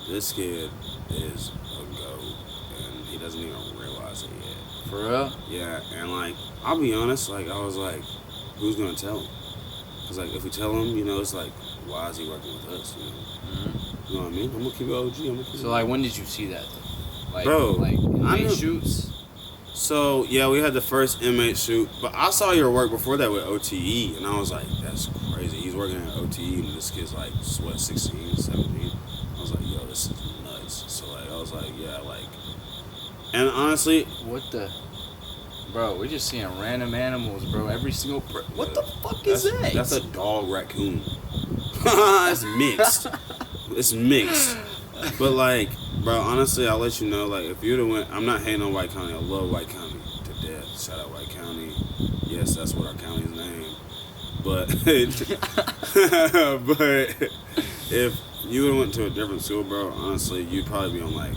Speaker 8: this kid is a GOAT, and he doesn't even realize it yet.
Speaker 5: For real?
Speaker 8: Yeah, and like, I'll be honest, like, I was like, who's gonna tell him? Cause like, if we tell him, you know, it's like, why is he working with us? You know,
Speaker 5: Mm-hmm.
Speaker 8: you know what I mean? I'm gonna keep it OG. I'm gonna keep
Speaker 5: So
Speaker 8: it.
Speaker 5: like, when did you see that though? Like,
Speaker 8: Bro,
Speaker 5: like in
Speaker 8: I
Speaker 5: late
Speaker 8: knew-
Speaker 5: shoots.
Speaker 8: So yeah, we had the first inmate shoot, but I saw your work before that with OTE, and I was like, that's crazy. He's working at OTE, and this kid's like, what, 16, 17? I was like, yo, this is nuts. So like, I was like, yeah, like, and honestly,
Speaker 5: What the? Bro, we're just seeing random animals, bro. Every single. What the fuck is that?
Speaker 8: That's a dog raccoon. It's mixed. It's mixed. But like, bro, honestly, I'll let you know, like, if you'd have went, I'm not hating on White County. I love White County to death. Shout out White County. Yes, that's what our county's name. But, but if you would have went to a different school, bro, honestly, you'd probably be on like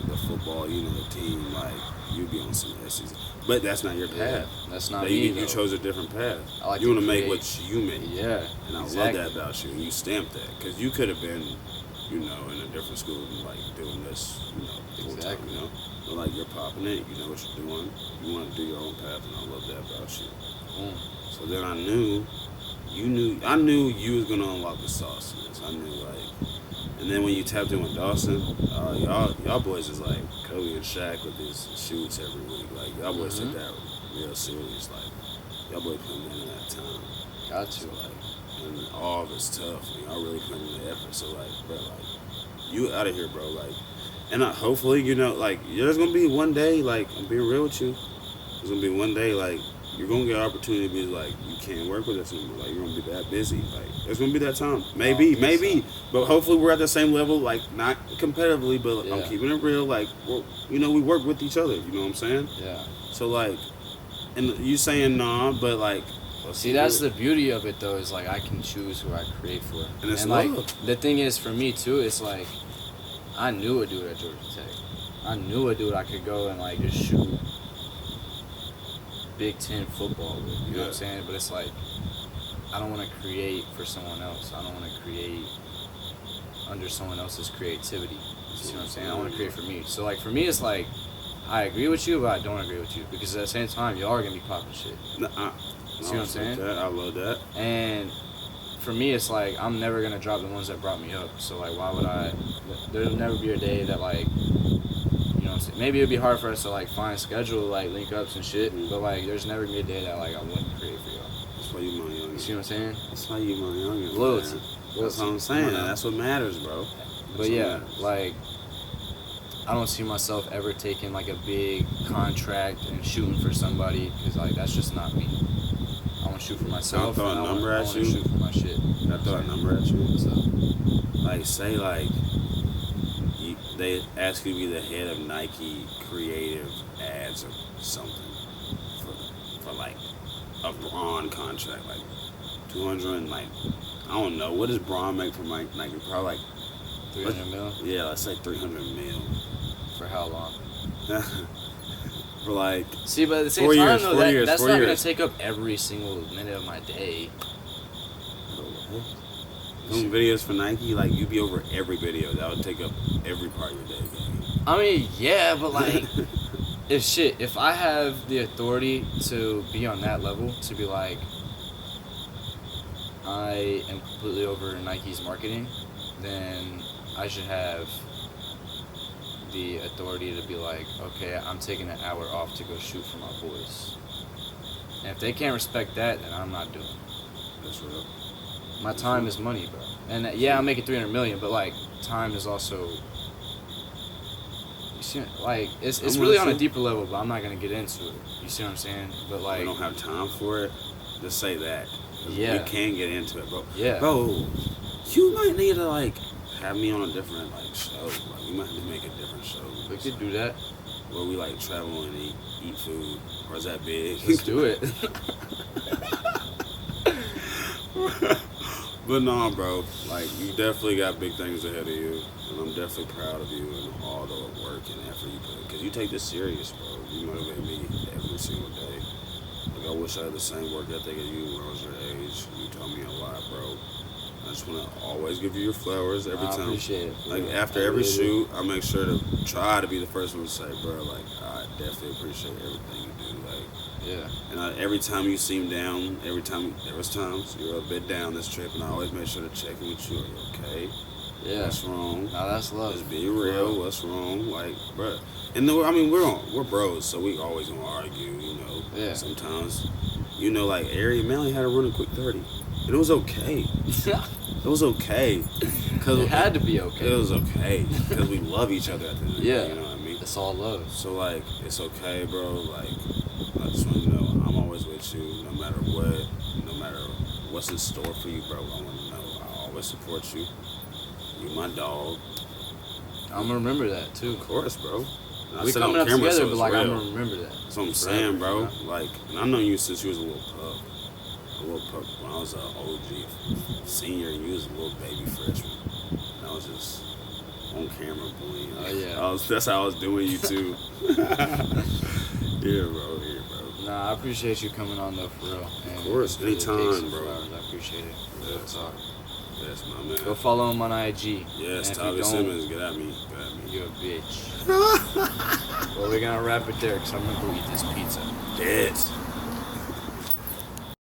Speaker 8: the football, you know, the team, like, you'd be on some SEC. But that's not your
Speaker 5: Yeah,
Speaker 8: path.
Speaker 5: that's not
Speaker 8: Like,
Speaker 5: me.
Speaker 8: you
Speaker 5: though.
Speaker 8: chose a different path.
Speaker 5: I like
Speaker 8: You want to
Speaker 5: to
Speaker 8: make
Speaker 5: create.
Speaker 8: what you make.
Speaker 5: Yeah.
Speaker 8: And I
Speaker 5: exactly.
Speaker 8: love that about you. And you stamped that. Because you could have been you know, in a different school, like doing this, you know, full time,
Speaker 1: Exactly.
Speaker 8: you know. But like you're popping it, you know what you're doing. You want to do your own path, and I love that about you. So then I knew you was gonna unlock the sauciness. I knew like, and then when you tapped in with Dawson, y'all boys is like Kobe and Shaq with these shoots every week. Like y'all boys take that real serious. Like y'all boys putting in that time.
Speaker 1: Got
Speaker 8: So
Speaker 1: to.
Speaker 8: like, and all of it's tough. And y'all really putting in the effort. So like, bro, like you out of here, bro. Like, and hopefully, you know, like there's gonna be one day. Like I'm being real with you. There's gonna be one day like. You're gonna get an opportunity to be like, you can't work with us anymore. Like, you're gonna be that busy. Like, there's gonna be that time. Maybe. But hopefully, we're at the same level. Like, not competitively, but I'm
Speaker 1: Yeah.
Speaker 8: keeping it real. Like, you know, we work with each other. You know what I'm saying?
Speaker 1: Yeah.
Speaker 8: So like, and you saying nah, but like, let's
Speaker 1: See,
Speaker 8: do
Speaker 1: that's
Speaker 8: it.
Speaker 1: the beauty of it, though. Is like I can choose who I create for.
Speaker 8: And it's
Speaker 1: like
Speaker 8: love.
Speaker 1: the thing is for me too. It's like I knew a dude at Georgia Tech. I knew a dude I could go and like just shoot Big Ten football with. You know what I'm saying? But it's like I don't want to create for someone else. I don't want to create under someone else's creativity. You see what I'm saying? I want to create for me. So like for me, it's like I agree with you, but I don't agree with you because at the same time, y'all are gonna be popping shit. See what I'm saying?
Speaker 8: I love that.
Speaker 1: And for me, it's like I'm never gonna drop the ones that brought me up. So like, why would I? There'll never be a day that like, you know what I'm saying? Maybe it'd be hard for us to like find schedule like link ups and shit. But like, there's never gonna be a day that like I wouldn't create for y'all.
Speaker 8: That's why you my youngin.
Speaker 1: You see what I'm saying?
Speaker 8: That's why you my youngin.
Speaker 1: Loyalty.
Speaker 8: Man. That's what I'm saying. That's what matters, bro.
Speaker 1: But yeah, like I don't see myself ever taking like a big contract and shooting for somebody because like that's just not me. I want to shoot for myself.
Speaker 8: throw a
Speaker 1: and I
Speaker 8: number
Speaker 1: wanna
Speaker 8: at you?
Speaker 1: shoot for my shit.
Speaker 8: Can I throw a number at you?
Speaker 1: So,
Speaker 8: Like, say, like, they ask you to be the head of Nike creative ads or something for like, a Braun contract, like, 200 and, like, I don't know. What does Braun make from, like, Nike? Probably, like,
Speaker 1: 300 mil
Speaker 8: yeah, let's say 300 mil.
Speaker 1: for how long?
Speaker 8: For, like,
Speaker 1: See, but at the same
Speaker 8: 4
Speaker 1: time,
Speaker 8: years,
Speaker 1: though,
Speaker 8: 4
Speaker 1: that,
Speaker 8: years,
Speaker 1: that's
Speaker 8: 4
Speaker 1: not going
Speaker 8: years.
Speaker 1: to take up every single minute of my day.
Speaker 8: doing videos for Nike, like, you'd be over every video. That would take up every part of your day, gang.
Speaker 1: I mean, yeah, but like, if I have the authority to be on that level, to be like, I am completely over Nike's marketing, then I should have the authority to be like, okay, I'm taking an hour off to go shoot for my boys. And if they can't respect that, then I'm not doing it.
Speaker 8: That's real.
Speaker 1: My time is money, bro. And yeah, I'm making 300 million, but like, time is also. You see, like, it's
Speaker 8: I'm
Speaker 1: really on a
Speaker 8: listening.
Speaker 1: deeper level, but I'm not gonna get into it. You see what I'm saying? But
Speaker 8: I
Speaker 1: like,
Speaker 8: don't have time for it. Just say that. 'Cause
Speaker 1: Yeah.
Speaker 8: We can get into it, bro.
Speaker 1: yeah,
Speaker 8: Bro, you might need to, like, have me on a different, like, show. Like, we might need to make a different show.
Speaker 1: we could do that.
Speaker 8: Where we, like, travel and eat food. Or is that big?
Speaker 1: Let's do it.
Speaker 8: But nah, bro. Like, you definitely got big things ahead of you. And I'm definitely proud of you and all the work and effort you put in. Because you take this serious, bro. You motivate me every single day. Like, I wish I had the same work ethic as you when I was your age. You taught me a lot, bro. I just want to always give you your flowers every
Speaker 1: I
Speaker 8: time.
Speaker 1: appreciate it.
Speaker 8: Like,
Speaker 1: Yeah,
Speaker 8: after
Speaker 1: I
Speaker 8: every
Speaker 1: really do.
Speaker 8: shoot, I make sure to try to be the first one to say, bro, like, I definitely appreciate everything you do. Like,
Speaker 1: Yeah.
Speaker 8: and every time you seem down, there was times you were a bit down this trip, and I always make sure to check in with you. Are you okay?
Speaker 1: Yeah.
Speaker 8: What's wrong?
Speaker 1: Now that's love.
Speaker 8: Just be real. What's wrong? Like, bruh. And I mean, we're bros, so we always gonna argue, you know.
Speaker 1: Yeah.
Speaker 8: Sometimes, you know, like Ari Manley had to run a quick 30, and it was okay. It was okay. Cause
Speaker 1: It had to be okay.
Speaker 8: It was okay because we love each other at the end of the
Speaker 1: Yeah.
Speaker 8: day. You know what I mean?
Speaker 1: It's all love.
Speaker 8: So like, it's okay, bro. Like, I just want you to know I'm always with you, no matter what, no matter what's in store for you, bro. I want to know I always support you. You my dog,
Speaker 1: I'm gonna remember that too.
Speaker 8: of course, bro. And I
Speaker 1: We
Speaker 8: said it on
Speaker 1: coming up
Speaker 8: camera,
Speaker 1: together,
Speaker 8: so
Speaker 1: but
Speaker 8: it's
Speaker 1: like I'm
Speaker 8: real.
Speaker 1: gonna remember that.
Speaker 8: That's what I'm
Speaker 1: Forever,
Speaker 8: saying, bro.
Speaker 1: you know?
Speaker 8: Like, and I've known you since you was a little pup. A little pup when I was an OG senior, and you was a little baby freshman. And I was just on camera bullying.
Speaker 1: Oh, yeah.
Speaker 8: That's how I was doing you too. Yeah, bro.
Speaker 1: Nah, I appreciate you coming on though, for real. And
Speaker 8: Of course,
Speaker 1: for the
Speaker 8: anytime,
Speaker 1: cakes and
Speaker 8: bro.
Speaker 1: flowers, I appreciate it. Real talk.
Speaker 8: Yes, my man.
Speaker 1: Go follow him on IG.
Speaker 8: Yes,
Speaker 1: And if you
Speaker 8: Tyler
Speaker 1: don't,
Speaker 8: Simmons, get at me. Get at me.
Speaker 1: You a bitch. Well, we're gonna wrap it there because I'm gonna go eat this pizza.
Speaker 8: Dead.